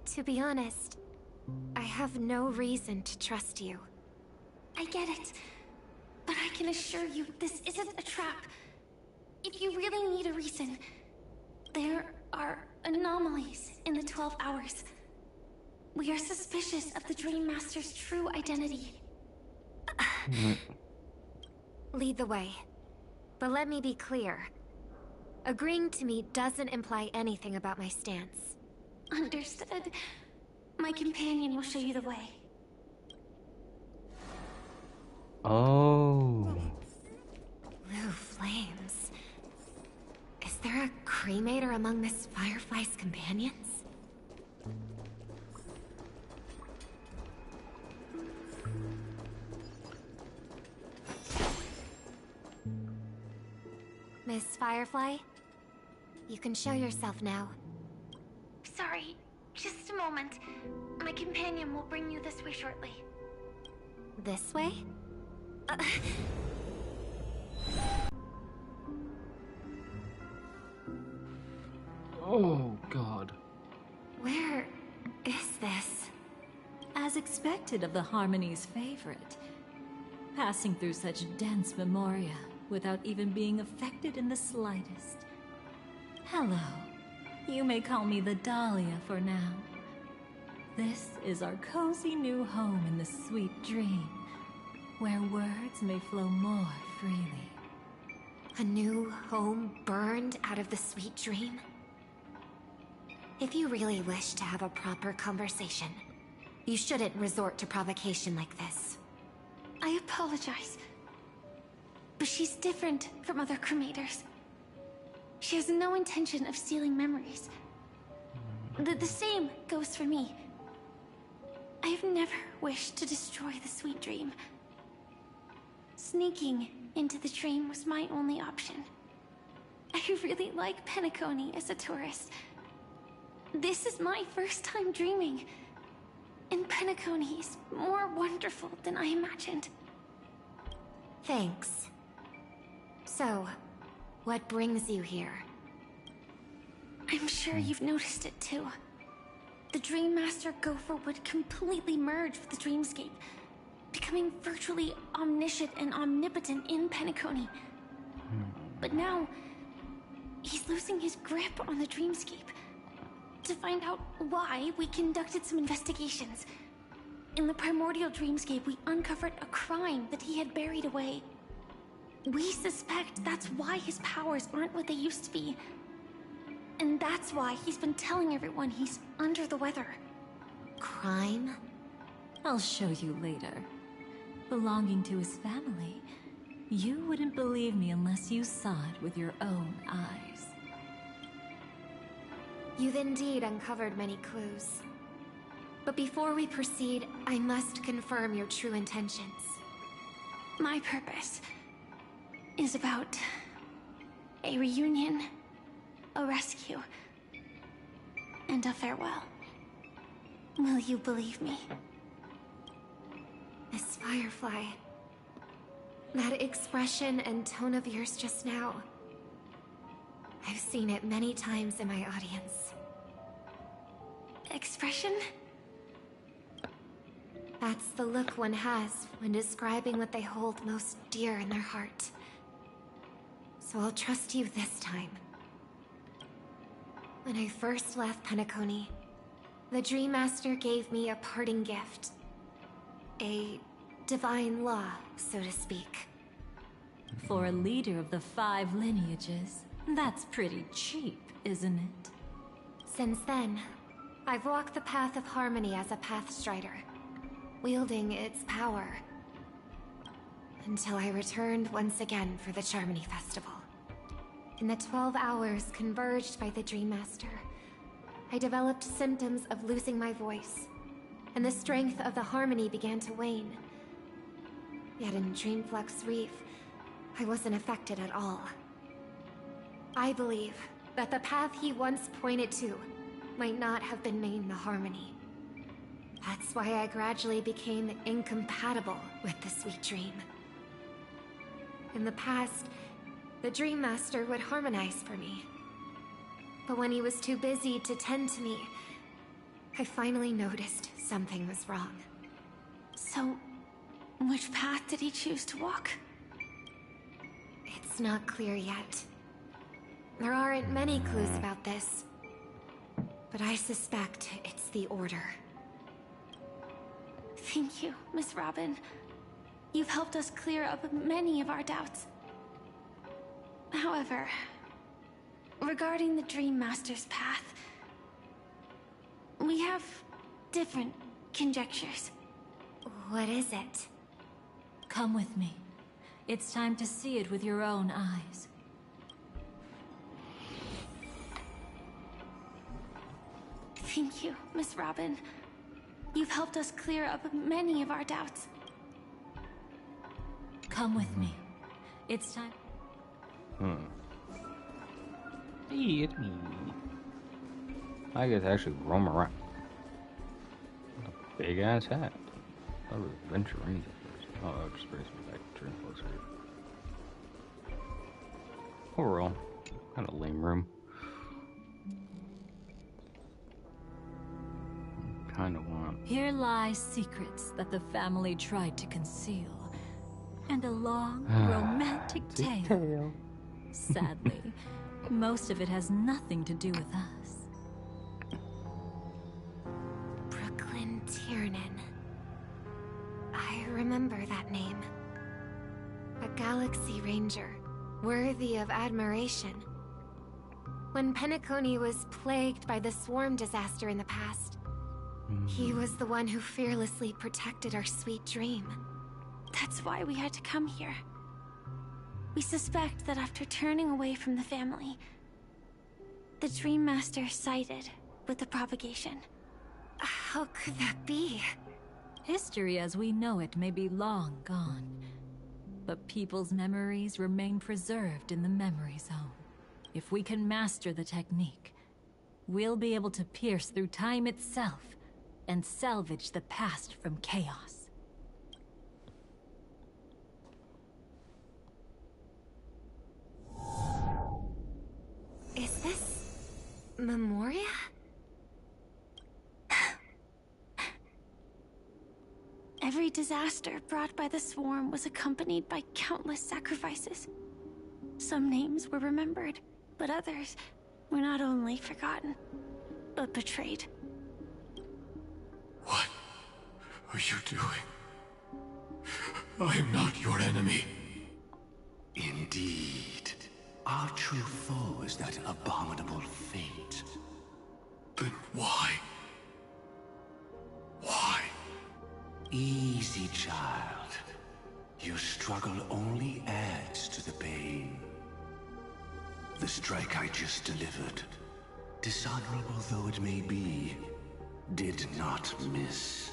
S: To be honest, I have no reason to trust you.
K: I get it. But I can assure you, this isn't a trap. If you really need a reason, there are anomalies in the 12 hours. We are suspicious of the Dream Master's true identity.
S: Lead the way. But let me be clear. Agreeing to me doesn't imply anything about my stance.
K: Understood. My companion will show you the way.
D: Oh.
S: Blue flames. Is there a cremator among Miss Firefly's companions? Miss Firefly? You can show yourself now.
K: Sorry, just a moment. My companion will bring you this way shortly.
S: This way?
D: Oh, God.
S: Where is this?
G: As expected of the Harmony's favorite. Passing through such dense memoria without even being affected in the slightest. Hello. You may call me the Dahlia for now. This is our cozy new home in the sweet dream, where words may flow more freely.
S: A new home burned out of the sweet dream? If you really wish to have a proper conversation, you shouldn't resort to provocation like this.
K: I apologize. But she's different from other cremators. She has no intention of stealing memories. The same goes for me. I have never wished to destroy the sweet dream. Sneaking into the dream was my only option. I really like Penacony as a tourist. This is my first time dreaming. And Penacony is more wonderful than I imagined.
S: Thanks. So, what brings you here?
K: I'm sure you've noticed it too. The Dream Master Gopher would completely merge with the dreamscape, becoming virtually omniscient and omnipotent in Penacony. But but now he's losing his grip on the dreamscape. To find out why, we conducted some investigations. In the primordial dreamscape, we uncovered a crime that he had buried away. We suspect that's why his powers aren't what they used to be. And that's why he's been telling everyone he's under the weather.
J: Crime?
P: I'll show you later. Belonging to his family. You wouldn't believe me unless you saw it with your own eyes.
S: You've indeed uncovered many clues. But before we proceed, I must confirm your true intentions.
K: My purpose is about a reunion, a rescue, and a farewell. Will you believe me?
S: Miss Firefly, that expression and tone of yours just now, I've seen it many times in my audience.
K: Expression?
S: That's the look one has when describing what they hold most dear in their heart. So I'll trust you this time. When I first left Penacony, the Dream Master gave me a parting gift. A divine law, so to speak.
P: For a leader of the 5 lineages, that's pretty cheap, isn't it?
S: Since then, I've walked the path of harmony as a Pathstrider, wielding its power. Until I returned once again for the Charmony Festival. In the 12 hours converged by the Dream Master, I developed symptoms of losing my voice, and the strength of the harmony began to wane. Yet in Dreamflux Reef, I wasn't affected at all. I believe that the path he once pointed to might not have been named the Harmony. That's why I gradually became incompatible with the sweet dream. In the past, the Dream Master would harmonize for me. But when he was too busy to tend to me, I finally noticed something was wrong.
K: So, which path did he choose to walk?
S: It's not clear yet. There aren't many clues about this, but I suspect it's the Order.
K: Thank you, Miss Robin. You've helped us clear up many of our doubts. However, regarding the Dream Master's path, we have different conjectures.
S: What is it?
P: Come with me. It's time to see it with your own eyes.
K: Thank you, Miss Robin. You've helped us clear up many of our doubts.
P: Come with me. It's time.
D: Hey, it's me. I get to actually roam around. Big ass hat. I thought it was Adventure Ranger first. Oh, that just brings me back to Dreamflux Reef. Overall, kind of lame room. Kind of want.
P: Here lie secrets that the family tried to conceal. And a long, romantic tale. Sadly, most of it has nothing to do with us.
S: Brooklyn Tiernan. I remember that name. A Galaxy Ranger, worthy of admiration. When Penacony was plagued by the swarm disaster in the past, he was the one who fearlessly protected our sweet dream.
K: That's why we had to come here. We suspect that after turning away from the family, the Dream Master sided with the propagation.
S: How could that be?
P: History as we know it may be long gone, but people's memories remain preserved in the memory zone. If we can master the technique, we'll be able to pierce through time itself and salvage the past from chaos.
S: Is this Memoria?
K: Every disaster brought by the swarm was accompanied by countless sacrifices. Some names were remembered, but others were not only forgotten, but betrayed.
O: What are you doing? I am not your enemy. Indeed. Our true foe is that abominable fate. Then why? Why? Easy, child. Your struggle only adds to the pain. The strike I just delivered, dishonorable though it may be, did not miss.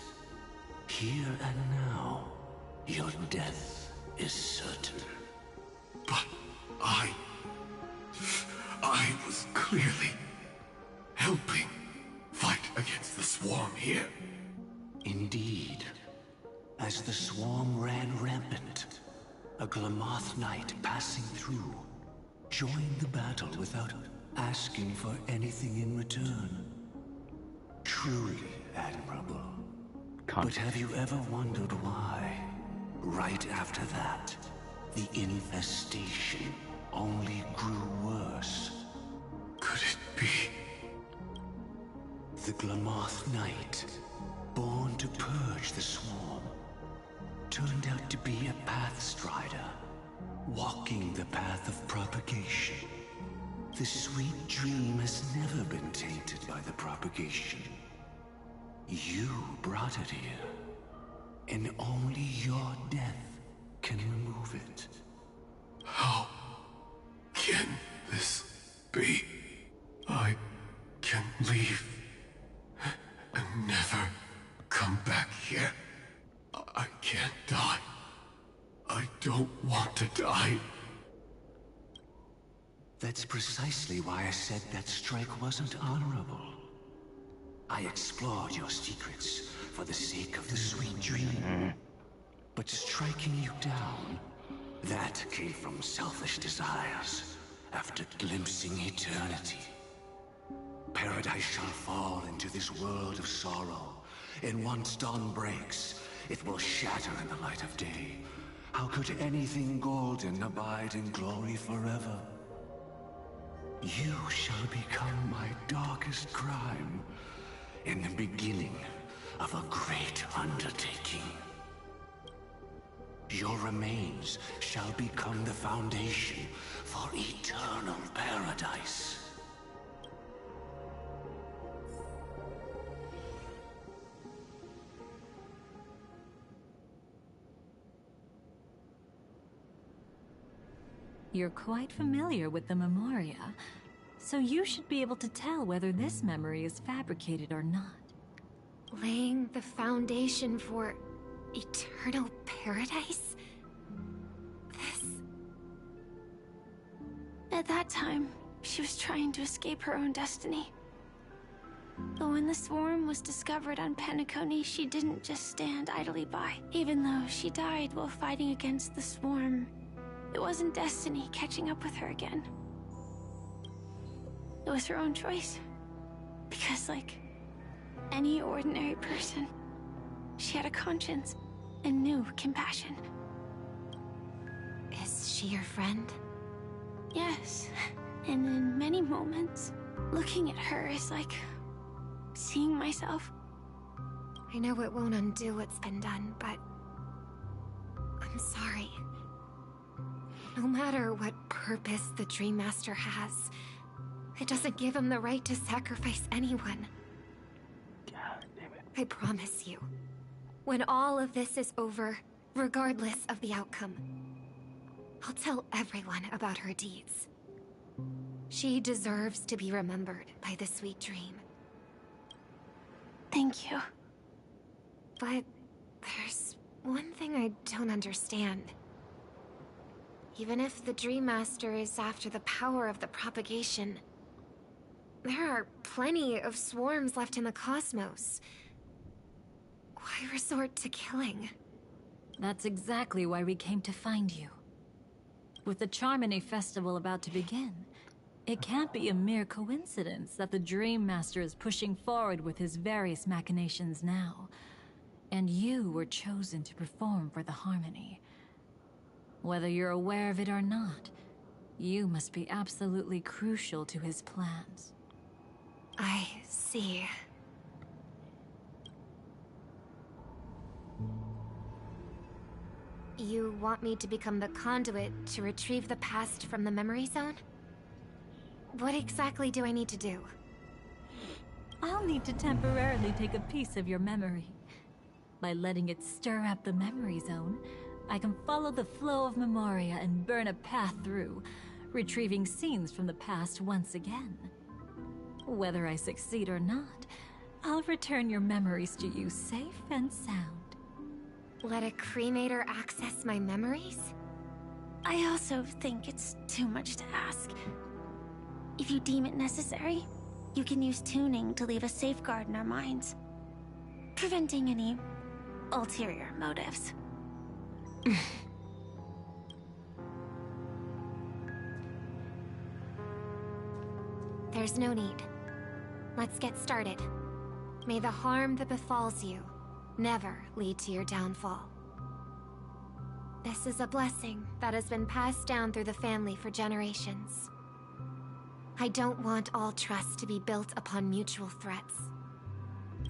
O: Here and now, your death is certain. But I was clearly helping fight against the swarm here. Indeed. As the swarm ran rampant, a Glamoth knight passing through joined the battle without asking for anything in return. Truly admirable. But have you ever wondered why, right after that, the infestation only grew worse? Could it be? The Glamoth Knight, born to purge the swarm, turned out to be a Pathstrider, walking the path of propagation. The sweet dream has never been tainted by the propagation. You brought it here, and only your death can remove it. How can this be? I can leave and never come back here. I can't die. I don't want to die. That's precisely why I said that strike wasn't honorable. I explored your secrets for the sake of the sweet dream. But striking you down, that came from selfish desires after glimpsing eternity. Paradise shall fall into this world of sorrow, and once dawn breaks, it will shatter in the light of day. How could anything golden abide in glory forever? You shall become my darkest crime, in the beginning of a great undertaking. Your remains shall become the foundation for eternal paradise.
G: You're quite familiar with the Memoria, so you should be able to tell whether this memory is fabricated or not.
S: Laying the foundation for eternal paradise?
K: At that time, she was trying to escape her own destiny. But when the swarm was discovered on Penacony, she didn't just stand idly by. Even though she died while fighting against the swarm, it wasn't destiny catching up with her again. It was her own choice. Because like any ordinary person, she had a conscience and knew compassion.
S: Is she your friend?
K: Yes. And in many moments, looking at her is like seeing myself.
S: I know it won't undo what's been done, but I'm sorry. No matter what purpose the Dream Master has, it doesn't give him the right to sacrifice anyone.
D: God damn it.
S: I promise you, when all of this is over, regardless of the outcome, I'll tell everyone about her deeds. She deserves to be remembered by the sweet dream.
K: Thank you.
S: But there's one thing I don't understand. Even if the Dream Master is after the power of the propagation, there are plenty of swarms left in the cosmos. Why resort to killing?
G: That's exactly why we came to find you. With the Charmony Festival about to begin, it can't be a mere coincidence that the Dream Master is pushing forward with his various machinations now. And you were chosen to perform for the Harmony. Whether you're aware of it or not, You must be absolutely crucial to his plans.
S: I see. You want me to become the conduit to retrieve the past from the memory zone? What exactly do I need to do?
G: I'll need to temporarily take a piece of your memory. By letting it stir up the memory zone, I can follow the flow of Memoria and burn a path through, retrieving scenes from the past once again. Whether I succeed or not, I'll return your memories to you safe and sound.
S: Let a cremator access my memories?
K: I also think it's too much to ask. If you deem it necessary, you can use tuning to leave a safeguard in our minds, preventing any ulterior motives.
S: There's no need. Let's get started. May the harm that befalls you never lead to your downfall. This is a blessing that has been passed down through the family for generations. I don't want all trust to be built upon mutual threats.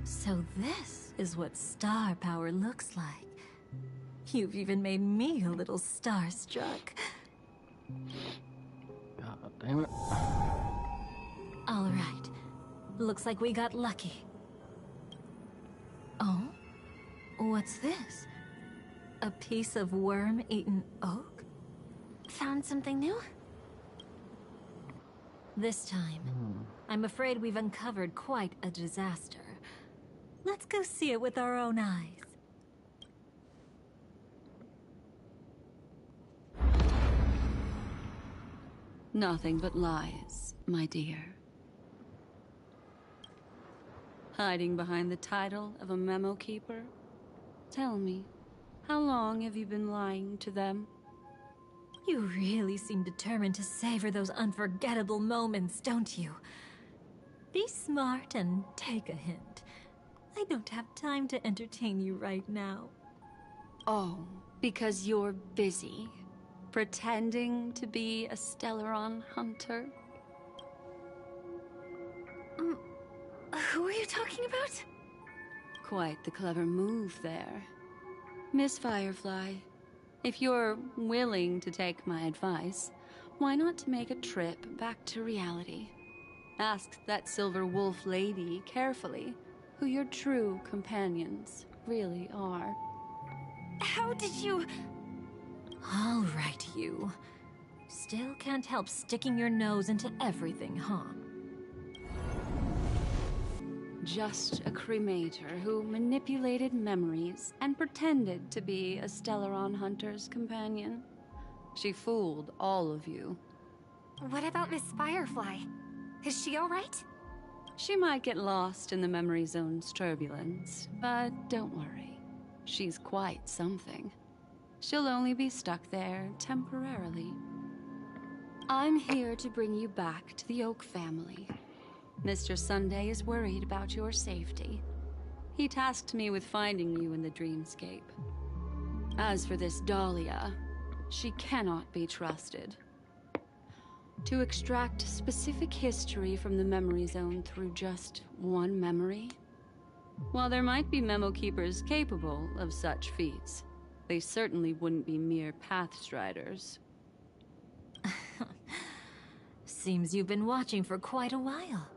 G: So this is what star power looks like. You've even made me a little starstruck.
D: God damn it.
G: All right. Looks like we got lucky. Oh? What's this? A piece of worm-eaten oak?
K: Found something new?
G: This time, I'm afraid we've uncovered quite a disaster. Let's go see it with our own eyes.
P: Nothing but lies, my dear. Hiding behind the title of a memo keeper? Tell me, how long have you been lying to them?
G: You really seem determined to savor those unforgettable moments, don't you? Be smart and take a hint. I don't have time to entertain you right now.
P: Oh, because you're busy, pretending to be a Stellaron hunter?
K: Who are you talking about?
P: Quite the clever move there. Miss Firefly, if you're willing to take my advice, why not make a trip back to reality? Ask that Silver Wolf lady carefully who your true companions really are.
K: How did you...
G: All right, you. Still can't help sticking your nose into everything, huh?
P: Just a cremator who manipulated memories and pretended to be a Stellaron hunter's companion. She fooled all of you.
S: What about Miss Firefly? Is she all right?
P: She might get lost in the memory zone's turbulence, but don't worry. She's quite something. She'll only be stuck there temporarily. I'm here to bring you back to the Oak family. Mr. Sunday is worried about your safety. He tasked me with finding you in the dreamscape. As for this Dahlia, she cannot be trusted. To extract specific history from the memory zone through just one memory? While there might be memo keepers capable of such feats, they certainly wouldn't be mere pathstriders.
G: Seems you've been watching for quite a while.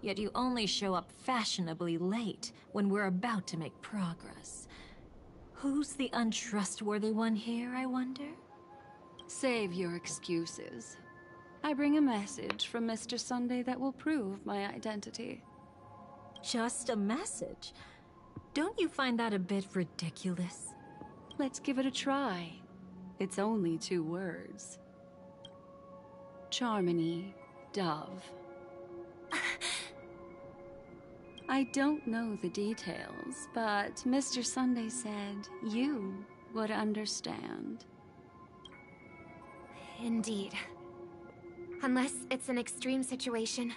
G: Yet you only show up fashionably late when we're about to make progress. Who's the untrustworthy one here, I wonder?
P: Save your excuses. I bring a message from Mr. Sunday that will prove my identity.
G: Just a message? Don't you find that a bit ridiculous?
P: Let's give it a try. It's only 2 words. Charmony, Dove. I don't know the details, but Mr. Sunday said you would understand.
S: Indeed. Unless it's an extreme situation,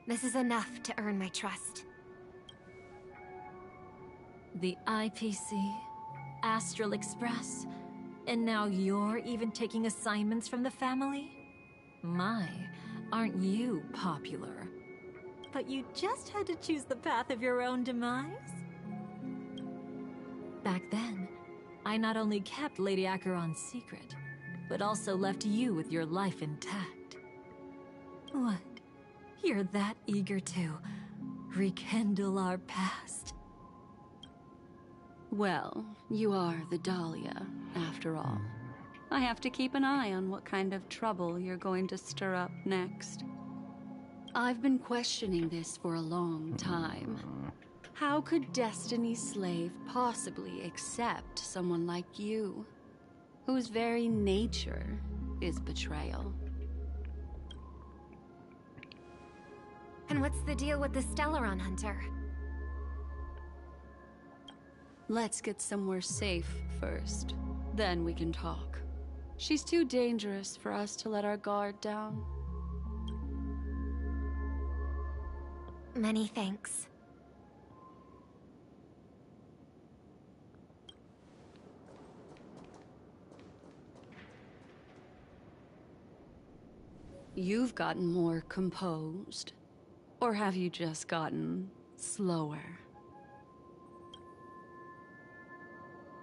S: this is enough to earn my trust.
G: The IPC, Astral Express, and now you're even taking assignments from the family? My, aren't you popular? But you just had to choose the path of your own demise? Back then, I not only kept Lady Acheron's secret, but also left you with your life intact. What? You're that eager to rekindle our past?
P: Well, you are the Dahlia, after all. I have to keep an eye on what kind of trouble you're going to stir up next. I've been questioning this for a long time. How could Destiny's slave possibly accept someone like you, whose very nature is betrayal?
S: And what's the deal with the Stellaron Hunter?
P: Let's get somewhere safe first. Then we can talk. She's too dangerous for us to let our guard down.
S: Many thanks.
P: You've gotten more composed. Or have you just gotten slower?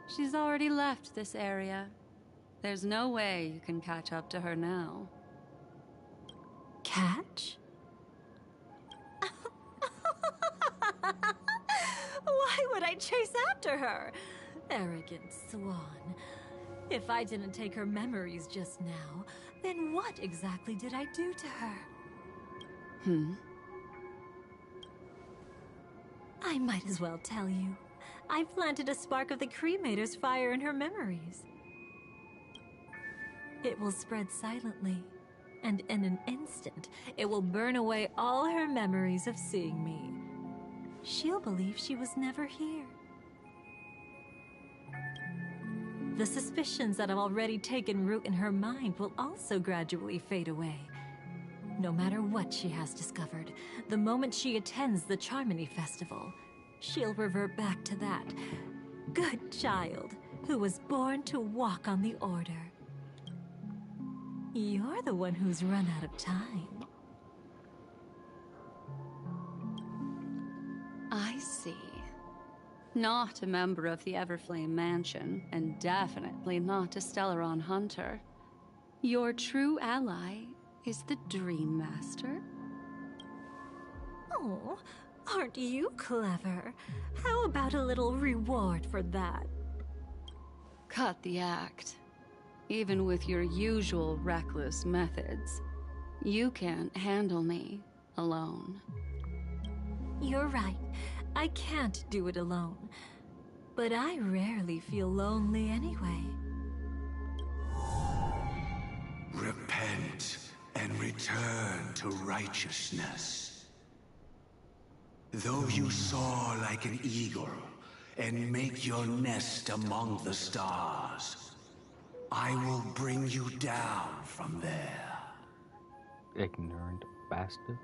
P: She's already left this area. There's no way you can catch up to her now.
G: Catch? Why would I chase after her? Arrogant swan. If I didn't take her memories just now, then what exactly did I do to her? I might as well tell you. I planted a spark of the cremator's fire in her memories. It will spread silently, and in an instant, it will burn away all her memories of seeing me. She'll believe she was never here. The suspicions that have already taken root in her mind will also gradually fade away. No matter what she has discovered, the moment she attends the Charmony Festival, she'll revert back to that good child who was born to walk on the Order. You're the one who's run out of time.
P: I see. Not a member of the Everflame Mansion, and definitely not a Stellaron Hunter. Your true ally is the Dream Master?
G: Oh, aren't you clever? How about a little reward for that?
P: Cut the act. Even with your usual reckless methods, you can't handle me alone.
G: You're right. I can't do it alone. But I rarely feel lonely anyway.
O: Repent and return to righteousness. Though you soar like an eagle and make your nest among the stars, I will bring you down from there.
D: Ignorant bastard.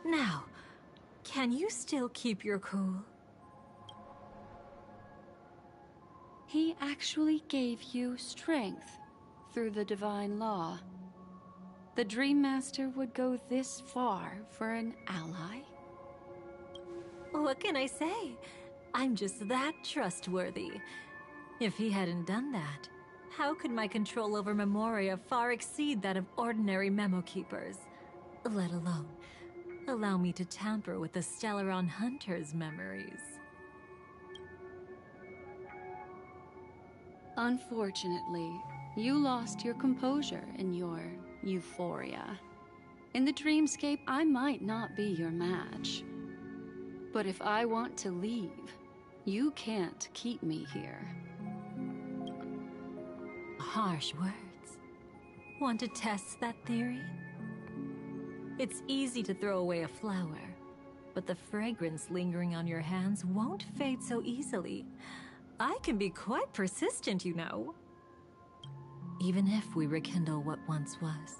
G: Now, can you still keep your cool?
P: He actually gave you strength through the divine law. The Dream Master would go this far for an ally?
G: What can I say? I'm just that trustworthy. If he hadn't done that, how could my control over Memoria far exceed that of ordinary memo keepers? Let alone allow me to tamper with the Stellaron Hunter's memories.
P: Unfortunately, you lost your composure in your euphoria. In the dreamscape, I might not be your match. But if I want to leave, you can't keep me here.
G: Harsh words. Want to test that theory? It's easy to throw away a flower, but the fragrance lingering on your hands won't fade so easily. I can be quite persistent, you know. Even if we rekindle what once was,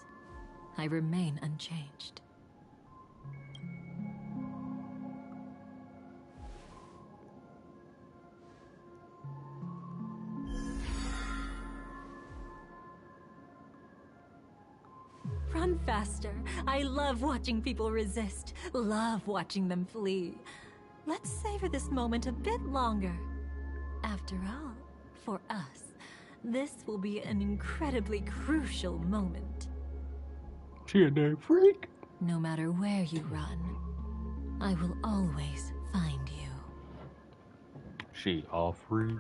G: I remain unchanged. Run faster. I love watching people resist. Love watching them flee. Let's savor this moment a bit longer. After all, for us, this will be an incredibly crucial moment.
D: She a damn freak.
G: No matter where you run, I will always find you.
D: She a freak.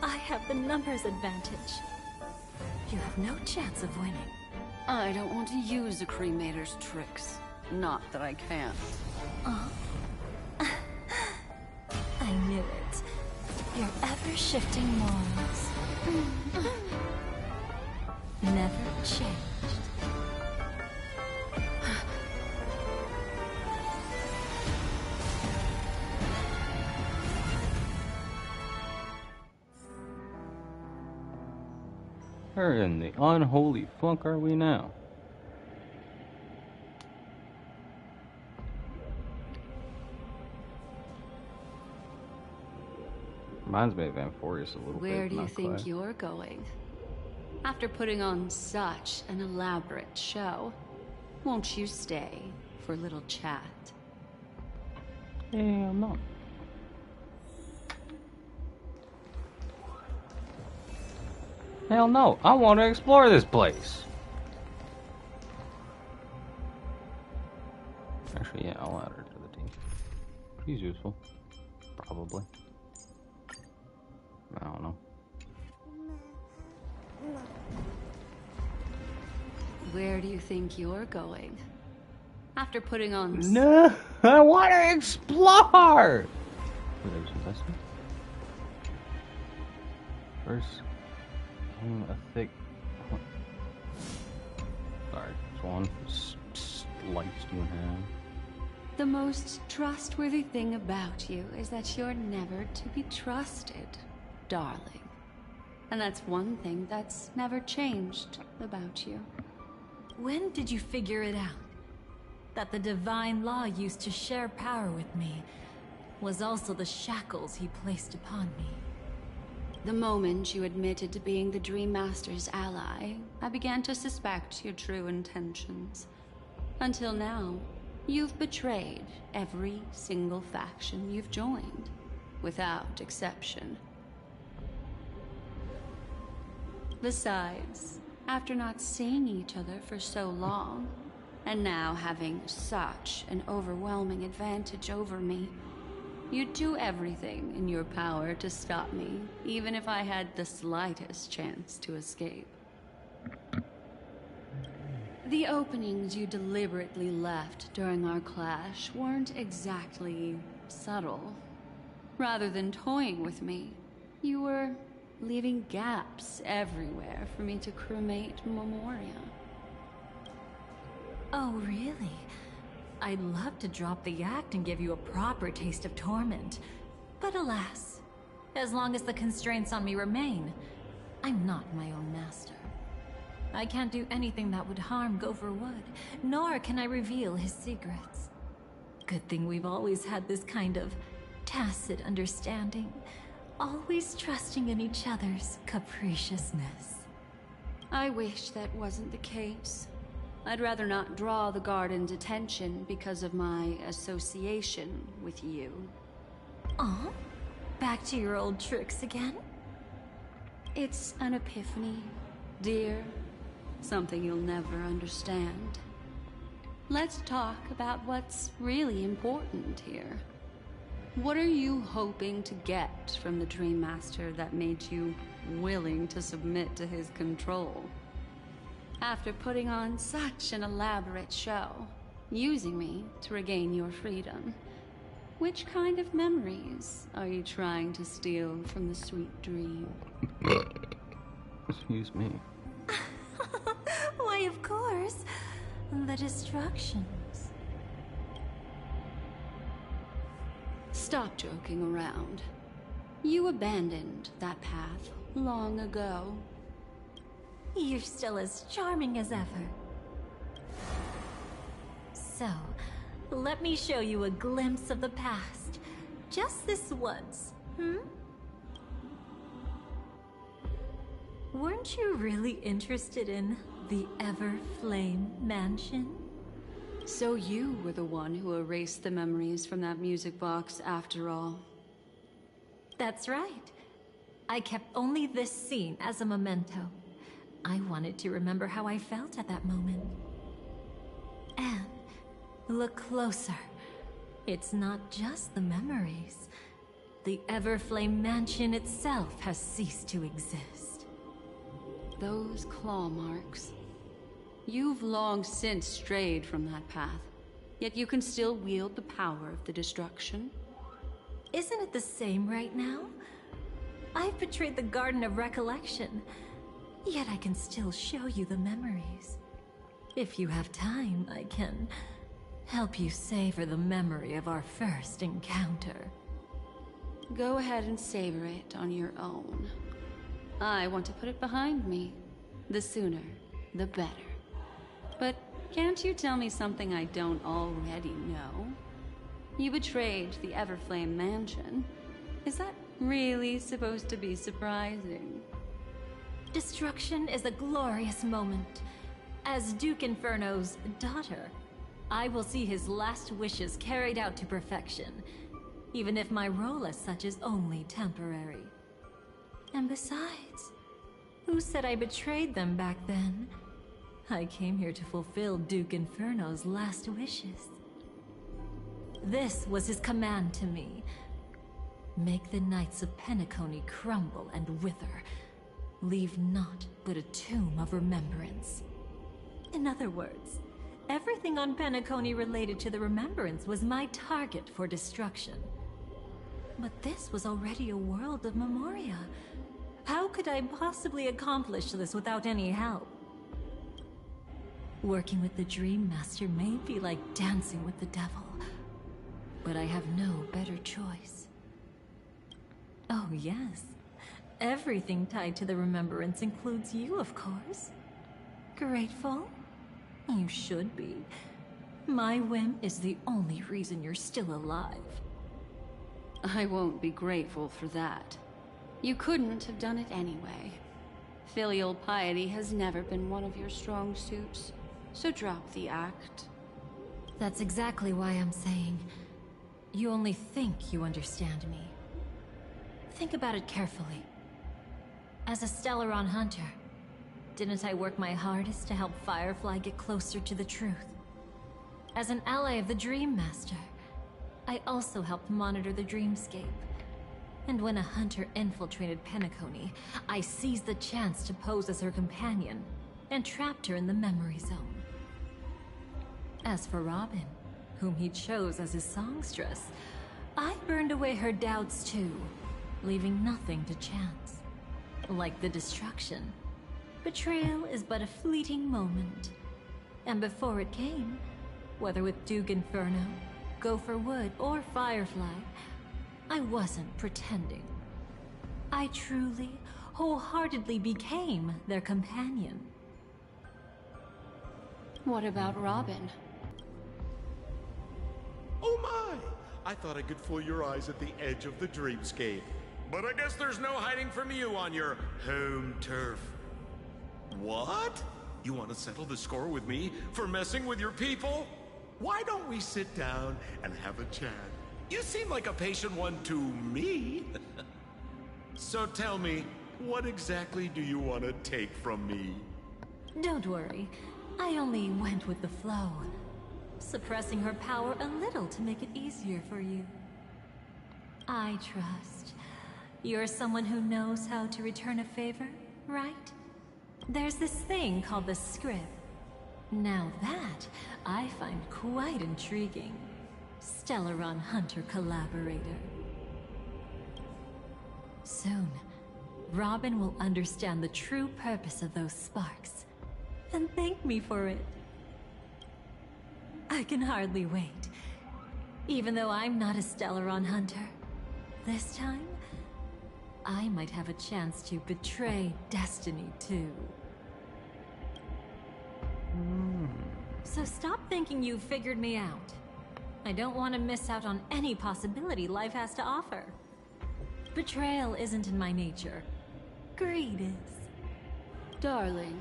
G: I have the numbers advantage. You have no chance of winning.
P: I don't want to use the cremator's tricks. Not that I can't.
G: I knew it. Your ever-shifting morals. Never changed.
D: Where in the unholy funk are we now? Reminds me of Amphorius a little bit.
P: Where do you
D: not
P: think
D: quite.
P: you're going? After putting on such an elaborate show, won't you stay for a little chat?
D: Hell no. Hell no, I want to explore this place. Actually, yeah, I'll add her to the team. She's useful. Probably. I don't know.
P: Where do you think you're going? After putting on
D: No, I want to explore! There's investment. First came a thick... Sorry, Swan sliced you in half.
P: The most trustworthy thing about you is that you're never to be trusted, darling. And that's one thing that's never changed about you.
G: When did you figure it out? That the divine law used to share power with me was also the shackles he placed upon me.
P: The moment you admitted to being the Dream Master's ally, I began to suspect your true intentions. Until now, you've betrayed every single faction you've joined, without exception. Besides, after not seeing each other for so long, and now having such an overwhelming advantage over me, you'd do everything in your power to stop me, even if I had the slightest chance to escape. The openings you deliberately left during our clash weren't exactly subtle. Rather than toying with me, you were leaving gaps everywhere for me to cremate Memoria.
G: Oh, really? I'd love to drop the act and give you a proper taste of torment. But alas, as long as the constraints on me remain, I'm not my own master. I can't do anything that would harm Gopher Wood, nor can I reveal his secrets. Good thing we've always had this kind of tacit understanding, always trusting in each other's capriciousness.
P: I wish that wasn't the case. I'd rather not draw the Garden's attention because of my association with you.
G: Aw? Back to your old tricks again?
P: It's an epiphany, dear. Something you'll never understand. Let's talk about what's really important here. What are you hoping to get from the Dream Master that made you willing to submit to his control? After putting on such an elaborate show, using me to regain your freedom, which kind of memories are you trying to steal from the sweet dream?
D: Excuse me.
G: Why, of course. The destructions.
P: Stop joking around. You abandoned that path long ago.
G: You're still as charming as ever. So, let me show you a glimpse of the past. Just this once, hmm? Weren't you really interested in the Everflame Mansion?
P: So you were the one who erased the memories from that music box after all.
G: That's right. I kept only this scene as a memento. I wanted to remember how I felt at that moment. And look closer. It's not just the memories. The Everflame Mansion itself has ceased to exist.
P: Those claw marks. You've long since strayed from that path, yet you can still wield the power of the destruction.
G: Isn't it the same right now? I've betrayed the Garden of Recollection, yet I can still show you the memories. If you have time, I can help you savor the memory of our first encounter.
P: Go ahead and savor it on your own. I want to put it behind me. The sooner, the better. But can't you tell me something I don't already know? You betrayed the Everflame Mansion. Is that really supposed to be surprising?
G: Destruction is a glorious moment. As Duke Inferno's daughter, I will see his last wishes carried out to perfection, even if my role as such is only temporary. And besides, who said I betrayed them back then? I came here to fulfill Duke Inferno's last wishes. This was his command to me. Make the Knights of Penacony crumble and wither. Leave naught but a tomb of remembrance. In other words, everything on Penacony related to the Remembrance was my target for destruction. But this was already a world of Memoria. How could I possibly accomplish this without any help? Working with the Dream Master may be like dancing with the devil, but I have no better choice. Oh yes, everything tied to the Remembrance includes you, of course. Grateful? You should be. My whim is the only reason you're still alive.
P: I won't be grateful for that. You couldn't have done it anyway. Filial piety has never been one of your strong suits, so drop the act.
G: That's exactly why I'm saying, you only think you understand me. Think about it carefully. As a Stellaron hunter, didn't I work my hardest to help Firefly get closer to the truth? As an ally of the Dream Master, I also helped monitor the dreamscape. And when a hunter infiltrated Penacony, I seized the chance to pose as her companion and trapped her in the memory zone. As for Robin, whom he chose as his songstress, I burned away her doubts too, leaving nothing to chance. Like the destruction, betrayal is but a fleeting moment. And before it came, whether with Duke Inferno, Gopher Wood, or Firefly, I wasn't pretending. I truly, wholeheartedly became their companion.
P: What about Robin?
T: Oh my! I thought I could fool your eyes at the edge of the dreamscape. But I guess there's no hiding from you on your home turf. What? You want to settle the score with me for messing with your people? Why don't we sit down and have a chat? You seem like a patient one to me. So tell me, what exactly do you want to take from me?
G: Don't worry, I only went with the flow, suppressing her power a little to make it easier for you. I trust. You're someone who knows how to return a favor, right? There's this thing called the script. Now that, I find quite intriguing. Stellaron Hunter collaborator. Soon, Robin will understand the true purpose of those sparks, and thank me for it. I can hardly wait. Even though I'm not a Stellaron Hunter, this time, I might have a chance to betray destiny too. So stop thinking you've figured me out. I don't want to miss out on any possibility life has to offer. Betrayal isn't in my nature. Greed is.
P: Darling,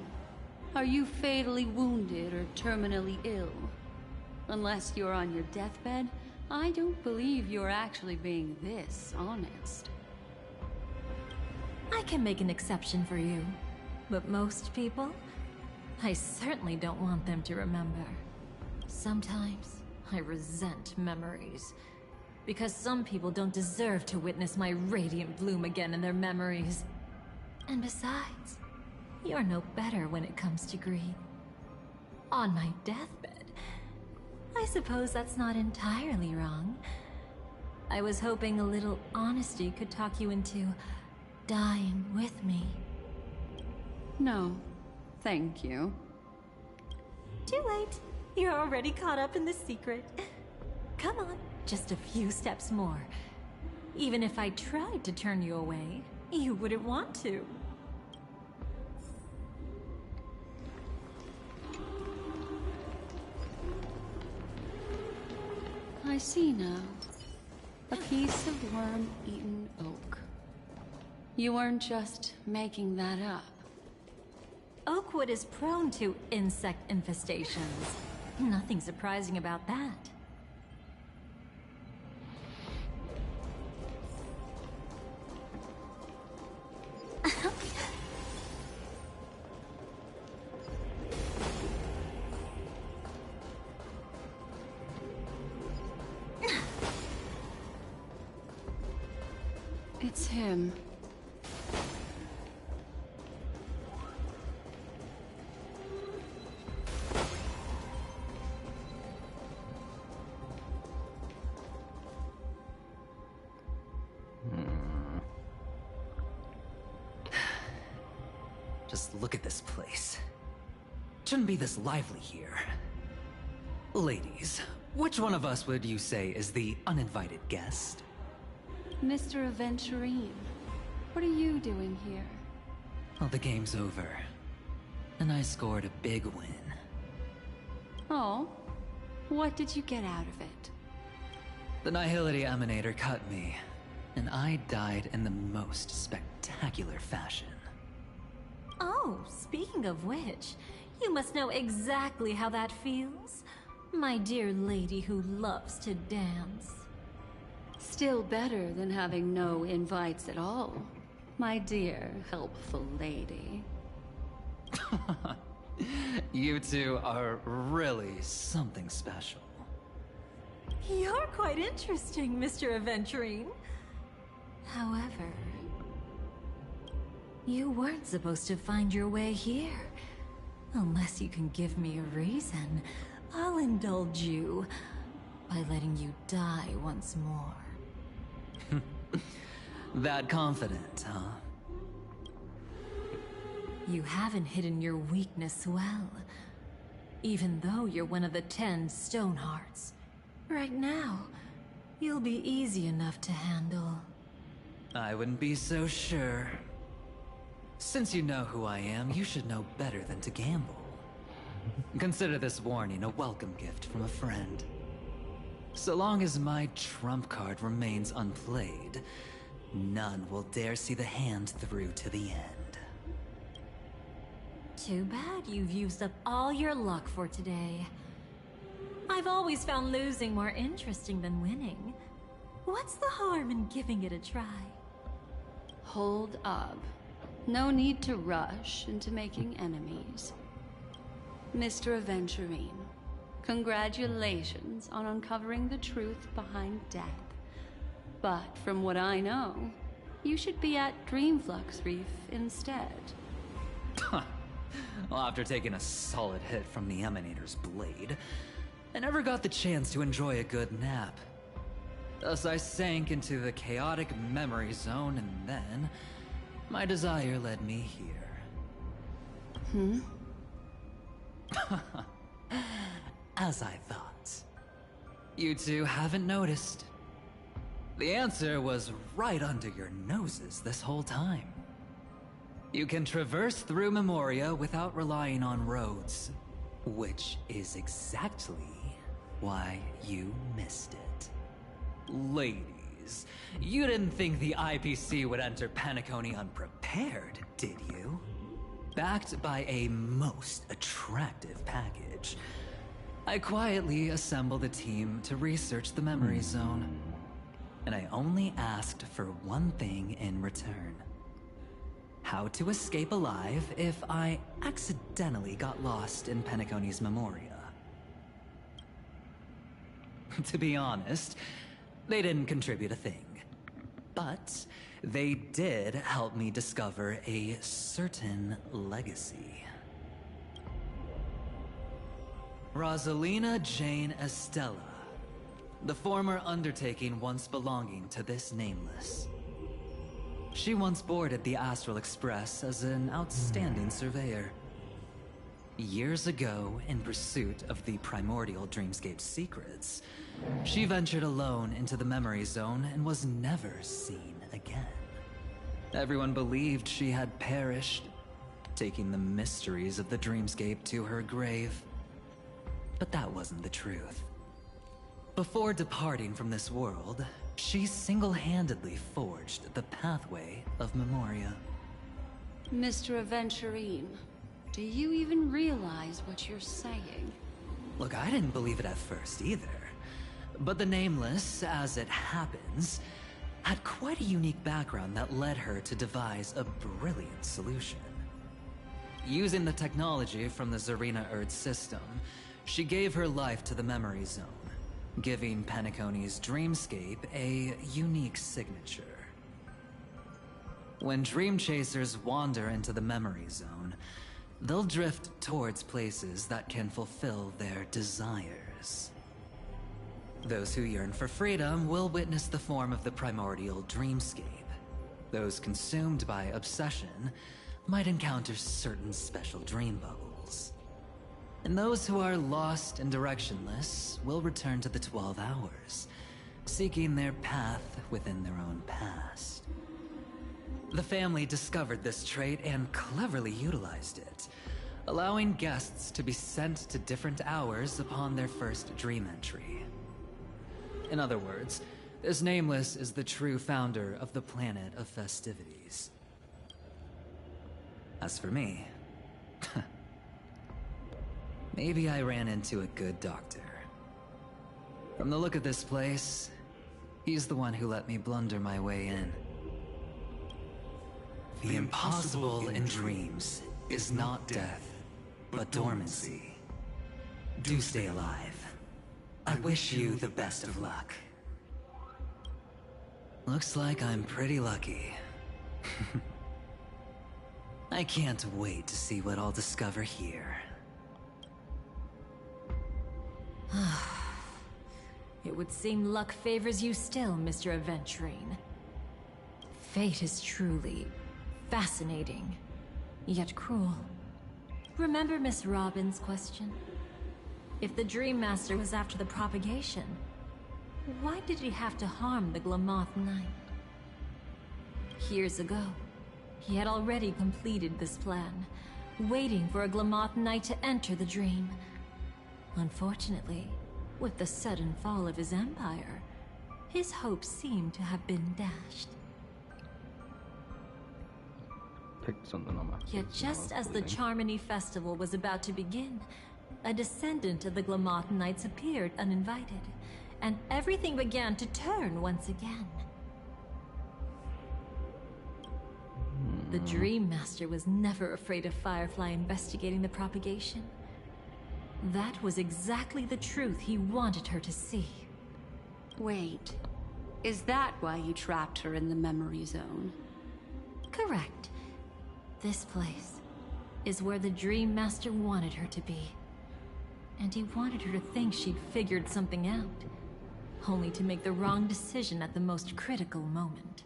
P: are you fatally wounded or terminally ill? Unless you're on your deathbed, I don't believe you're actually being this honest.
G: I can make an exception for you, but most people, I certainly don't want them to remember. Sometimes, I resent memories, because some people don't deserve to witness my radiant bloom again in their memories. And besides, you're no better when it comes to greed. On my deathbed, I suppose that's not entirely wrong. I was hoping a little honesty could talk you into dying with me.
P: No, thank you.
G: Too late. You're already caught up in the secret. Come on, just a few steps more. Even if I tried to turn you away, you wouldn't want to.
P: I see now. A piece of worm-eaten oak. You weren't just making that up.
G: Oakwood is prone to insect infestations. Nothing surprising about that.
P: It's him.
F: Just look at this place. Shouldn't be this lively here. Ladies, which one of us would you say is the uninvited guest?
P: Mr. Aventurine, what are you doing here?
F: Well, the game's over. And I scored a big win.
P: Oh? What did you get out of it?
F: The Nihility Emanator cut me, and I died in the most spectacular fashion.
G: Oh, speaking of which, you must know exactly how that feels. My dear lady who loves to dance.
P: Still better than having no invites at all, my dear helpful lady.
F: You two are really something special.
G: You're quite interesting, Mr. Aventurine. However, you weren't supposed to find your way here. Unless you can give me a reason, I'll indulge you by letting you die once more.
F: That confident, huh?
G: You haven't hidden your weakness well. Even though you're one of the 10 Stonehearts. Right now, you'll be easy enough to handle.
F: I wouldn't be so sure. Since you know who I am, you should know better than to gamble. Consider this warning a welcome gift from a friend. So long as my trump card remains unplayed, none will dare see the hand through to the end.
G: Too bad you've used up all your luck for today. I've always found losing more interesting than winning. What's the harm in giving it a try?
P: Hold up. No need to rush into making enemies. Mr. Aventurine, congratulations on uncovering the truth behind death. But from what I know, you should be at Dreamflux Reef instead.
F: Well, after taking a solid hit from the Emanator's blade, I never got the chance to enjoy a good nap. Thus I sank into the chaotic memory zone, and then my desire led me here. As I thought. You two haven't noticed. The answer was right under your noses this whole time. You can traverse through Memoria without relying on roads, which is exactly why you missed it. Ladies, you didn't think the IPC would enter Penacony unprepared, did you? Backed by a most attractive package, I quietly assembled a team to research the memory zone. And I only asked for one thing in return. How to escape alive if I accidentally got lost in Penacony's Memoria. To be honest, they didn't contribute a thing. But they did help me discover a certain legacy. Rosalina Jane Estella, the former undertaking once belonging to this Nameless. She once boarded the Astral Express as an outstanding surveyor. Years ago, in pursuit of the primordial dreamscape secrets, she ventured alone into the memory zone and was never seen again. Everyone believed she had perished, taking the mysteries of the dreamscape to her grave. But that wasn't the truth. Before departing from this world, she single-handedly forged the pathway of Memoria.
P: Mr. Aventurine, do you even realize what you're saying?
F: Look, I didn't believe it at first either. But the Nameless, as it happens, had quite a unique background that led her to devise a brilliant solution. Using the technology from the Zarina Erd system, she gave her life to the memory zone, giving Penacony's dreamscape a unique signature. When dream chasers wander into the memory zone, they'll drift towards places that can fulfill their desires. Those who yearn for freedom will witness the form of the primordial dreamscape. Those consumed by obsession might encounter certain special dream bubbles. And those who are lost and directionless will return to the 12 Hours, seeking their path within their own past. The family discovered this trait and cleverly utilized it, allowing guests to be sent to different hours upon their first dream entry. In other words, this Nameless is the true founder of the Planet of Festivities. As for me, maybe I ran into a good doctor. From the look of this place, he's the one who let me blunder my way in. The impossible in dreams is not death, but dormancy. Do stay alive. I wish you the best of luck. Looks like I'm pretty lucky. I can't wait to see what I'll discover here.
G: It would seem luck favors you still, Mr. Aventurine. Fate is truly fascinating, yet cruel. Remember Miss Robin's question? If the Dream Master was after the propagation, why did he have to harm the Glamoth Knight? Years ago, he had already completed this plan, waiting for a Glamoth Knight to enter the dream. Unfortunately, with the sudden fall of his empire, his hopes seem to have been dashed.
D: Pick something on my
G: Yet just as the Charmony Festival was about to begin, a descendant of the Glamoth Knights appeared uninvited, and everything began to turn once again. The Dream Master was never afraid of Firefly investigating the propagation. That was exactly the truth he wanted her to see.
P: Wait, is that why you trapped her in the memory zone?
G: Correct. This place is where the Dream Master wanted her to be. And he wanted her to think she'd figured something out, only to make the wrong decision at the most critical moment.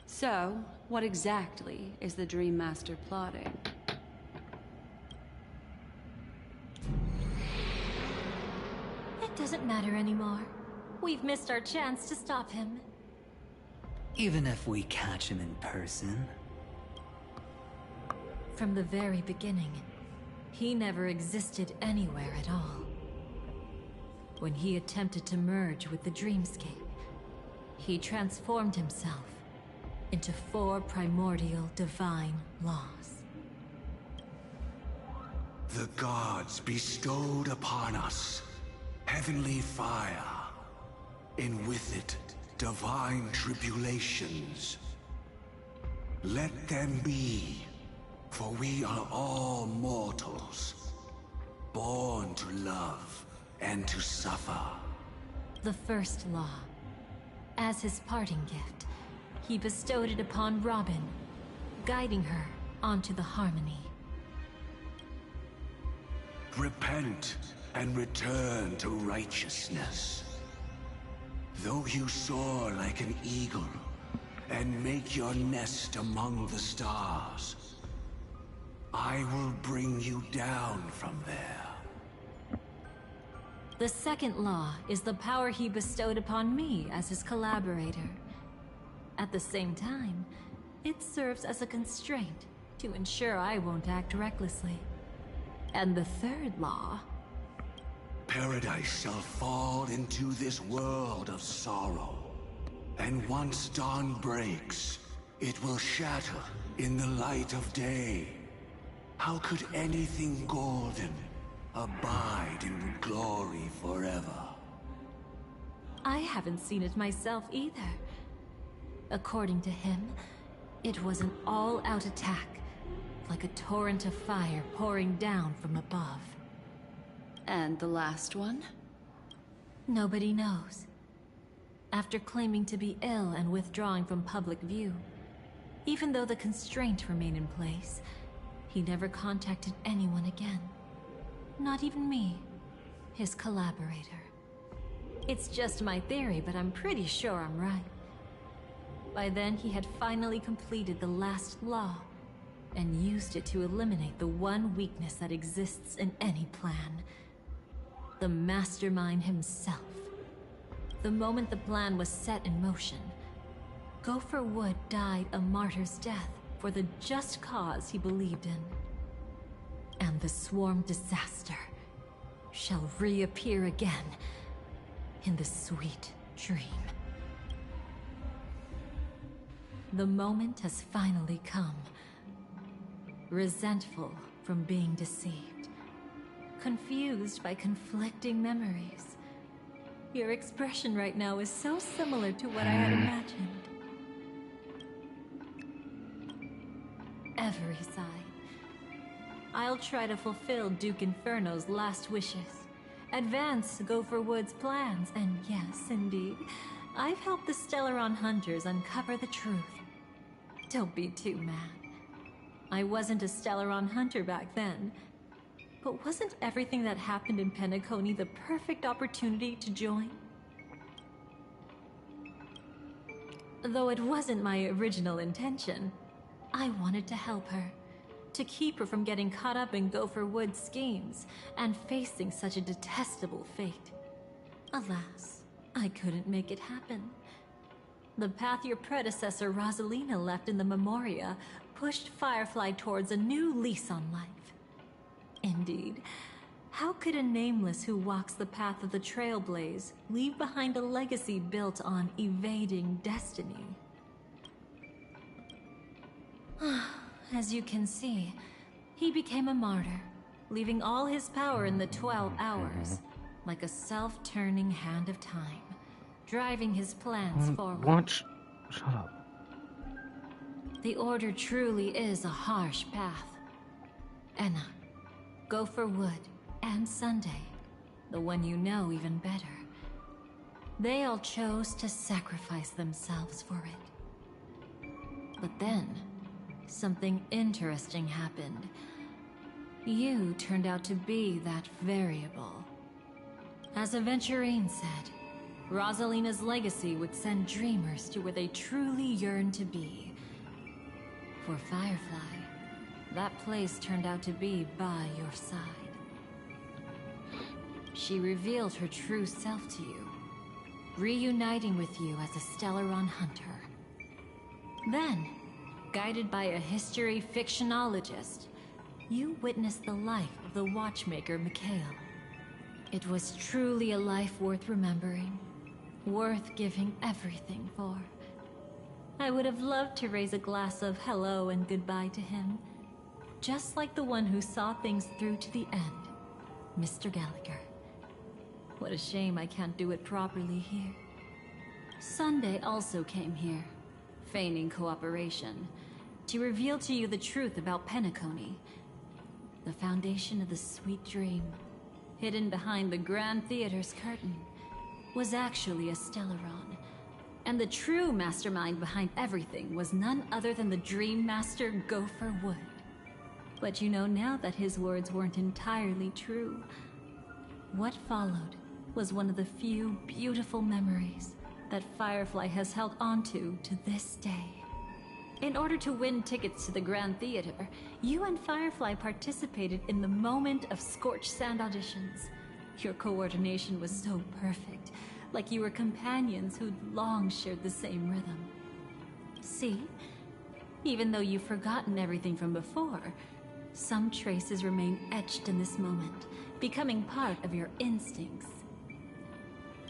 P: So, what exactly is the Dream Master plotting?
G: It doesn't matter anymore. We've missed our chance to stop him.
F: Even if we catch him in person?
G: From the very beginning, he never existed anywhere at all. When he attempted to merge with the dreamscape, he transformed himself into 4 primordial divine laws.
O: The gods bestowed upon us heavenly fire, and with it, divine tribulations. Let them be, for we are all mortals, born to love and to suffer.
G: The first law. As his parting gift, he bestowed it upon Robin, guiding her onto the harmony.
O: Repent and return to righteousness. Though you soar like an eagle and make your nest among the stars, I will bring you down from there.
G: The second law is the power he bestowed upon me as his collaborator. At the same time, it serves as a constraint to ensure I won't act recklessly. And the third law...
O: Paradise shall fall into this world of sorrow. And once dawn breaks, it will shatter in the light of day. How could anything golden abide in glory forever?
G: I haven't seen it myself either. According to him, it was an all-out attack, like a torrent of fire pouring down from above.
P: And the last one?
G: Nobody knows. After claiming to be ill and withdrawing from public view, even though the constraint remained in place, he never contacted anyone again. Not even me, his collaborator. It's just my theory, but I'm pretty sure I'm right. By then, he had finally completed the last law, and used it to eliminate the one weakness that exists in any plan. The mastermind himself. The moment the plan was set in motion, Gopher Wood died a martyr's death for the just cause he believed in. And the swarm disaster shall reappear again in the sweet dream. The moment has finally come. Resentful from being deceived. Confused by conflicting memories. Your expression right now is so similar to what I had imagined. Every sigh. I'll try to fulfill Duke Inferno's last wishes. Advance Gopher Wood's plans, and yes, indeed, I've helped the Stellaron hunters uncover the truth. Don't be too mad. I wasn't a Stellaron hunter back then. But wasn't everything that happened in Penacony the perfect opportunity to join? Though it wasn't my original intention, I wanted to help her. To keep her from getting caught up in Gopher Wood's schemes and facing such a detestable fate. Alas, I couldn't make it happen. The path your predecessor Rosalina left in the Memoria pushed Firefly towards a new lease on life. Indeed, how could a nameless who walks the path of the Trailblaze leave behind a legacy built on evading destiny? As you can see, he became a martyr, leaving all his power in the 12 hours, like a self-turning hand of time, driving his plans forward.
D: Shut up.
G: The Order truly is a harsh path. Enna, Gopher Wood, and Sunday, the one you know even better. They all chose to sacrifice themselves for it. But then, something interesting happened. You turned out to be that variable. As Aventurine said, Rosalina's legacy would send dreamers to where they truly yearn to be. For Firefly, that place turned out to be by your side. She revealed her true self to you, reuniting with you as a Stellaron hunter. Then, guided by a history fictionologist, you witnessed the life of the watchmaker Mikhail. It was truly a life worth remembering, worth giving everything for. I would have loved to raise a glass of hello and goodbye to him, just like the one who saw things through to the end, Mr. Gallagher. What a shame I can't do it properly here. Sunday also came here, feigning cooperation, to reveal to you the truth about Penacony, the foundation of the sweet dream, hidden behind the Grand Theater's curtain, was actually a Stellaron. And the true mastermind behind everything was none other than the Dream Master Gopher Wood. But you know now that his words weren't entirely true. What followed was one of the few beautiful memories that Firefly has held onto to this day. In order to win tickets to the Grand Theater, you and Firefly participated in the Moment of Scorched Sand auditions. Your coordination was so perfect, like you were companions who'd long shared the same rhythm. See? Even though you've forgotten everything from before, some traces remain etched in this moment, becoming part of your instincts.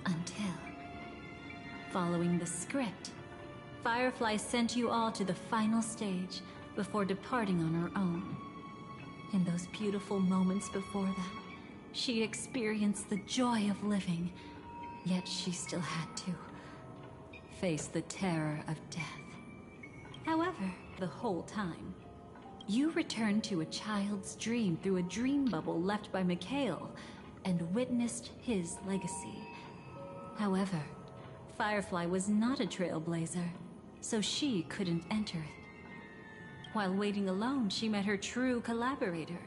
G: Until, following the script, Firefly sent you all to the final stage before departing on her own. In those beautiful moments before that, she experienced the joy of living, yet she still had to face the terror of death. However, the whole time, you returned to a child's dream through a dream bubble left by Mikhail and witnessed his legacy. However, Firefly was not a trailblazer, so she couldn't enter it. While waiting alone, she met her true collaborator,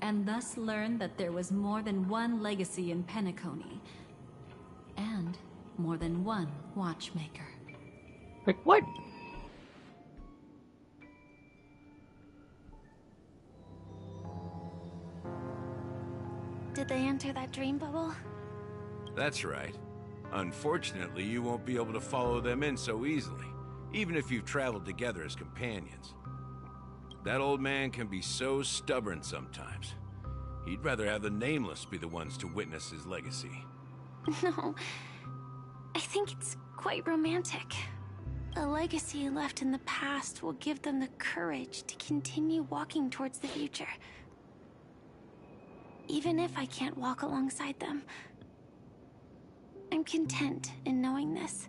G: and thus learned that there was more than one legacy in Penacony, and more than one watchmaker.
D: Like what?
K: Did they enter that dream bubble?
N: That's right. Unfortunately, you won't be able to follow them in so easily, even if you've traveled together as companions. That old man can be so stubborn sometimes. He'd rather have the Nameless be the ones to witness his legacy.
K: No, I think it's quite romantic. A legacy left in the past will give them the courage to continue walking towards the future. Even if I can't walk alongside them, I'm content in knowing this.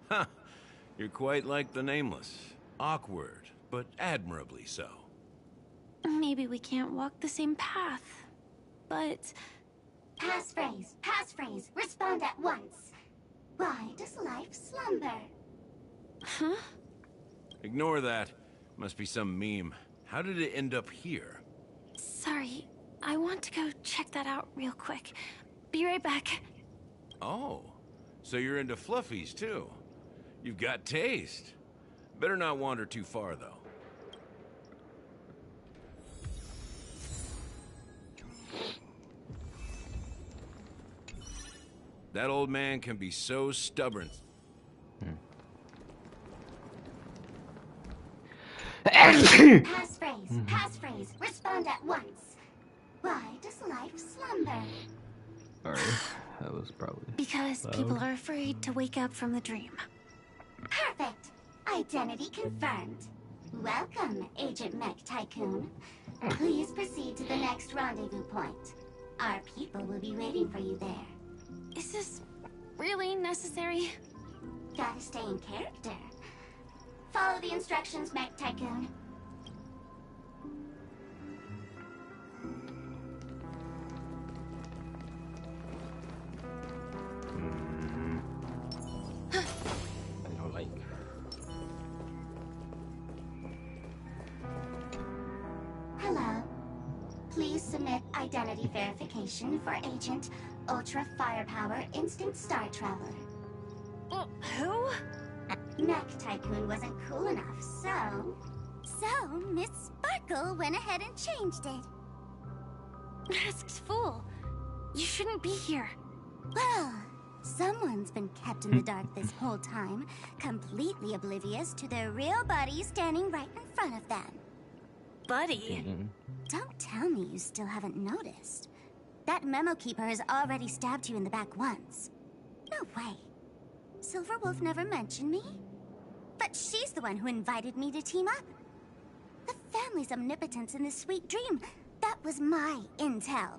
N: Huh. You're quite like the Nameless. Awkward, but admirably so.
K: Maybe we can't walk the same path, but...
A: Passphrase, respond at once. Why does life slumber?
K: Huh?
N: Ignore that. Must be some meme. How did it end up here?
K: Sorry, I want to go check that out real quick. Be right back.
N: Oh, so you're into fluffies too. You've got taste. Better not wander too far though. That old man can be so stubborn.
A: Passphrase, respond at once. Why does life slumber?
D: Sorry, that was probably...
K: Because
D: loud.
K: people are afraid to wake up from the dream.
A: Perfect. Identity confirmed. Welcome, Agent Mech Tycoon. Please proceed to the next rendezvous point. Our people will be waiting for you there.
K: Is this really necessary?
A: Gotta stay in character. Follow the instructions, Mech Tycoon.
D: I don't like...
A: Hello. Please submit identity verification for Agent Ultra Firepower Instant Star Traveler.
K: Who?
A: Mech Tycoon wasn't cool enough, so... So, Miss Sparkle went ahead and changed it.
K: Masked fool. You shouldn't be here.
A: Well, someone's been kept in the dark this whole time, completely oblivious to their real buddy standing right in front of them.
K: Buddy?
A: Don't tell me you still haven't noticed. That memo keeper has already stabbed you in the back once. No way. Silverwolf never mentioned me? But she's the one who invited me to team up. The family's omnipotence in this sweet dream. That was my intel.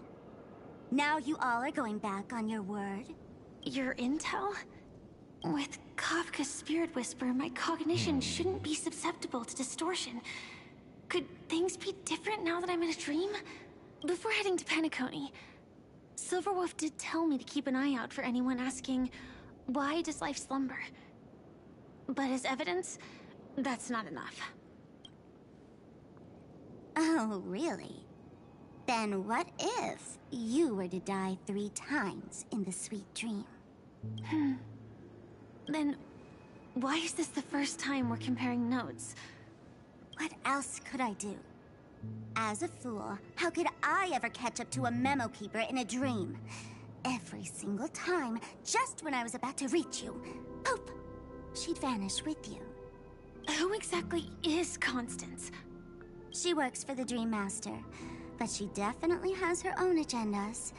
A: Now you all are going back on your word?
K: Your intel? With Kafka's spirit whisper, my cognition shouldn't be susceptible to distortion. Could things be different now that I'm in a dream? Before heading to Penacony, Silverwolf did tell me to keep an eye out for anyone asking, why does life slumber? But as evidence, that's not enough.
A: Oh, really? Then what if you were to die 3 times in the sweet dream?
K: Then why is this the first time we're comparing notes?
A: What else could I do? As a fool, how could I ever catch up to a memo keeper in a dream? Every single time, just when I was about to reach you, poof, she'd vanish with you.
K: Who exactly is Constance?
A: She works for the Dream Master, but she definitely has her own agendas.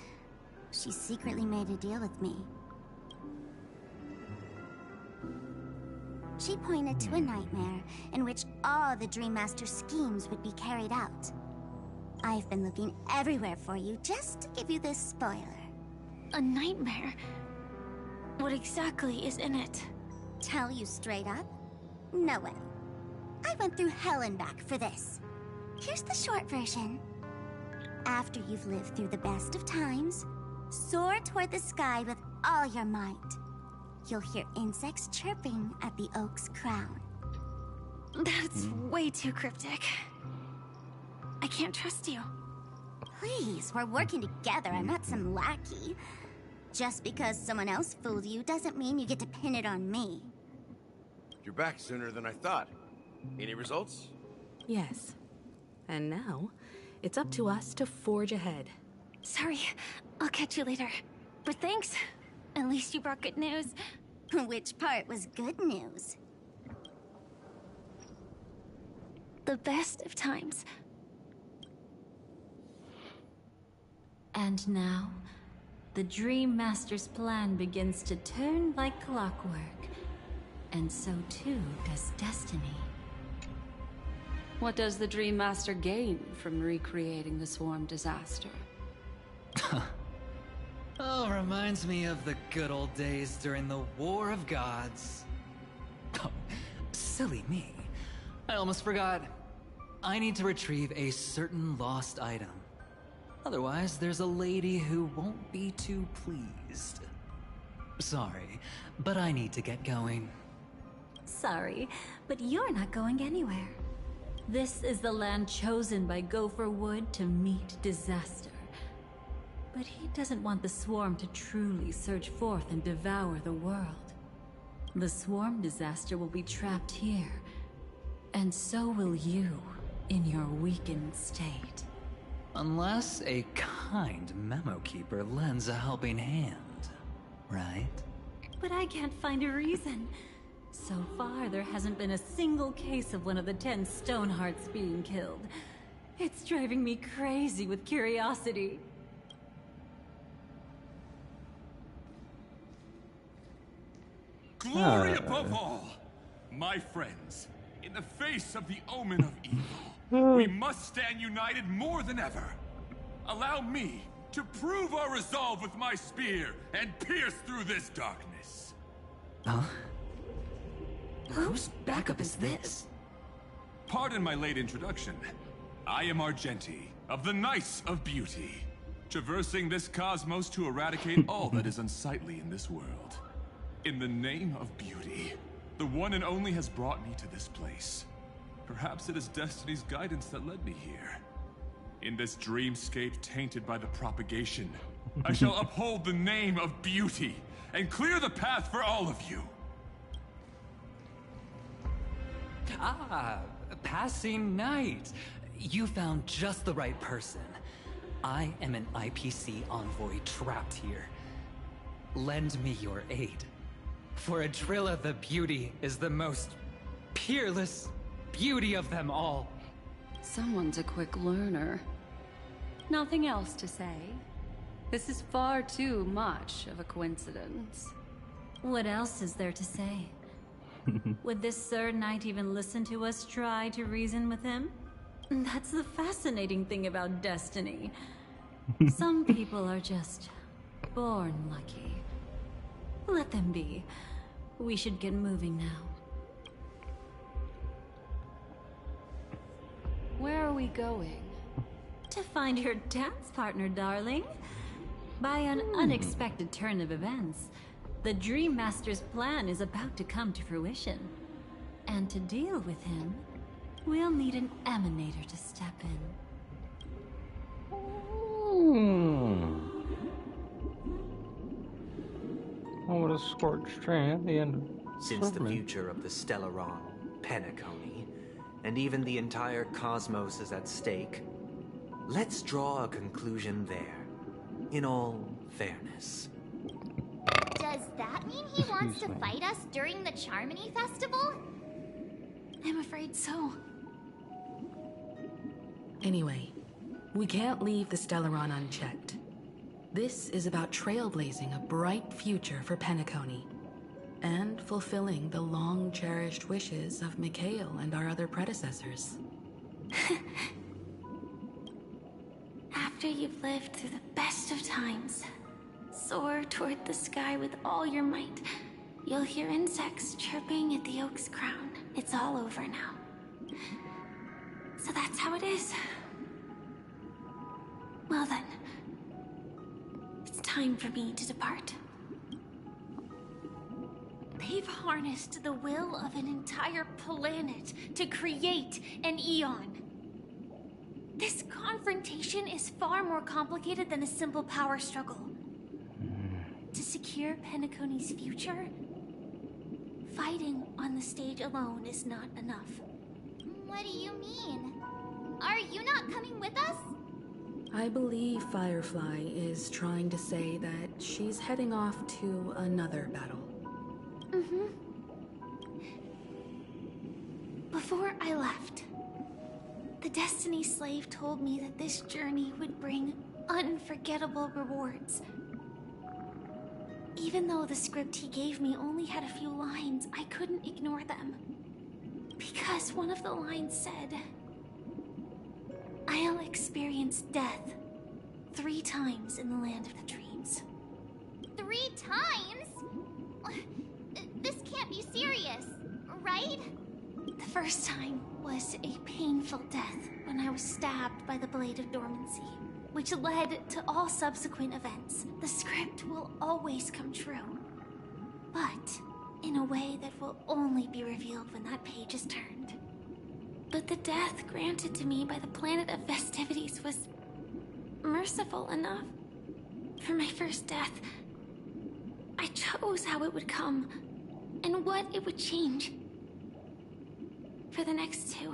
A: She secretly made a deal with me. She pointed to a nightmare in which all the Dream Master's schemes would be carried out. I've been looking everywhere for you just to give you this spoiler.
K: A nightmare? What exactly is in it?
A: Tell you straight up? No way. I went through hell and back for this. Here's the short version. After you've lived through the best of times, soar toward the sky with all your might. You'll hear insects chirping at the oak's crown.
K: That's way too cryptic. I can't trust you.
A: Please, we're working together. I'm not some lackey. Just because someone else fooled you doesn't mean you get to pin it on me.
Q: You're back sooner than I thought. Any results?
U: Yes. And now, it's up to us to forge ahead.
K: Sorry, I'll catch you later. But thanks. At least you brought good news.
A: Which part was good news?
K: The best of times.
G: And now, the Dream Master's plan begins to turn like clockwork. And so too does destiny. What does the Dream Master gain from recreating the Swarm disaster?
F: Oh, reminds me of the good old days during the War of Gods. Oh, silly me. I almost forgot. I need to retrieve a certain lost item. Otherwise, there's a lady who won't be too pleased. Sorry, but I need to get going.
G: Sorry, but you're not going anywhere. This is the land chosen by Gopher Wood to meet disaster. But he doesn't want the Swarm to truly surge forth and devour the world. The Swarm disaster will be trapped here, and so will you in your weakened state.
F: Unless a kind memo keeper lends a helping hand, right?
G: But I can't find a reason. So far, there hasn't been a single case of one of the 10 Stonehearts being killed. It's driving me crazy with curiosity.
C: Glory above all! My friends, in the face of the omen of evil, we must stand united more than ever. Allow me to prove our resolve with my spear and pierce through this darkness.
F: Huh? Whose backup is this?
C: Pardon my late introduction. I am Argenti, of the Knights of Beauty, traversing this cosmos to eradicate all that is unsightly in this world. In the name of beauty, the one and only has brought me to this place. Perhaps it is destiny's guidance that led me here. In this dreamscape tainted by the propagation, I shall uphold the name of beauty and clear the path for all of you.
F: Ah, passing knight. You found just the right person. I am an IPC envoy trapped here. Lend me your aid. For Adrilla the Beauty is the most peerless beauty of them all.
P: Someone's a quick learner. Nothing else to say. This is far too much of a coincidence.
G: What else is there to say? Would this Sir Knight even listen to us try to reason with him? That's the fascinating thing about destiny. Some people are just born lucky. Let them be. We should get moving now.
I: Where are we going?
G: To find your dance partner, darling. By an unexpected turn of events, the Dream Master's plan is about to come to fruition. And to deal with him, we'll need an emanator to step in.
D: Oh, what a scorched train at the end of
H: Since the future of the Stellaron, Penacony, and even the entire cosmos is at stake, let's draw a conclusion there, in all fairness.
A: Does that mean he wants to fight us during the Charmony Festival?
K: I'm afraid so.
U: Anyway, we can't leave the Stellaron unchecked. This is about trailblazing a bright future for Penacony, and fulfilling the long-cherished wishes of Mikhail and our other predecessors.
K: After you've lived through the best of times, soar toward the sky with all your might. You'll hear insects chirping at the oak's crown. It's all over now. So that's how it is. Well then, it's time for me to depart. They've harnessed the will of an entire planet to create an Eon. This confrontation is far more complicated than a simple power struggle. To secure Penacony's future, fighting on the stage alone is not enough.
A: What do you mean? Are you not coming with us?
U: I believe Firefly is trying to say that she's heading off to another battle.
K: Before I left, the Destiny Slave told me that this journey would bring unforgettable rewards. Even though the script he gave me only had a few lines, I couldn't ignore them. Because one of the lines said, I'll experience death 3 times in the land of the dreams.
A: 3 times? This can't be serious, right?
K: The first time was a painful death when I was stabbed by the Blade of Dormancy, which led to all subsequent events. The script will always come true, but in a way that will only be revealed when that page is turned. But the death granted to me by the planet of festivities was merciful enough. For my first death, I chose how it would come and what it would change. For the next 2,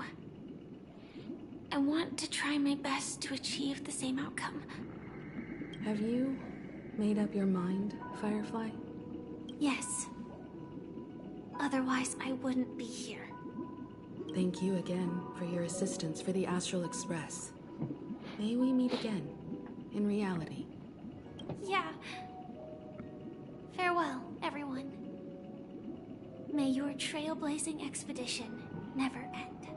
K: I want to try my best to achieve the same outcome.
U: Have you made up your mind, Firefly?
K: Yes. Otherwise, I wouldn't be here.
U: Thank you again for your assistance for the Astral Express. May we meet again, in reality.
K: Yeah. Farewell, everyone. May your trailblazing expedition never end.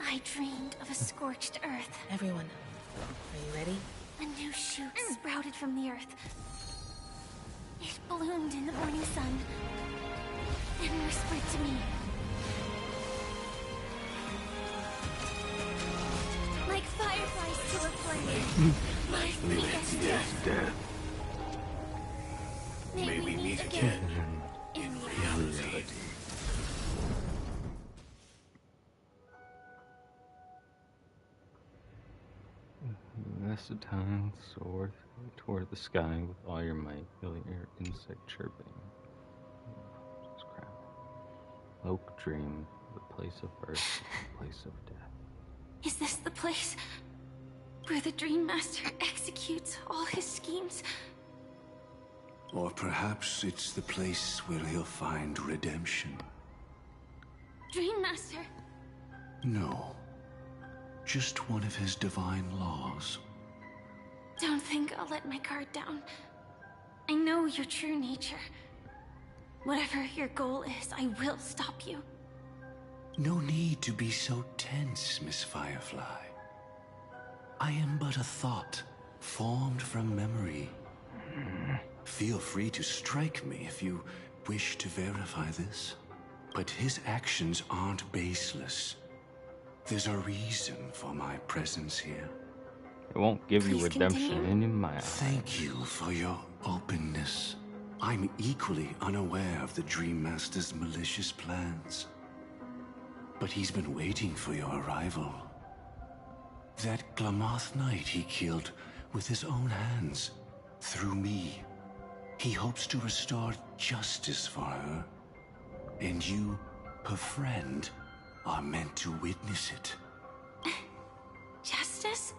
K: I dreamed of a scorched earth.
U: Everyone, are you ready?
K: A new shoot sprouted from the earth. It bloomed in the morning sun and whispered to me. Like fireflies to a flame. Life begets death. May we meet again in reality.
D: That's the time, soar toward the sky with all your might. You'll hear insect chirping. Oak dream, the place of birth, the place of death.
K: Is this the place where the Dream Master executes all his schemes?
O: Or perhaps it's the place where he'll find redemption.
K: Dream Master?
O: No. Just one of his divine laws.
K: Don't think I'll let my guard down. I know your true nature. Whatever your goal is, I will stop you.
O: No need to be so tense, Miss Firefly. I am but a thought, formed from memory. Feel free to strike me if you wish to verify this. But his actions aren't baseless. There's a reason for my presence here.
D: It won't give you redemption in my eyes.
O: Thank you for your openness. I'm equally unaware of the Dream Master's malicious plans. But he's been waiting for your arrival. That Glamoth Knight he killed with his own hands, through me. He hopes to restore justice for her. And you, her friend, are meant to witness it.
K: Justice?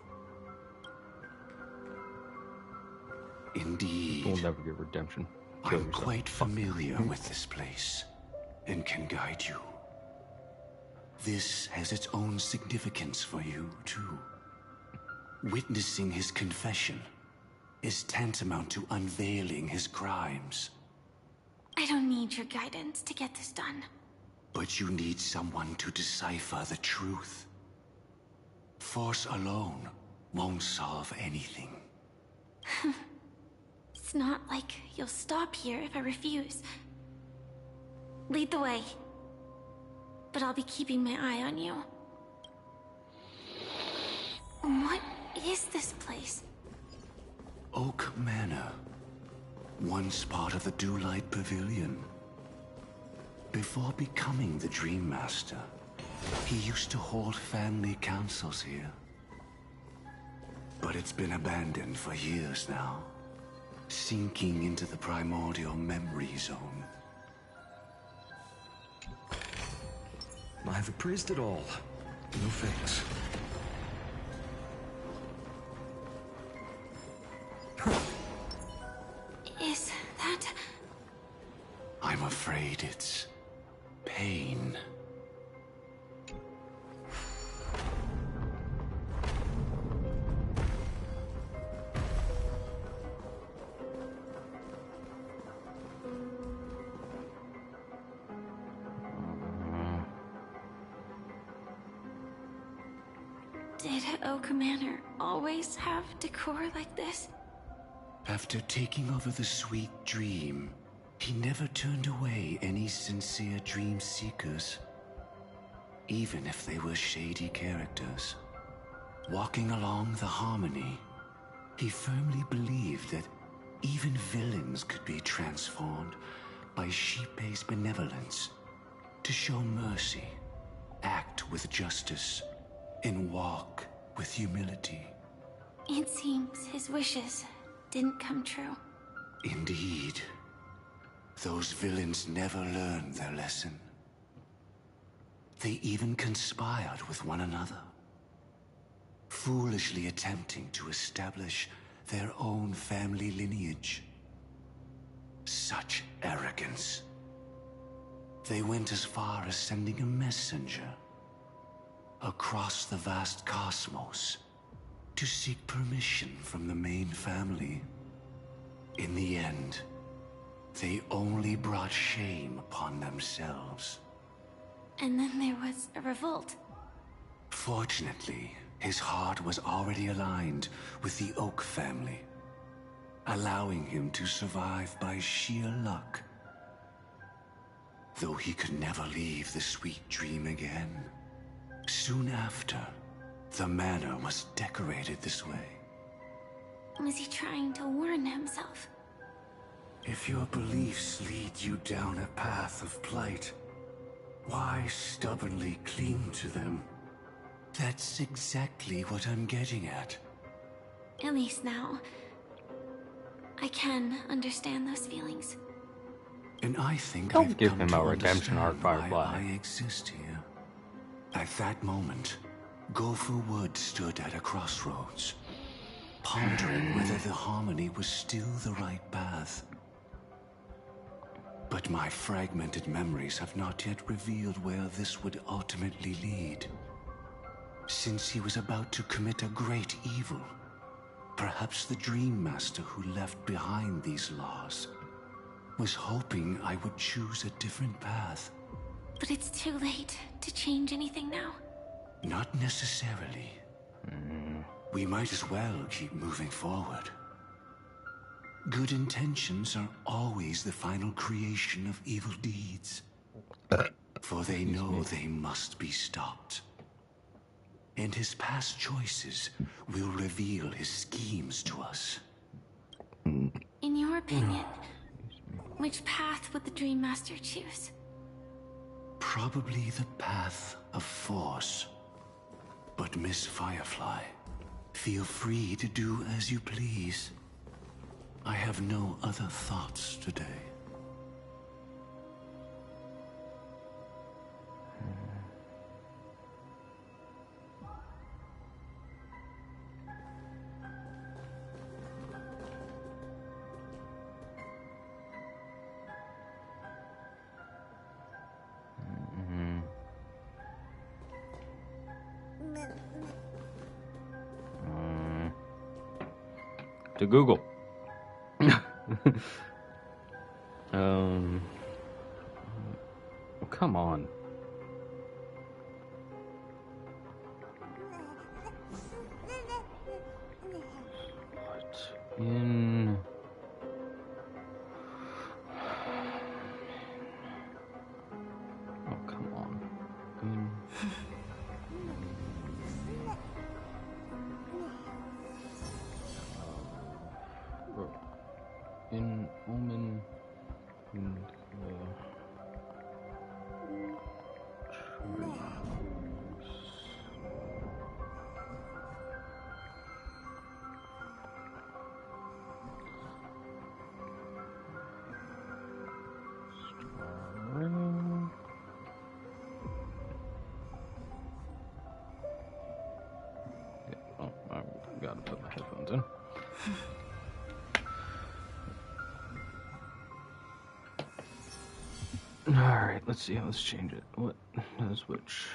O: Indeed.
D: We'll never get redemption.
O: I'm quite familiar with this place, and can guide you. This has its own significance for you, too. Witnessing his confession is tantamount to unveiling his crimes.
K: I don't need your guidance to get this done.
O: But you need someone to decipher the truth. Force alone won't solve anything.
K: It's not like you'll stop here if I refuse. Lead the way. But I'll be keeping my eye on you. What is this place?
O: Oak Manor. Once part of the Dewlight Pavilion. Before becoming the Dream Master, he used to hold family councils here. But it's been abandoned for years now, sinking into the primordial memory zone.
R: I've appraised it all. No thanks.
K: Is that...
O: I'm afraid it's pain.
K: Did Oak Manor always have decor like this?
O: After taking over the Sweet Dream, he never turned away any sincere dream seekers, even if they were shady characters. Walking along the Harmony, he firmly believed that even villains could be transformed by Xipe's benevolence to show mercy, act with justice, and walk with humility.
K: It seems his wishes didn't come true.
O: Indeed. Those villains never learned their lesson. They even conspired with one another, foolishly attempting to establish their own family lineage. Such arrogance. They went as far as sending a messenger across the vast cosmos to seek permission from the main family. In the end, they only brought shame upon themselves.
K: And then there was a revolt.
O: Fortunately, his heart was already aligned with the Oak family, allowing him to survive by sheer luck. Though he could never leave the Sweet Dream again. Soon after, the manor was decorated this way.
K: Was he trying to warn himself?
O: If your beliefs lead you down a path of plight, why stubbornly cling to them? That's exactly what I'm getting at.
K: At least now, I can understand those feelings.
O: And I think
D: Don't
O: I've
D: give
O: come
D: him
O: to
D: a redemption arc,
O: understand why
D: Firefly.
O: I exist here. At that moment, Gopher Wood stood at a crossroads, pondering whether the Harmony was still the right path. But my fragmented memories have not yet revealed where this would ultimately lead. Since he was about to commit a great evil, perhaps the Dream Master who left behind these laws was hoping I would choose a different path,
K: But it's too late to change anything now.
O: Not necessarily. We might as well keep moving forward. Good intentions are always the final creation of evil deeds. For they know they must be stopped. And his past choices will reveal his schemes to us.
K: In your opinion, which path would the Dream Master choose?
O: Probably the path of force. But Miss Firefly, feel free to do as you please. I have no other thoughts today.
D: To Google. Come on. What in... Oh, come on. In Omen, in oh, I gotta put my headphones in. Alright, let's see, let's change it. What does which?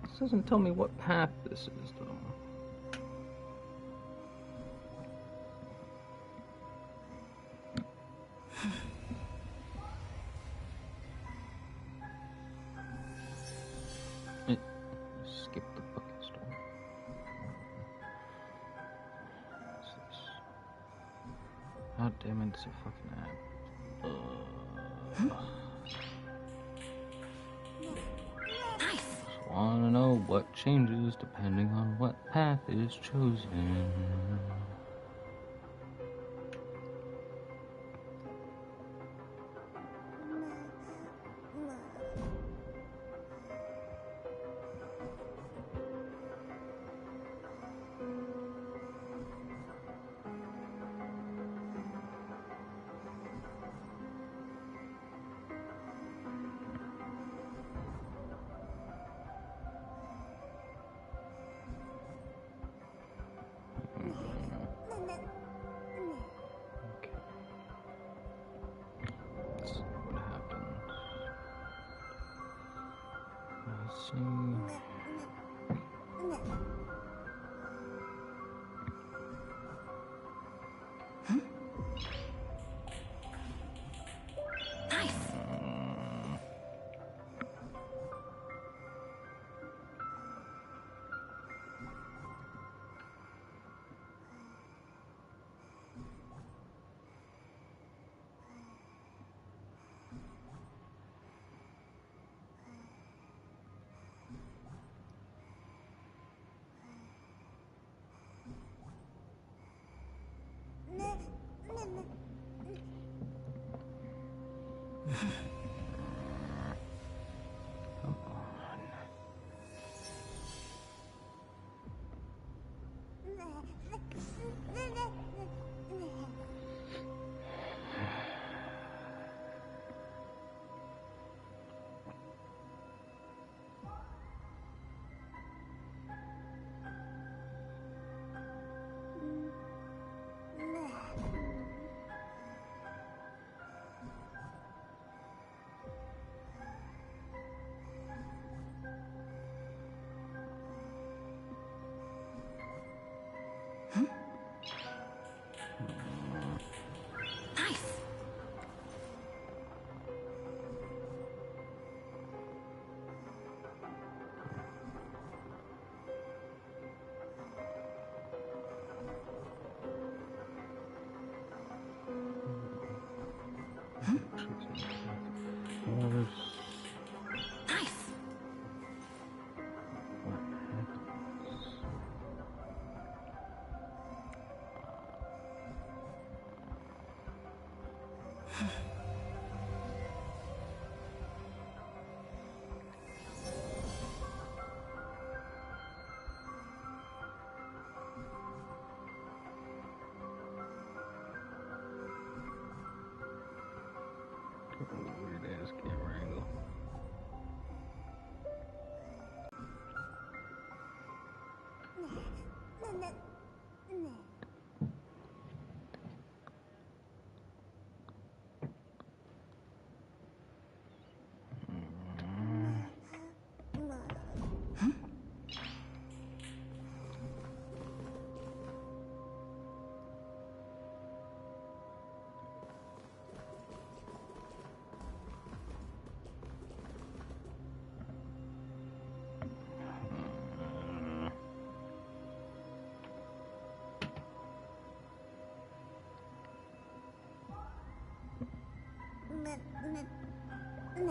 D: This doesn't tell me what path this is, though. Skip the fucking story. What's this? God damn it, it's a fucking ad.
K: Nice.
D: Just wanna know what changes depending on what path is chosen. How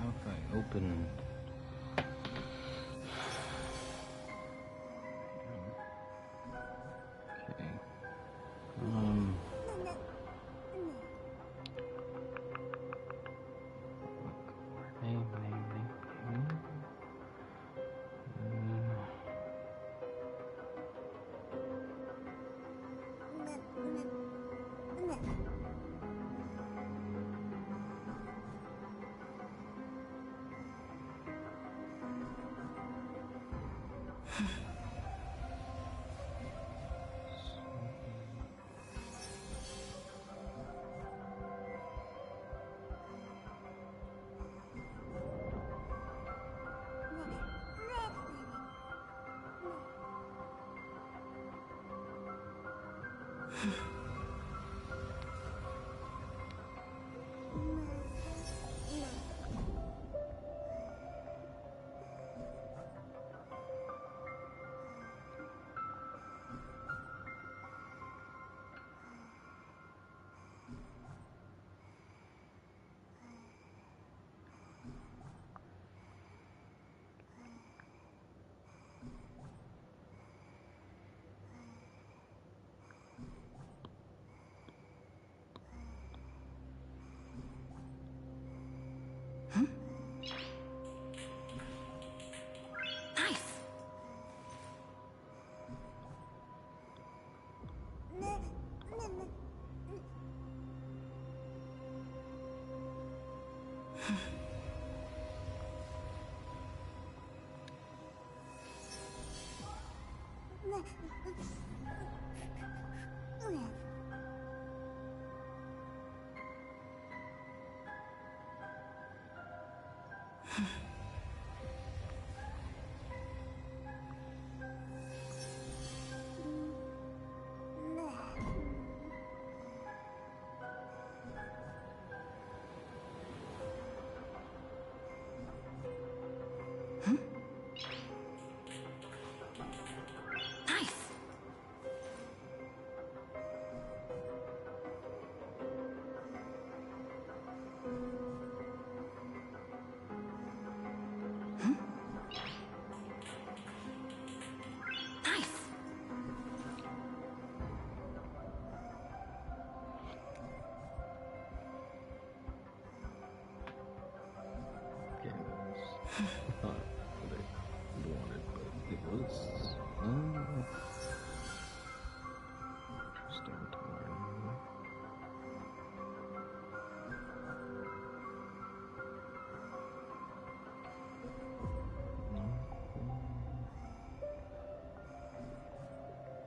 D: if I open... Okay.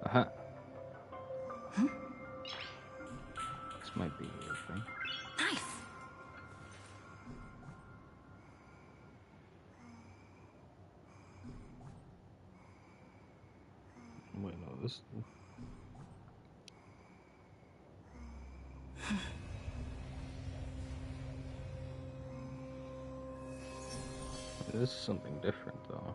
D: Uh-huh. This might be everything.
K: Nice.
D: Wait, no, this. This is something different, though.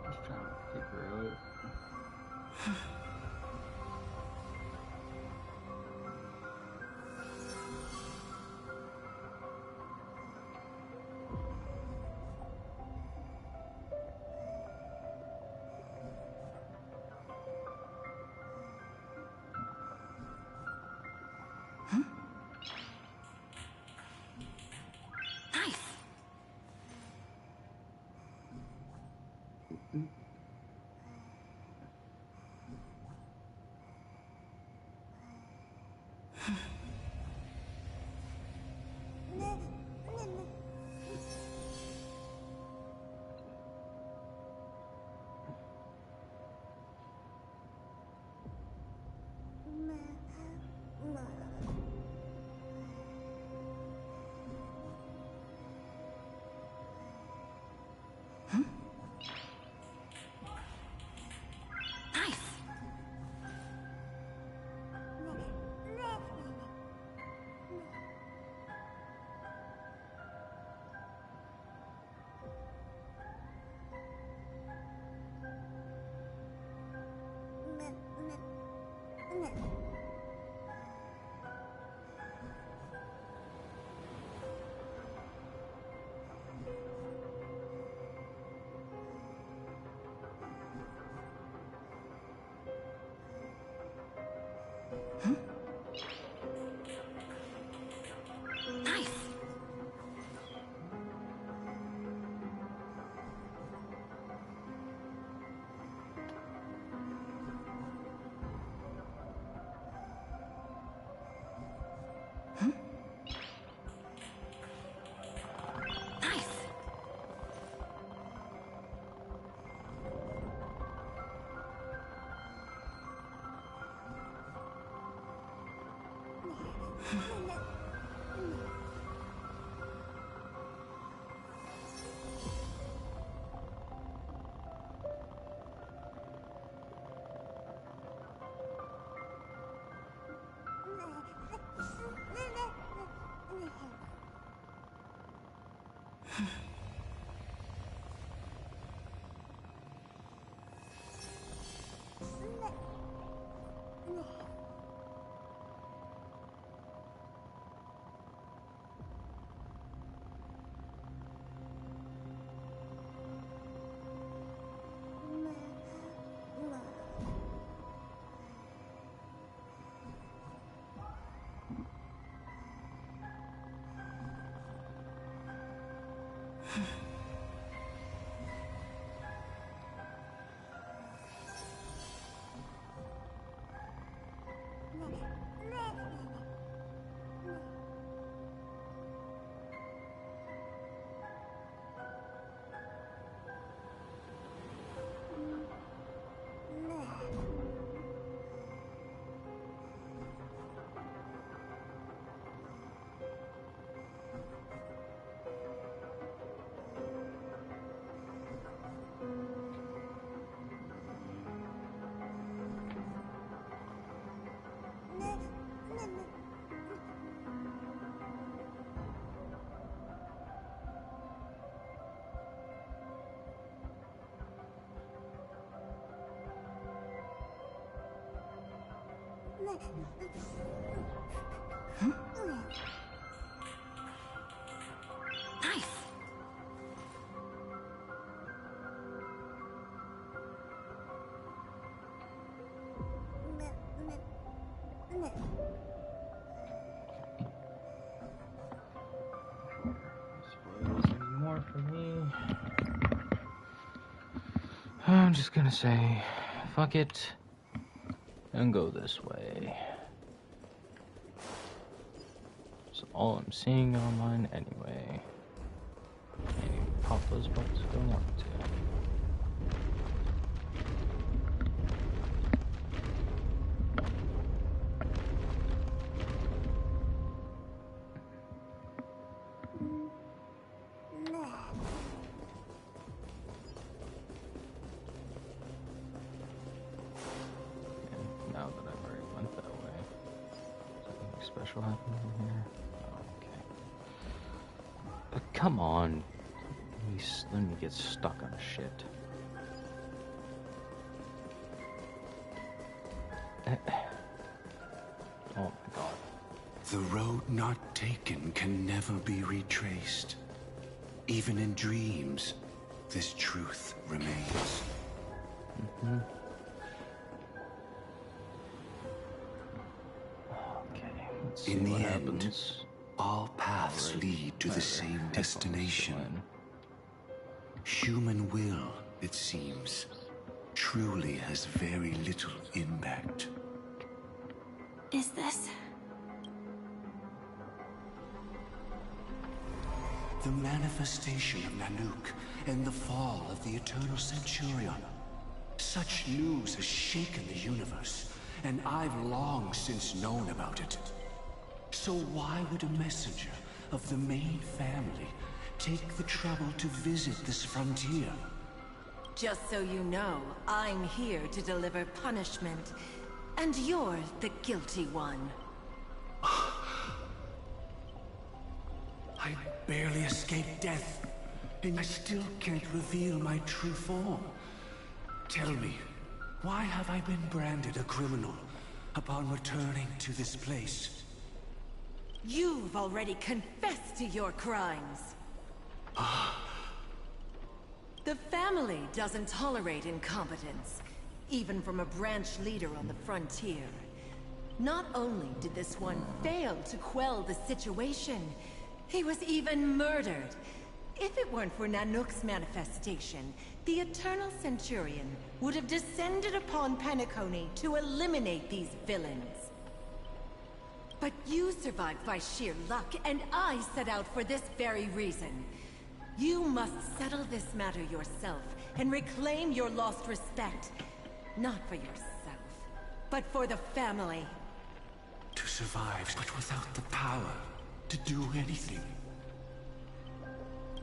D: Just trying to figure out. More for me. I'm just gonna say, fuck it, and go this way. That's all I'm seeing online anyway. Maybe pop those buttons if I want to. Special happening here? Oh, okay. But come on. Let me get stuck on shit. Oh my god.
O: The road not taken can never be retraced. Even in dreams, this truth remains.
D: Mm-hmm.
O: In the end, all paths lead to the same destination. Human will, it seems, truly has very little impact.
K: Is this?
O: The manifestation of Nanook and the fall of the Eternal Centurion. Such news has shaken the universe, and I've long since known about it. So why would a messenger of the main family take the trouble to visit this frontier?
B: Just so you know, I'm here to deliver punishment, and you're the guilty one.
O: I barely escaped death, and I still can't reveal my true form. Tell me, why have I been branded a criminal? upon returning to this place.
B: You've already confessed to your crimes. The family doesn't tolerate incompetence, even from a branch leader on the frontier. Not only did this one fail to quell the situation, he was even murdered. If it weren't for Nanook's manifestation, the Eternal Centurion would have descended upon Penacony to eliminate these villains. But you survived by sheer luck, and I set out for this very reason. You must settle this matter yourself and reclaim your lost respect. Not for yourself, but for the family.
O: To survive, but without the power to do anything.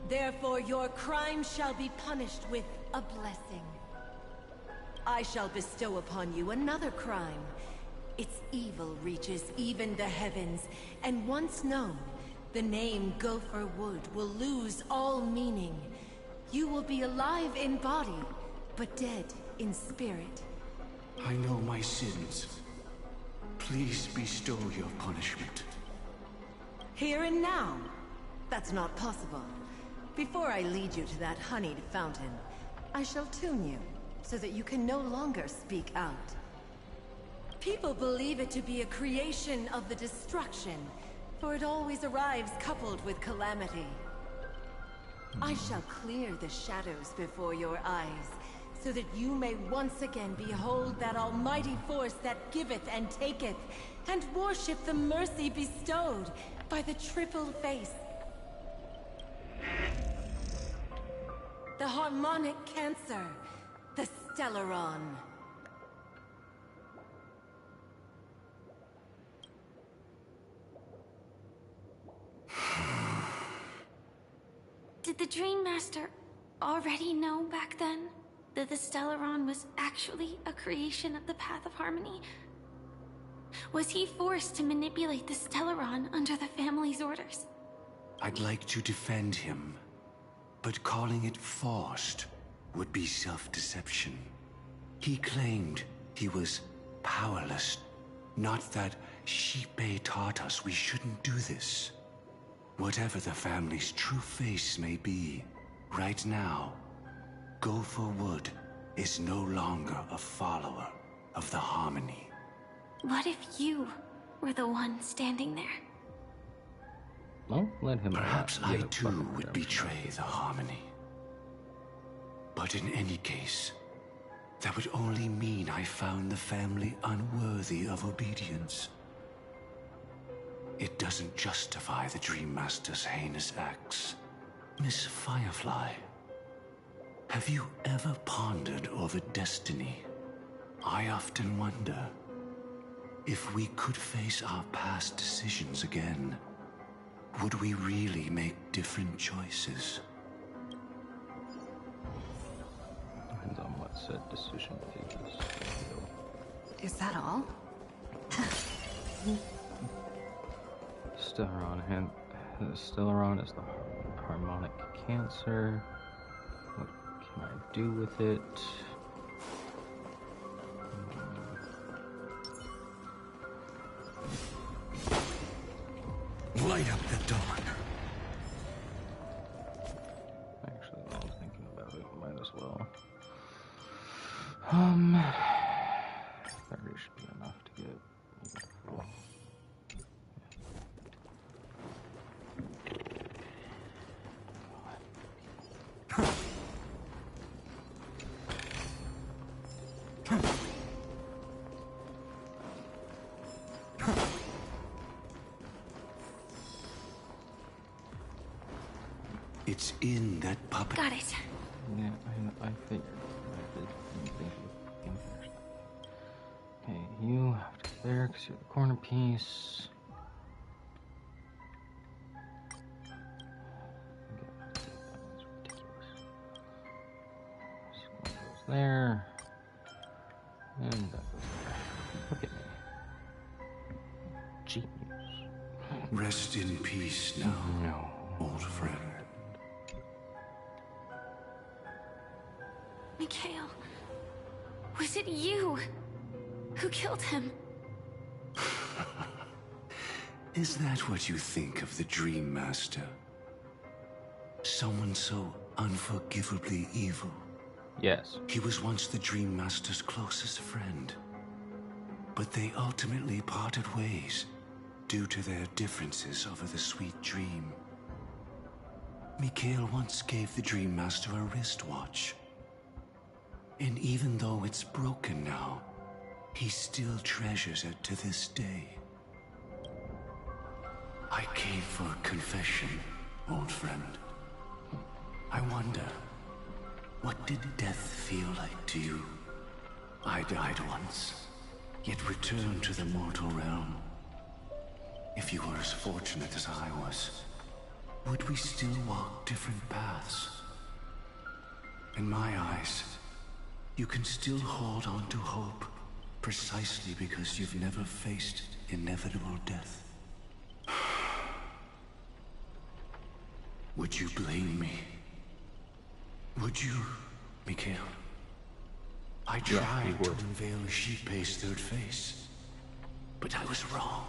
B: Therefore, your crime shall be punished with a blessing. I shall bestow upon you another crime. Its evil reaches even the heavens, and once known, the name Gopher Wood will lose all meaning. You will be alive in body, but dead in spirit.
O: I know my sins. Please bestow your punishment.
B: Here and now? That's not possible. Before I lead you to that honeyed fountain, I shall tune you, so that you can no longer speak out. People believe it to be a creation of the destruction, for it always arrives coupled with calamity. I shall clear the shadows before your eyes, so that you may once again behold that almighty force that giveth and taketh, and worship the mercy bestowed by the triple face. The harmonic cancer, the Stellaron.
K: Did the Dream Master already know back then that the Stellaron was actually a creation of the Path of Harmony? Was he forced to manipulate the Stellaron under the family's orders?
O: I'd like to defend him, but calling it forced would be self-deception. He claimed he was powerless, not that Xipe taught us we shouldn't do this. Whatever the family's true face may be, right now, Gopher Wood is no longer a follower of the Harmony.
K: What if you were the one standing there?
D: Well, let him.
O: Perhaps I too would betray the Harmony. But in any case, that would only mean I found the family unworthy of obedience. It doesn't justify the Dream Master's heinous acts. Miss Firefly, have you ever pondered over destiny? I often wonder if we could face our past decisions again. Would we really make different choices?
D: Depends on what said decision is.
E: Is that all?
D: Stellaron is the harmonic cancer. What can I do with it?
O: Light up the dawn.
D: Actually, while I was thinking about it, might as well. 30 should be enough to get.
O: It's in that puppet.
K: Got it.
D: Yeah, I figured. I didn't think you were finished. Okay, you have to go there because you're the corner piece. That was ridiculous. This one goes there. And that goes there. Look at me. Genius.
O: Rest in peace now, old friend.
K: Mikhail, was it you who killed him?
O: Is that what you think of the Dream Master? Someone so unforgivably evil?
D: Yes.
O: He was once the Dream Master's closest friend. But they ultimately parted ways due to their differences over the sweet dream. Mikhail once gave the Dream Master a wristwatch. And even though it's broken now, he still treasures it to this day. I came for a confession, old friend. I wonder, what did death feel like to you? I died once, yet returned to the mortal realm. If you were as fortunate as I was, would we still walk different paths? In my eyes, you can still hold on to hope, precisely because you've never faced inevitable death. Would you blame me? Would you, Mikhail? I tried to unveil Xipe's third face, but I was wrong.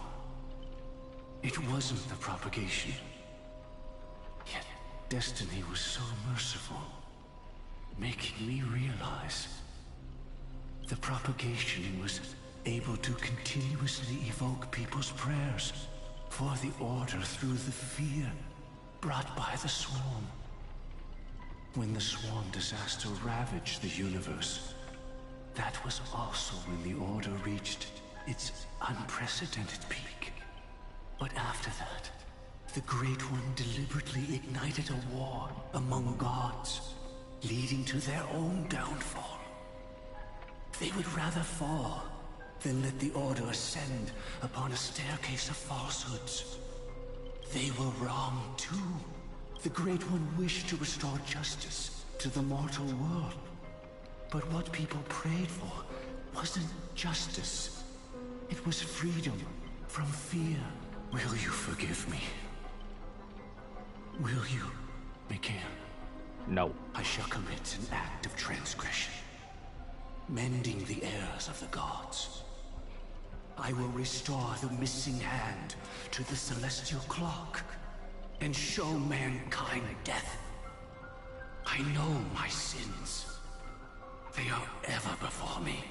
O: It wasn't the propagation. Yet destiny was so merciful, making me realize the propagation was able to continuously evoke people's prayers for the Order through the fear brought by the Swarm. When the Swarm disaster ravaged the universe, that was also when the Order reached its unprecedented peak. But after that, the Great One deliberately ignited a war among gods, leading to their own downfall. They would rather fall than let the Order ascend upon a staircase of falsehoods. They were wrong too. The Great One wished to restore justice to the mortal world. But what people prayed for wasn't justice. It was freedom from fear. Will you forgive me? Will you, Mikhail?
D: No.
O: I shall commit an act of transgression, mending the errors of the gods. I will restore the missing hand to the celestial clock and show mankind death. I know my sins. They are ever before me.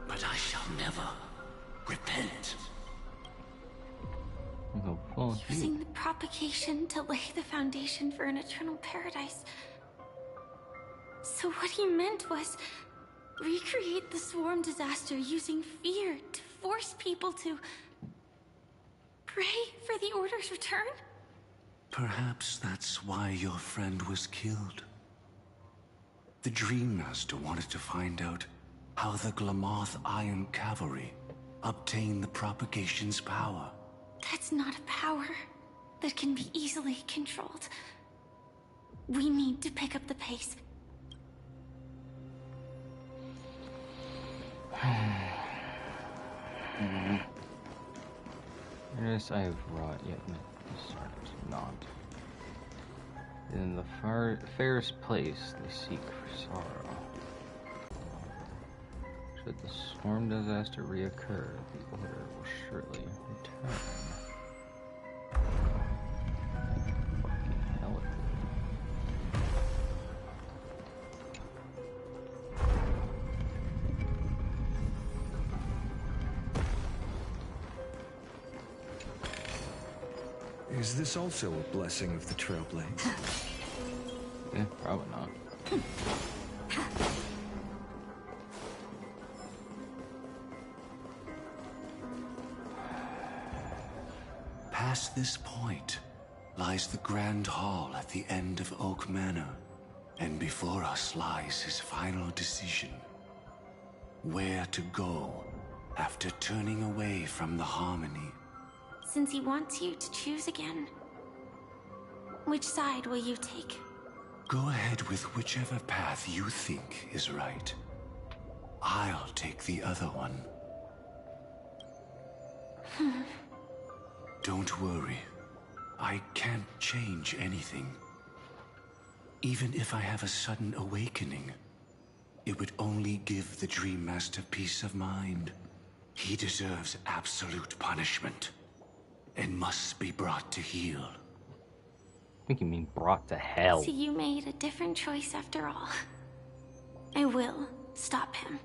O: But I shall never repent.
K: Using the propagation to lay the foundation for an eternal paradise. So what he meant was recreate the Swarm disaster using fear to force people to pray for the Order's return?
O: Perhaps that's why your friend was killed. The Dream Master wanted to find out how the Glamoth Iron Cavalry obtained the propagation's power.
K: That's not a power that can be easily controlled. We need to pick up the pace.
D: Yes, I have wrought yet not. In the fairest place they seek for sorrow. Should the Swarm disaster reoccur, the Order will surely return. Fucking hell it
L: will. Is this also a blessing of the Trailblades?
D: Yeah, probably not.
O: Past this point lies the Grand Hall at the end of Oak Manor, and before us lies his final decision. Where to go after turning away from the Harmony.
K: Since he wants you to choose again, which side will you take?
O: Go ahead with whichever path you think is right. I'll take the other one. Don't worry. I can't change anything. Even if I have a sudden awakening, it would only give the Dream Master peace of mind. He deserves absolute punishment and must be brought to heel.
D: I think you mean brought to hell.
K: So you made a different choice after all. I will stop him.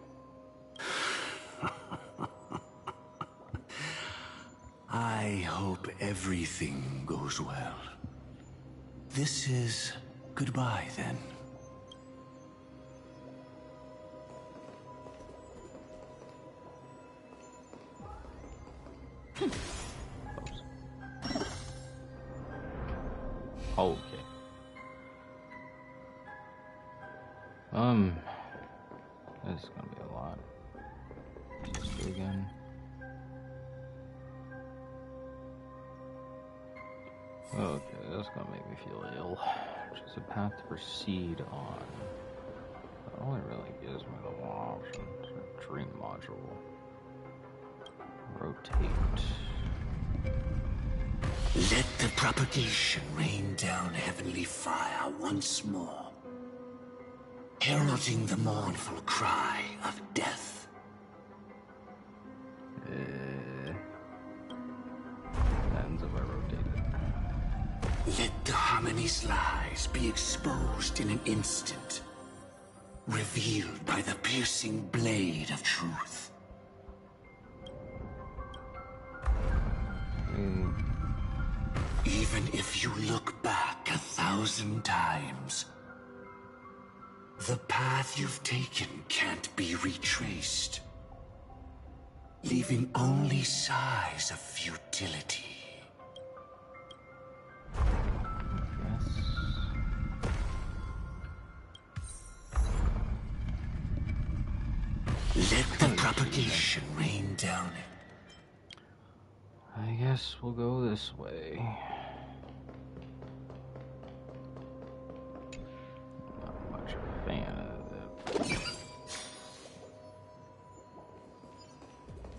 O: I hope everything goes well. This is goodbye, then.
D: Okay. This is gonna be a lot. Let's just do again. Okay, that's gonna make me feel ill. Choose a path to proceed on. That only really gives me the one option. Dream module. Rotate.
O: Let the propagation rain down heavenly fire once more, heralding the mournful cry of death.
D: Ends if I rotate it.
O: Let the harmony's lies be exposed in an instant, revealed by the piercing blade of truth. Even if you look back 1,000 times, the path you've taken can't be retraced, leaving only sighs of futility. Let the propagation rain down.
D: I guess we'll go this way. Not much of a fan of it.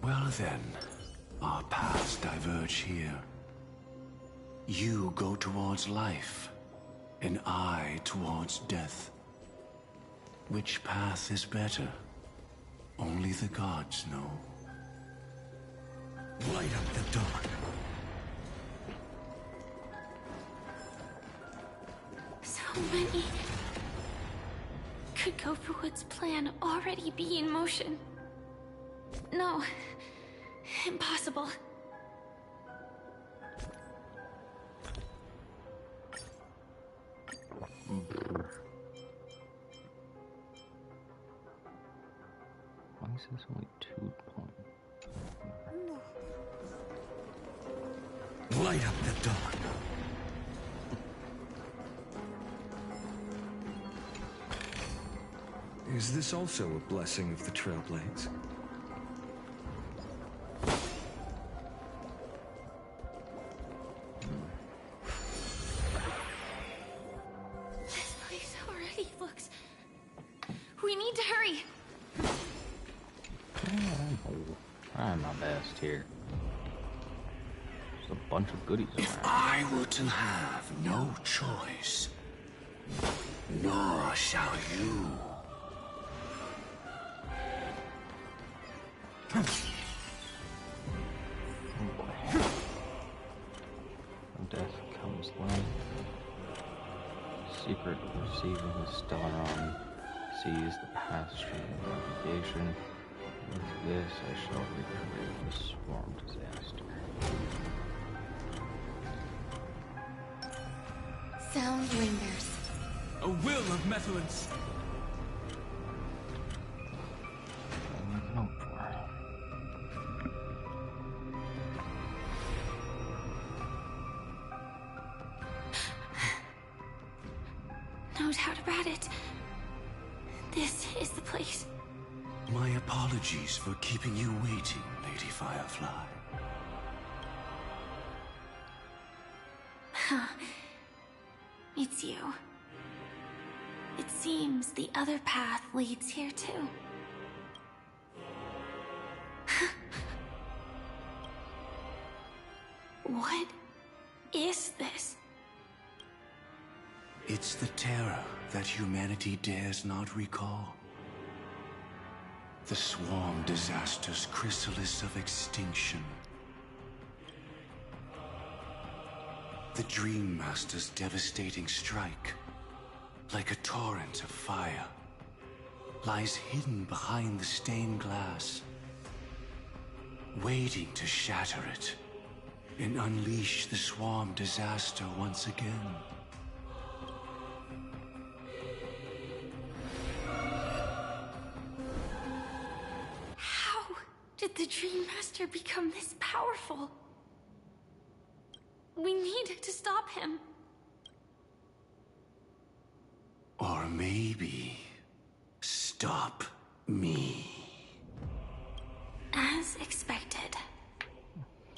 O: Well then, our paths diverge here. You go towards life, and I towards death. Which path is better? Only the gods know. Light up the dark.
K: So many. Could Gofuwood's plan already be in motion? No. Impossible.
D: Why is this only 2 points?
O: Light up the dark.
L: Is this also a blessing of the Trailblades?
K: This place already looks... We need to hurry.
D: Trying my best here. There's a bunch of goodies around.
O: If I were to have no choice, nor shall you.
D: Oh boy. From death comes light. Secret of receiving the Stellaron sees the path stream of navigation. With this, I shall recreate the swarm disaster.
J: Sound lingers.
C: A will of Methalence.
D: No.
K: No doubt about it. This is the place.
O: My apologies for keeping you waiting, Lady Firefly.
K: Huh. It's you. It seems the other path leads here too. What is this?
O: It's the terror that humanity dares not recall. The Swarm Disaster's chrysalis of extinction. The Dream Master's devastating strike, like a torrent of fire, lies hidden behind the stained glass, waiting to shatter it and unleash the Swarm Disaster once again.
K: How did the Dream Master become this powerful? We need to stop him.
O: Or maybe stop me.
K: As expected.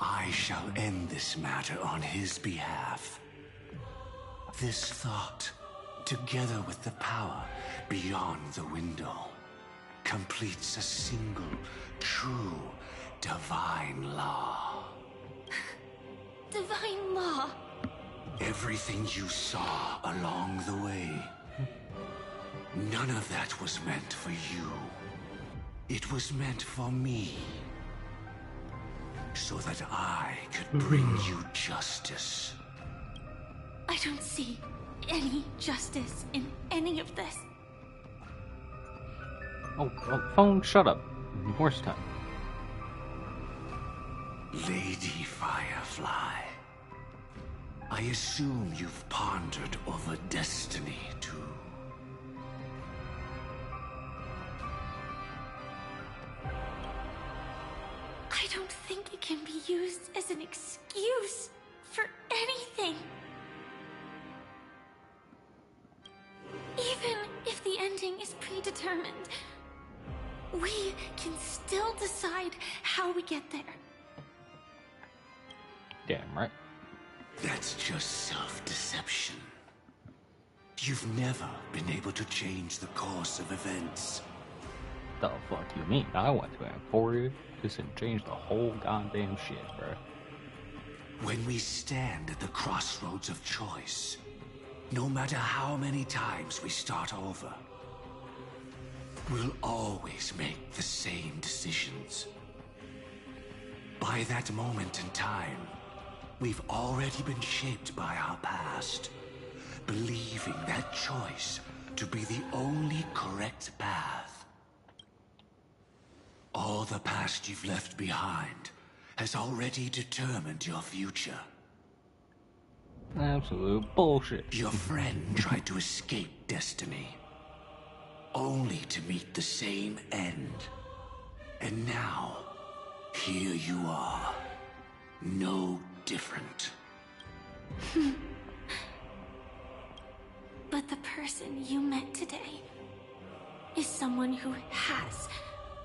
O: I shall end this matter on his behalf. This thought, together with the power beyond the window, completes a single, true, divine law.
K: Divine law?
O: Everything you saw along the way, none of that was meant for you. It was meant for me. So that I could bring you justice.
K: I don't see any justice in any of this.
D: Oh, phone, shut up. Horse time.
O: Lady Firefly, I assume you've pondered over destiny too.
K: I don't think it can be used as an excuse for anything. Even if the ending is predetermined, we can still decide how we get there.
D: Damn right.
O: That's just self-deception. You've never been able to change the course of events.
D: The fuck you mean? I went to Amphoria. This and changed the whole goddamn shit, bro.
O: When we stand at the crossroads of choice, no matter how many times we start over, we'll always make the same decisions. By that moment in time, we've already been shaped by our past, believing that choice to be the only correct path. All the past you've left behind has already determined your future.
D: Absolute bullshit.
O: Your friend tried to escape destiny, only to meet the same end. And now, here you are, no different.
K: But the person you met today is someone who has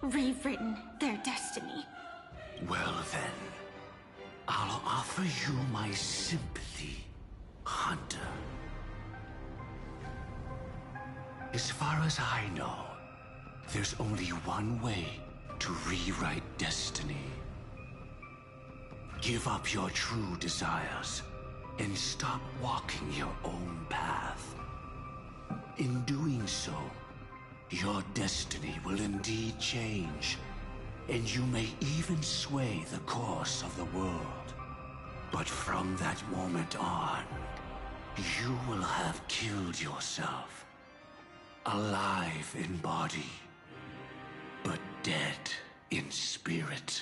K: rewritten their destiny.
O: Well then, I'll offer you my sympathy, Hunter. As far as I know, there's only one way to rewrite destiny. Give up your true desires and stop walking your own path. In doing so, your destiny will indeed change, and you may even sway the course of the world. But from that moment on, you will have killed yourself. Alive in body, but dead in spirit.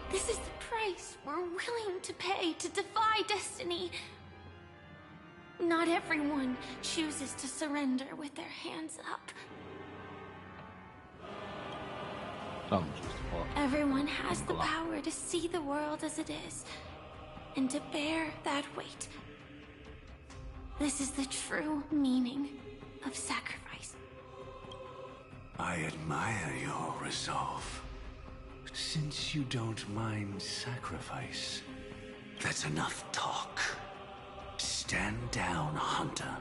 K: This is the price we're willing to pay to defy destiny. Not everyone chooses to surrender with their hands up. Everyone has the power to see the world as it is, and to bear that weight. This is the true meaning of sacrifice.
O: I admire your resolve. Since you don't mind sacrifice, that's enough talk. Stand down, Hunter.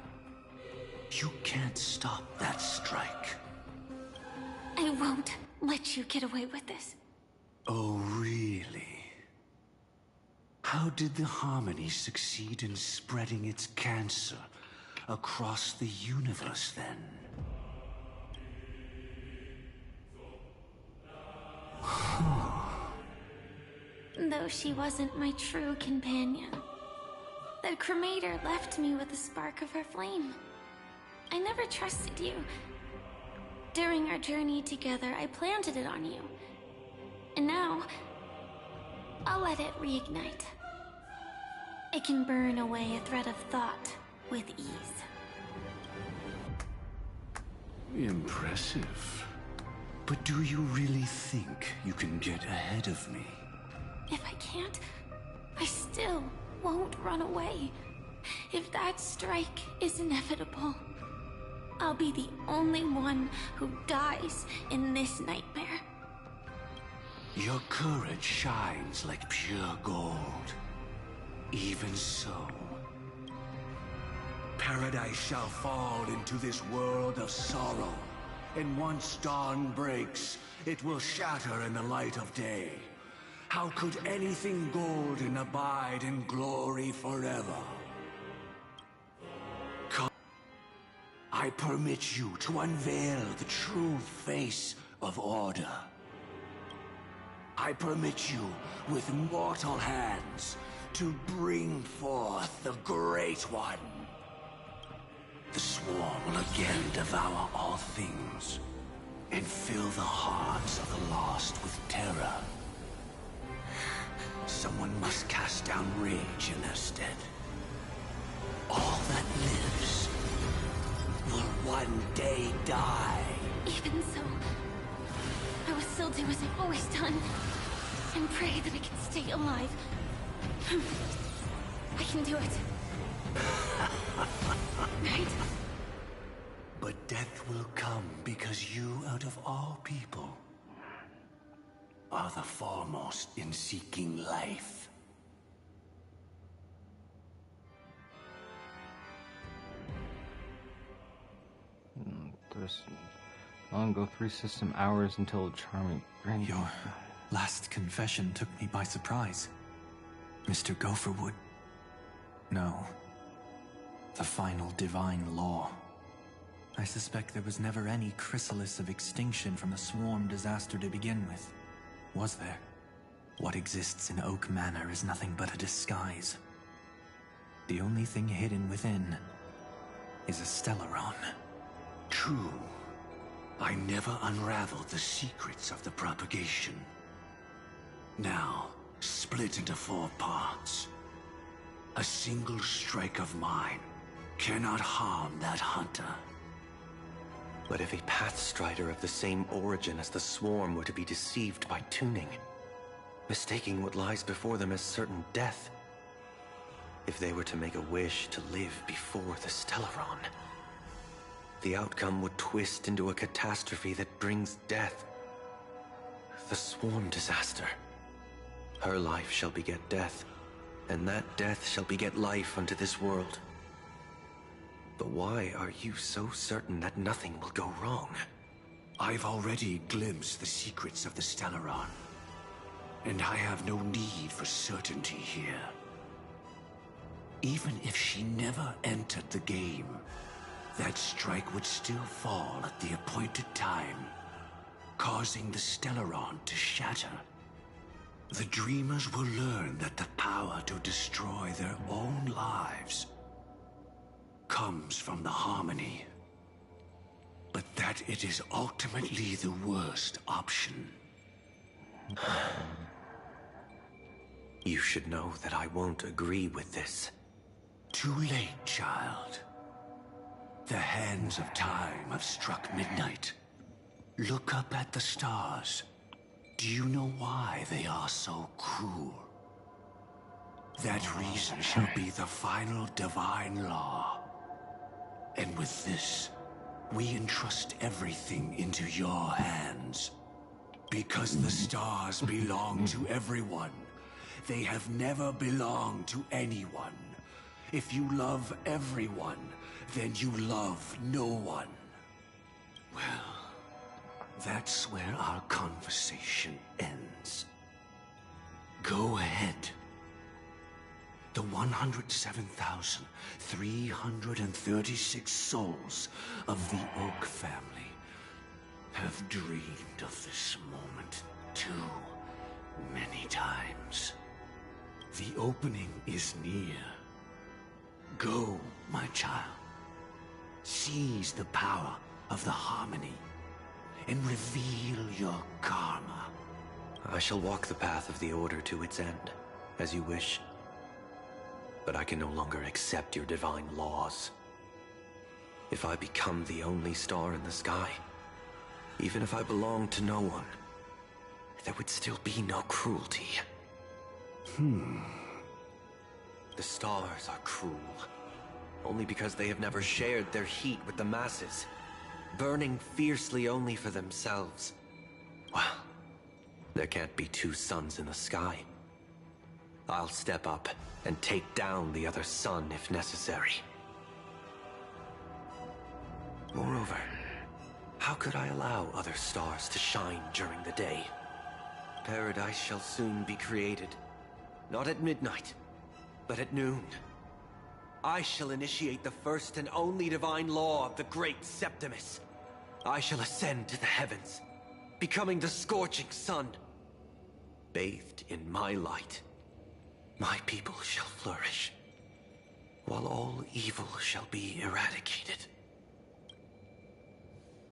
O: You can't stop that strike.
K: I won't let you get away with this.
O: Oh, really? How did the Harmony succeed in spreading its cancer across the universe, then.
K: Though she wasn't my true companion. The cremator left me with a spark of her flame. I never trusted you. During our journey together, I planted it on you. And now, I'll let it reignite. It can burn away a thread of thought with ease.
O: Impressive. But do you really think you can get ahead of me?
K: If I can't, I still won't run away. If that strike is inevitable, I'll be the only one who dies in this nightmare.
O: Your courage shines like pure gold. Even so, paradise shall fall into this world of sorrow, and once dawn breaks, it will shatter in the light of day. How could anything golden abide in glory forever? Come, I permit you to unveil the true face of order. I permit you, with mortal hands, to bring forth the Great One. The Swarm will again devour all things, and fill the hearts of the lost with terror. Someone must cast down rage in their stead. All that lives will one day die.
K: Even so, I will still do as I've always done, and pray that I can stay alive. I can do it. Right?
O: But death will come because you, out of all people, are the foremost in seeking life.
D: I'll go 3 system hours until charming.
M: Your last confession took me by surprise. Mr. Gopherwood. No. The final divine law. I suspect there was never any chrysalis of extinction from the Swarm disaster to begin with. Was there? What exists in Oak Manor is nothing but a disguise. The only thing hidden within is a Stellaron.
O: True. I never unraveled the secrets of the propagation. Now, split into 4 parts. A single strike of mine cannot harm that hunter.
H: But if a Pathstrider of the same origin as the Swarm were to be deceived by tuning, mistaking what lies before them as certain death, if they were to make a wish to live before the Stellaron, the outcome would twist into a catastrophe that brings death. The Swarm disaster. Her life shall beget death, and that death shall beget life unto this world. But why are you so certain that nothing will go wrong?
O: I've already glimpsed the secrets of the Stellaron, and I have no need for certainty here. Even if she never entered the game, that strike would still fall at the appointed time, causing the Stellaron to shatter. The Dreamers will learn that the power to destroy their own lives comes from the Harmony, but that it is ultimately the worst option.
H: You should know that I won't agree with this.
O: Too late, child. The hands of time have struck midnight. Look up at the stars. Do you know why they are so cruel? That reason shall be the final divine law. And with this, we entrust everything into your hands. Because the stars belong to everyone, they have never belonged to anyone. If you love everyone, then you love no one. Well, that's where our conversation ends. Go ahead. the 107,336 souls of the Oak family have dreamed of this moment too many times. The opening is near. Go, my child. Seize the power of the harmony and reveal your karma.
H: I shall walk the path of the Order to its end, as you wish. But I can no longer accept your divine laws. If I become the only star in the sky, even if I belong to no one, there would still be no cruelty. The stars are cruel, only because they have never shared their heat with the masses, burning fiercely only for themselves. Well, there can't be two suns in the sky. I'll step up and take down the other sun if necessary. Moreover, how could I allow other stars to shine during the day? Paradise shall soon be created. Not at midnight, but at noon. I shall initiate the first and only divine law of the great Septimus. I shall ascend to the heavens, becoming the scorching sun. Bathed in my light, my people shall flourish, while all evil shall be eradicated.